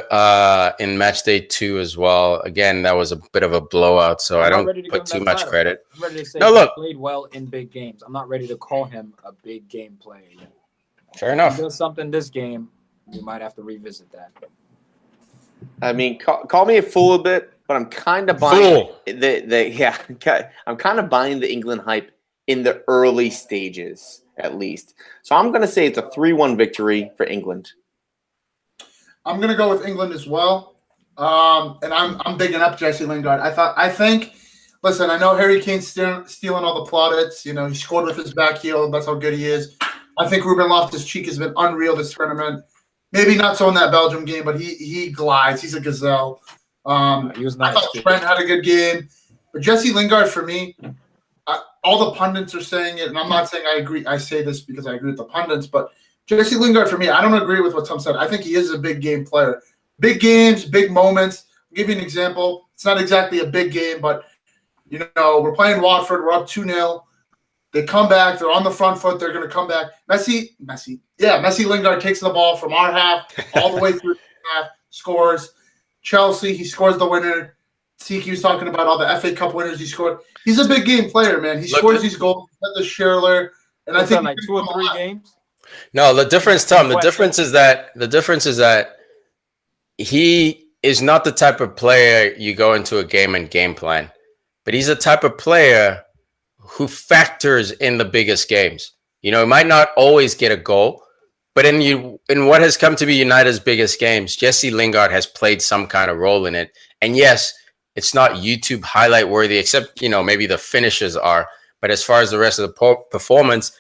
in Matchday 2 as well. Again, that was a bit of a blowout, so I don't put too much credit. I'm ready to say he played well in big games. I'm not ready to call him a big game player yet. Fair enough. If he does something this game, we might have to revisit that. I mean, call me a fool a bit, but I'm kind of buying I'm kind of buying the England hype in the early stages, at least. So I'm going to say it's a 3-1 victory for England. I'm going to go with England as well, and I'm bigging up Jesse Lingard. I think. Listen, I know Harry Kane's stealing all the plaudits. You know, he scored with his back heel. That's how good he is. I think Ruben Loftus-Cheek has been unreal this tournament. Maybe not so in that Belgium game, but he glides. He's a gazelle. He was nice. I thought Trent had a good game. But Jesse Lingard, for me, all the pundits are saying it, and I'm not saying I agree. I say this because I agree with the pundits, but Jesse Lingard, for me, I don't agree with what Tom said. I think he is a big game player. Big games, big moments. I'll give you an example. It's not exactly a big game, but, we're playing Watford. We're up 2-0. They come back. They're on the front foot. They're going to come back. Messi Lingard takes the ball from our half all the way through the half, scores. Chelsea, he scores the winner. Tiki was talking about all the FA Cup winners he scored. He's a big game player, man. He scores these goals. The Schürrle, and I think like 2 or 3 games. No, the difference, Tom. The difference is that he is not the type of player you go into a game and game plan, but he's the type of player who factors in the biggest games. He might not always get a goal, but in what has come to be United's biggest games, Jesse Lingard has played some kind of role in it. And yes, it's not YouTube highlight worthy, except, maybe the finishes are. But as far as the rest of the performance,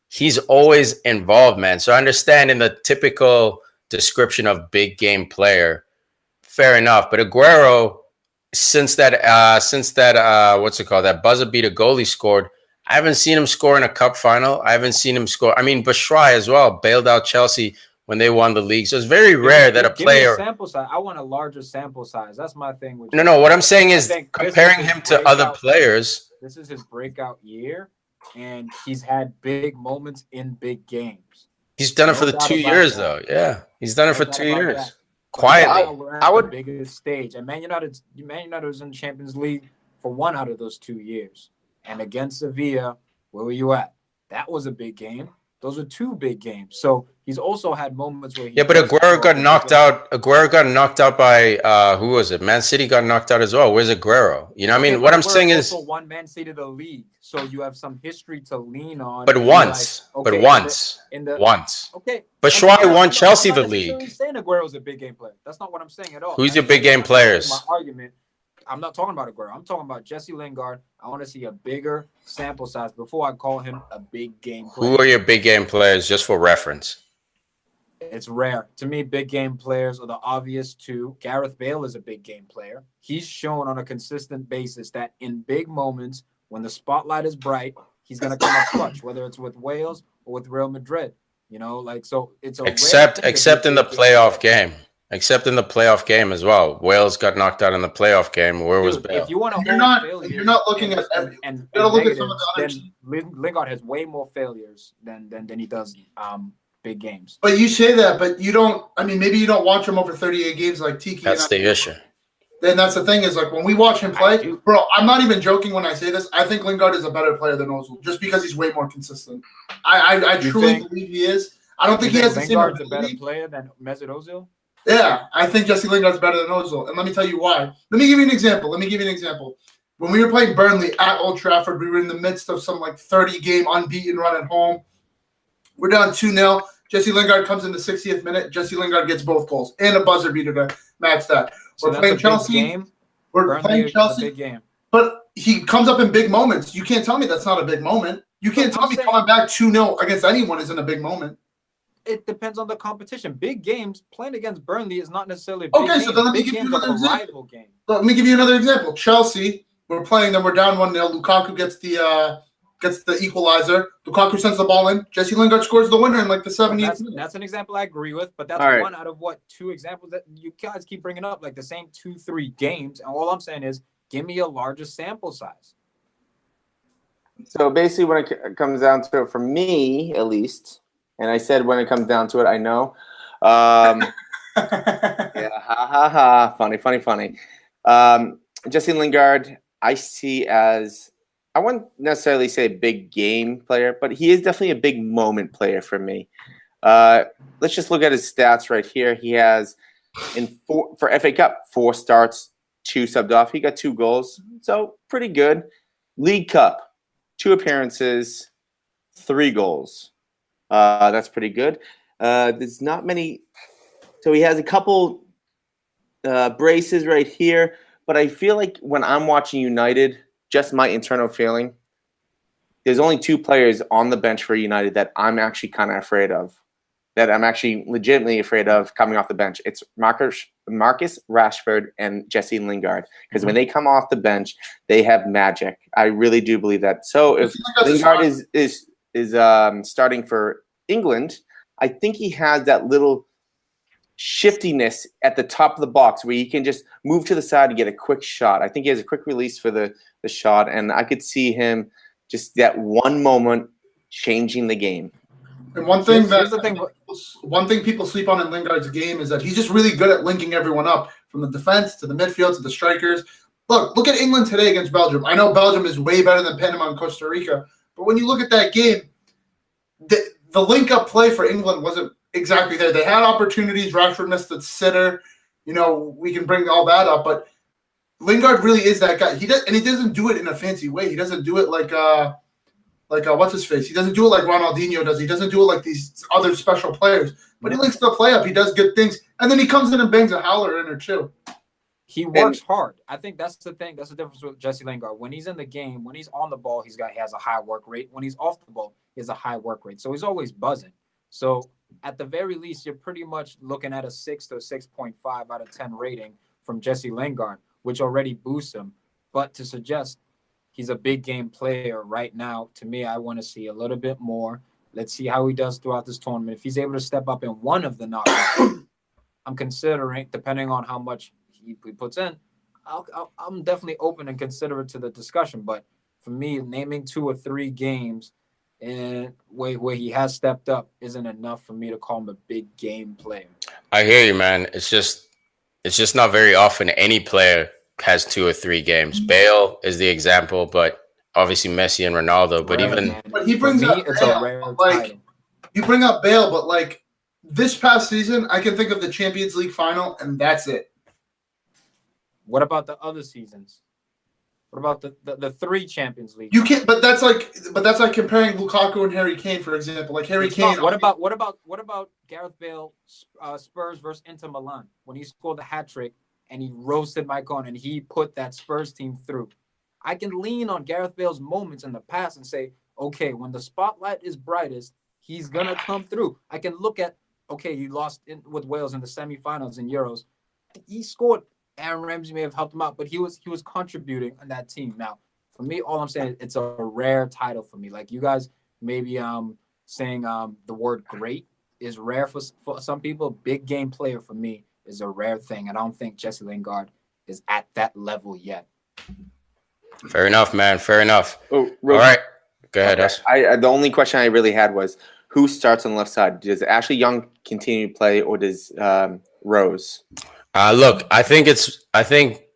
he's always involved, man. So I understand in the typical description of big game player, fair enough. But Aguero, since that that buzzer beater goal he scored, I haven't seen him score in a cup final. I haven't seen him score. I mean, Batshuayi as well bailed out Chelsea when they won the league. So it's very rare that a player. Give me a sample size. I want a larger sample size. That's my thing. No. What I'm saying is comparing him to other players. This is his breakout year, and he's had big moments in big games. He's done it for the 2 years, though. Yeah, he's done it for 2 years. Quietly. I would biggest stage, and Man United was in the Champions League for 1 out of those 2 years. And against Sevilla, where were you at? That was a big game. Those are 2 big games. So he's also had moments where but Aguero got knocked out. Aguero got knocked out by who was it? Man City got knocked out as well. Where's Aguero? What I'm saying is also won Man City the league, so you have some history to lean on. But once. Okay, Batshuayi won Chelsea the league. I'm not saying Aguero's a big game player. That's not what I'm saying at all. Who's your big game players? My argument. I'm not talking about Aguero. I'm talking about Jesse Lingard. I want to see a bigger sample size before I call him a big game player. Who are your big game players, just for reference? It's rare. To me, big game players are the obvious 2. Gareth Bale is a big game player. He's shown on a consistent basis that in big moments, when the spotlight is bright, he's going to come up clutch, whether it's with Wales or with Real Madrid. So it's a except in the playoff game. Except in the playoff game as well. Wales got knocked out in the playoff game. Where was Bale? If you want to you're not looking at and look at some of the other teams. Lingard has way more failures than he does big games. But you say that, but you don't. I mean, maybe you don't watch him over 38 games like Tiki. That's the issue. Then that's the thing is like when we watch him play, bro. I'm not even joking when I say this. I think Lingard is a better player than Ozil just because he's way more consistent. I truly believe he is. I don't think he has the same ability. Lingard's a better player than Mesut Ozil. Yeah, I think Jesse Lingard's better than Ozil, and let me tell you why. Let me give you an example. When we were playing Burnley at Old Trafford, we were in the midst of some 30-game unbeaten run at home. We're down 2-0. Jesse Lingard comes in the 60th minute. Jesse Lingard gets both goals and a buzzer beater to match that. We're playing Chelsea. We're playing Chelsea. Big game. But he comes up in big moments. You can't tell me that's not a big moment. You can't tell me coming back 2-0 against anyone isn't a big moment. It depends on the competition. Big games, playing against Burnley is not necessarily a big game. So then let me give you another example. Let me give you another example. Chelsea, we're playing them. We're down 1-0. Lukaku gets the equalizer. Lukaku sends the ball in. Jesse Lingard scores the winner in the 70th minute. That's an example I agree with, but that's one out of 2 examples that you guys keep bringing up, the same 2-3 games. And all I'm saying is, give me a larger sample size. So basically, when it comes down to it, for me at least. And I said when it comes down to it, I know. Yeah, funny. Jesse Lingard, I see as, I wouldn't necessarily say a big game player, but he is definitely a big moment player for me. Let's just look at his stats right here. He has, for FA Cup, 4 starts, 2 subbed off. He got 2 goals, so pretty good. League Cup, 2 appearances, 3 goals. That's pretty good. There's not many. So he has a couple braces right here. But I feel like when I'm watching United, just my internal feeling, there's only 2 players on the bench for United that I'm actually kind of afraid of. that I'm actually legitimately afraid of coming off the bench. It's Marcus Rashford and Jesse Lingard. Because when they come off the bench, they have magic. I really do believe that. So if Lingard is starting for England, I think he has that little shiftiness at the top of the box where he can just move to the side and get a quick shot. I think he has a quick release for the shot, and I could see him just that one moment changing the game. And one thing people sleep on in Lingard's game is that he's just really good at linking everyone up from the defense to the midfield to the strikers. Look at England today against Belgium. I know Belgium is way better than Panama and Costa Rica, but when you look at that game, the link-up play for England wasn't exactly there. They had opportunities. Rashford missed the sitter. We can bring all that up, but Lingard really is that guy. He doesn't do it in a fancy way. He doesn't do it like what's his face? He doesn't do it like Ronaldinho does. He doesn't do it like these other special players. But he links the play up. He does good things, and then he comes in and bangs a howler in or two. He works hard. I think that's the thing. That's the difference with Jesse Lingard. When he's in the game, when he's on the ball, he has a high work rate. When he's off the ball, he has a high work rate. So he's always buzzing. So at the very least, you're pretty much looking at a 6 to 6.5 out of 10 rating from Jesse Lingard, which already boosts him. But to suggest he's a big game player right now, to me, I want to see a little bit more. Let's see how he does throughout this tournament. If he's able to step up in one of the knockouts, I'm considering, depending on how much he puts in, I'm definitely open and considerate to the discussion. But for me, naming 2 or 3 games and where he has stepped up isn't enough for me to call him a big game player. I hear you, man. It's just not very often any player has 2 or 3 games. Bale is the example, but obviously Messi and Ronaldo. But he brings up Bale. You bring up Bale, but this past season, I can think of the Champions League final, and that's it. What about the other seasons? What about the 3 Champions League? You can't, but that's like comparing Lukaku and Harry Kane, for example. Like Harry Kane. What about Gareth Bale, Spurs versus Inter Milan when he scored the hat trick and he roasted Mike on and he put that Spurs team through? I can lean on Gareth Bale's moments in the past and say, okay, when the spotlight is brightest, he's gonna come through. I can look at, okay, you lost with Wales in the semifinals in Euros. He scored. Aaron Ramsey may have helped him out, but he was contributing on that team. Now, for me, all I'm saying is it's a rare title for me. Like you guys maybe saying the word great is rare for some people. Big game player for me is a rare thing. And I don't think Jesse Lingard is at that level yet. Fair enough, man. Fair enough. Oh, all right. Go ahead, Ash. The only question I really had was who starts on the left side? Does Ashley Young continue to play or does Rose? Look, I think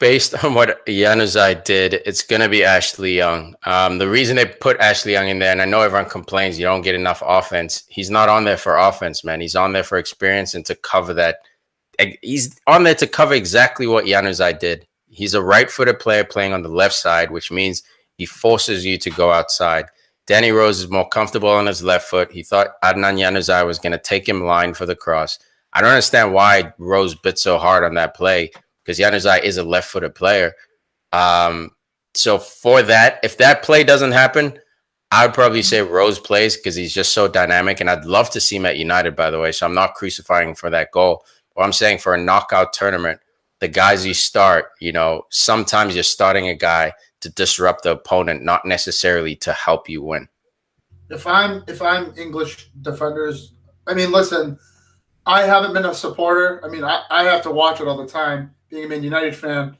based on what Januzaj did, it's going to be Ashley Young. The reason they put Ashley Young in there, and I know everyone complains you don't get enough offense. He's not on there for offense, man. He's on there for experience and to cover that. He's on there to cover exactly what Januzaj did. He's a right-footed player playing on the left side, which means he forces you to go outside. Danny Rose is more comfortable on his left foot. He thought Adnan Januzaj was going to take him line for the cross. I don't understand why Rose bit so hard on that play because Januzaj is a left-footed player. So for that, if that play doesn't happen, I would probably say Rose plays because he's just so dynamic. And I'd love to see him at United, by the way. So I'm not crucifying for that goal. What I'm saying for a knockout tournament, the guys you start, sometimes you're starting a guy to disrupt the opponent, not necessarily to help you win. If I'm English defenders, listen, I haven't been a supporter. I have to watch it all the time, being a Man United fan.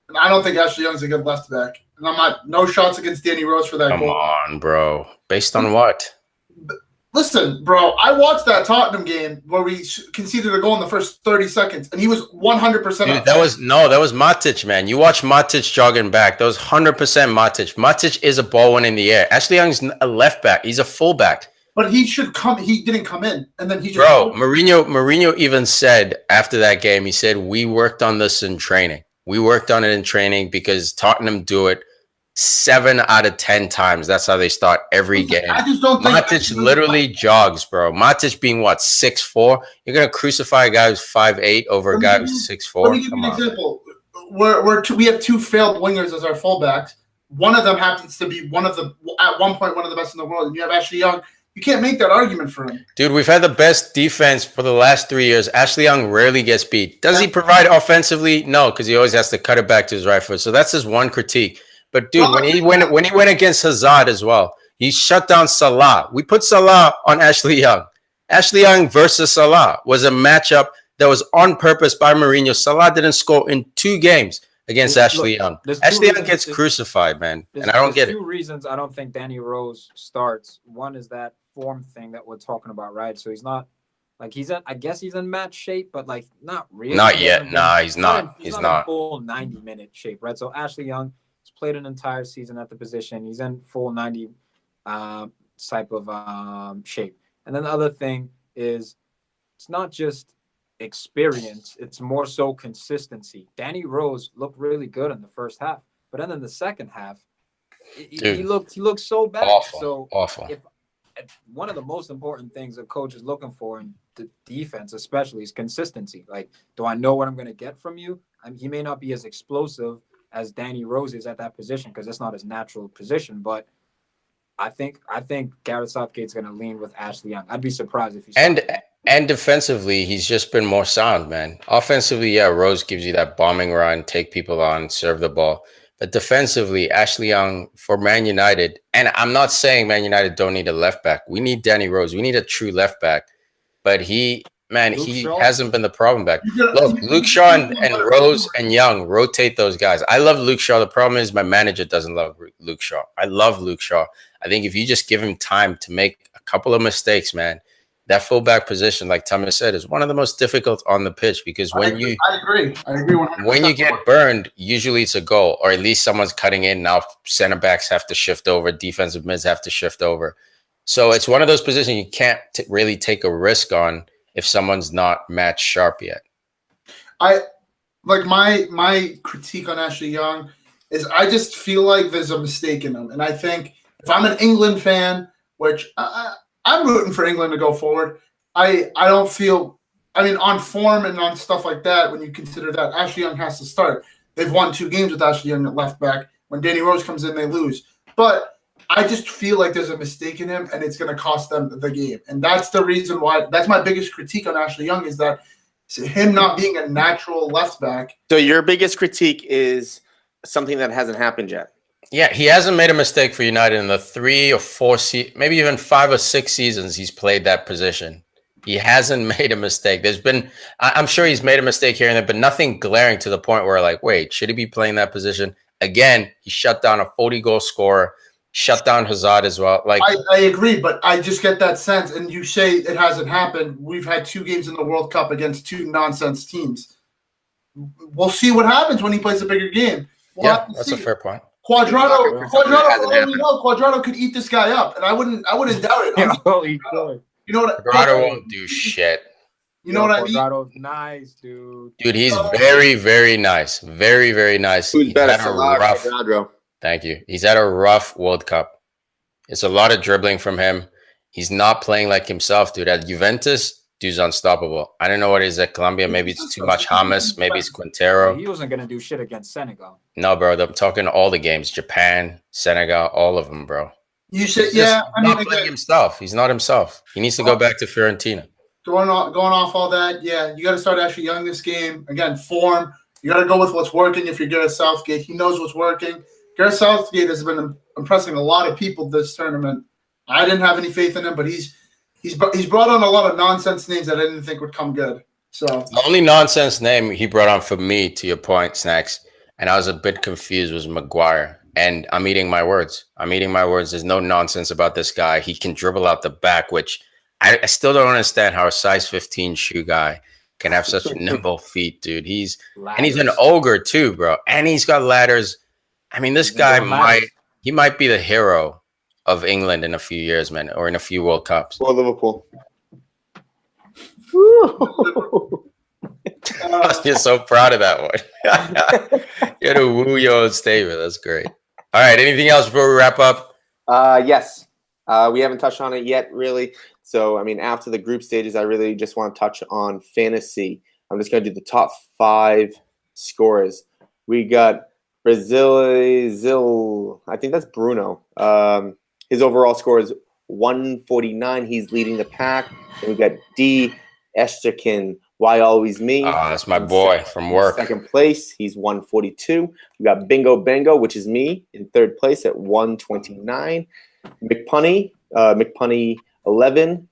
And I don't think Ashley Young's a good left back. And no shots against Danny Rose for that goal. Come on, bro. Based on what? Listen, bro, I watched that Tottenham game where we conceded a goal in the first 30 seconds, and he was 100%. Dude, that was Matic, man. You watch Matic jogging back. That was 100% Matic. Matic is a ball one in the air. Ashley Young's a left back. He's a full back. But he should come. He didn't come in, and then he just. Bro, Mourinho even said after that game, he said, we worked on this in training. We worked on it in training because Tottenham do it 7 out of 10 times. That's how they start every game. I just don't think Matic literally jogs, bro. Matic being 6'4", you're gonna crucify a guy who's 5'8" over a guy who's 6'4". Let me give you an example. We have 2 failed wingers as our fullbacks. One of them happens to be at one point one of the best in the world, and you have Ashley Young You can't make that argument for him. Dude, we've had the best defense for the last 3 years. Ashley Young rarely gets beat. Does he provide offensively? No, because he always has to cut it back to his right foot. So that's his one critique. But dude, when he went against Hazard as well, he shut down Salah. We put Salah on Ashley Young. Ashley Young versus Salah was a matchup that was on purpose by Mourinho. Salah didn't score in 2 games against Ashley Young. Ashley Young gets crucified, man, and I don't get it. There's 2 reasons I don't think Danny Rose starts. One is that form thing that we're talking about, right? So he's not like I guess he's in match shape, but like not really. Not yet. Nah, he's not. He's not in full 90-minute shape, right? So Ashley Young has played an entire season at the position. He's in full 90 type of shape. And then the other thing is it's not just experience, it's more so consistency. Danny Rose looked really good in the first half, but then in the second half, he looked so bad. Awful. If one of the most important things a coach is looking for in the defense, especially, is consistency. Like, do I know what I'm going to get from you? He may not be as explosive as Danny Rose is at that position because it's not his natural position, but I think Gareth Southgate's going to lean with Ashley Young. I'd be surprised if he's and defensively, he's just been more sound, man. Offensively, yeah, Rose gives you that bombing run, take people on, serve the ball. But defensively, Ashley Young for Man United, and I'm not saying Man United don't need a left back. We need Danny Rose. We need a true left back. But he hasn't been the problem back. Look, Luke Shaw and Rose and Young rotate those guys. I love Luke Shaw. The problem is my manager doesn't love Luke Shaw. I love Luke Shaw. I think if you just give him time to make a couple of mistakes, man, that fullback position, like Thomas said, is one of the most difficult on the pitch because I agree 100%. When you get burned, usually it's a goal, or at least someone's cutting in. Now center backs have to shift over, defensive mids have to shift over. So it's one of those positions you can't really take a risk on if someone's not match sharp yet. My critique on Ashley Young is I just feel like there's a mistake in him, and I think if I'm an England fan, which I'm rooting for England to go forward, I don't feel. I mean, on form and on stuff like that, when you consider that Ashley Young has to start, they've won 2 games with Ashley Young at left back. When Danny Rose comes in, they lose. But I just feel like there's a mistake in him, and it's going to cost them the game. And that's the reason why. That's my biggest critique on Ashley Young is that him not being a natural left back. So your biggest critique is something that hasn't happened yet. Yeah, he hasn't made a mistake for United in the 3 or 4, maybe even 5 or 6 seasons he's played that position. He hasn't made a mistake. I'm sure he's made a mistake here and there, but nothing glaring to the point where like, wait, should he be playing that position? Again, he shut down a 40-goal scorer, shut down Hazard as well. Like I agree, but I just get that sense. And you say it hasn't happened. We've had 2 games in the World Cup against 2 nonsense teams. We'll see what happens when he plays a bigger game. That's a fair point. Quadrado could eat this guy up, and I wouldn't doubt it. You know what? Quadrado won't do shit. You know what I mean? Quadrado's nice, dude. Dude, he's very, very nice. Very, very nice. Who's better, Salah or Quadrado? Thank you. He's had a rough World Cup. It's a lot of dribbling from him. He's not playing like himself, dude. At Juventus, dude's unstoppable. I don't know what it is at Colombia. Maybe it's too much James. Maybe it's Quintero. He wasn't going to do shit against Senegal. No, bro. I'm talking all the games. Japan, Senegal, all of them, bro. You said, He's not playing himself. He's not himself. He needs to go back to Fiorentina. Going off all that, yeah, you got to start Ashley Young this game. Again, form. You got to go with what's working if you're Gareth Southgate. He knows what's working. Gareth Southgate has been impressing a lot of people this tournament. I didn't have any faith in him, but he's brought on a lot of nonsense names that I didn't think would come good. So the only nonsense name he brought on for me, to your point, Snacks, and I was a bit confused, was Maguire. And I'm eating my words. There's no nonsense about this guy. He can dribble out the back, which I still don't understand how a size 15 shoe guy can have such nimble feet, dude. He's an ogre too, bro. And he's got ladders. I mean, this guy might be the hero of England in a few years, man, or in a few World Cups. Or Liverpool. You're so proud of that one. You had to woo your own statement. That's great. All right. Anything else before we wrap up? Yes. We haven't touched on it yet, really. So, I mean, after the group stages, I really just want to touch on fantasy. I'm just going to do the top 5 scorers. We got Brazil. I think that's Bruno. His overall score is 149. He's leading the pack. And we got D. Esterkin, Why Always Me? That's my boy from work. Second place, he's 142. We got Bingo Bango, which is me, in third place at 129. McPunny 11,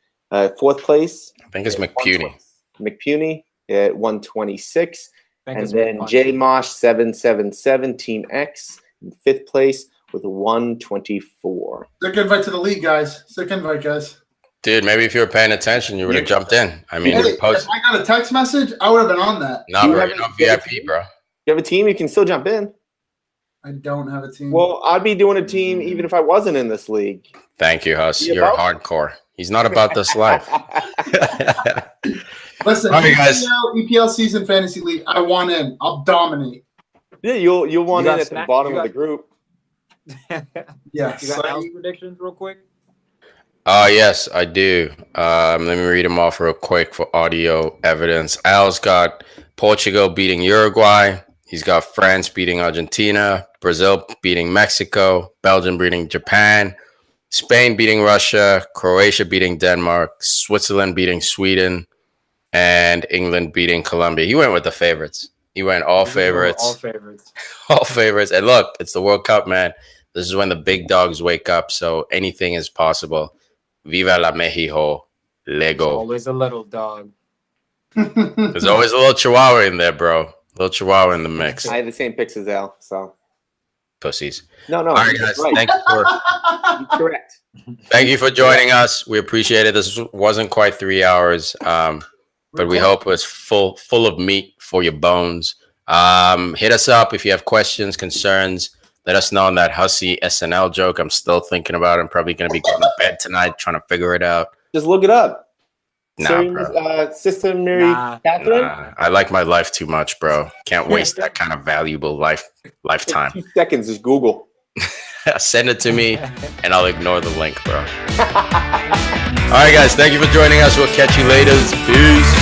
fourth place. I think it's McPuny. McPuny at 126. And then J Mosh 777, Team X, in fifth place with 124. Sick invite to the league, guys. Sick invite, guys. Dude, maybe if you were paying attention, you would have jumped in. I mean, if I got a text message, I would have been on that. No, bro, you're not VIP, bro. You have a team, you can still jump in. I don't have a team. Well, I'd be doing a team even if I wasn't in this league. Thank you, Huss. You're hardcore. He's not about this life. Listen, all right, guys. EPL season fantasy league. I want in. I'll dominate. Yeah, you'll want in at the bottom of the group. Yes. You got Al's predictions real quick? Yes, I do. Let me read them off real quick for audio evidence. Al's got Portugal beating Uruguay. He's got France beating Argentina, Brazil beating Mexico, Belgium beating Japan, Spain beating Russia, Croatia beating Denmark, Switzerland beating Sweden, and England beating Colombia. He went with the favorites. He went all favorites. All favorites. All favorites. And look, it's the World Cup, man. This is when the big dogs wake up, so anything is possible. Viva la Mexico. Lego. There's always a little dog. There's always a little chihuahua in there, bro. A little chihuahua in the mix. I had the same picks as Al, so. Pussies. No. All right, guys. Right. Thank you for correct. Thank you for joining us. We appreciate it. This wasn't quite 3 hours, but we hope it was full of meat for your bones. Hit us up if you have questions, concerns. Let us know on that Hussy SNL joke. I'm still thinking about it. I'm probably going to be going to bed tonight trying to figure it out. Just look it up. Nah, System Mary Catherine? I like my life too much, bro. Can't waste that kind of valuable lifetime. 2 seconds is Google. Send it to me, and I'll ignore the link, bro. All right, guys. Thank you for joining us. We'll catch you later. Peace.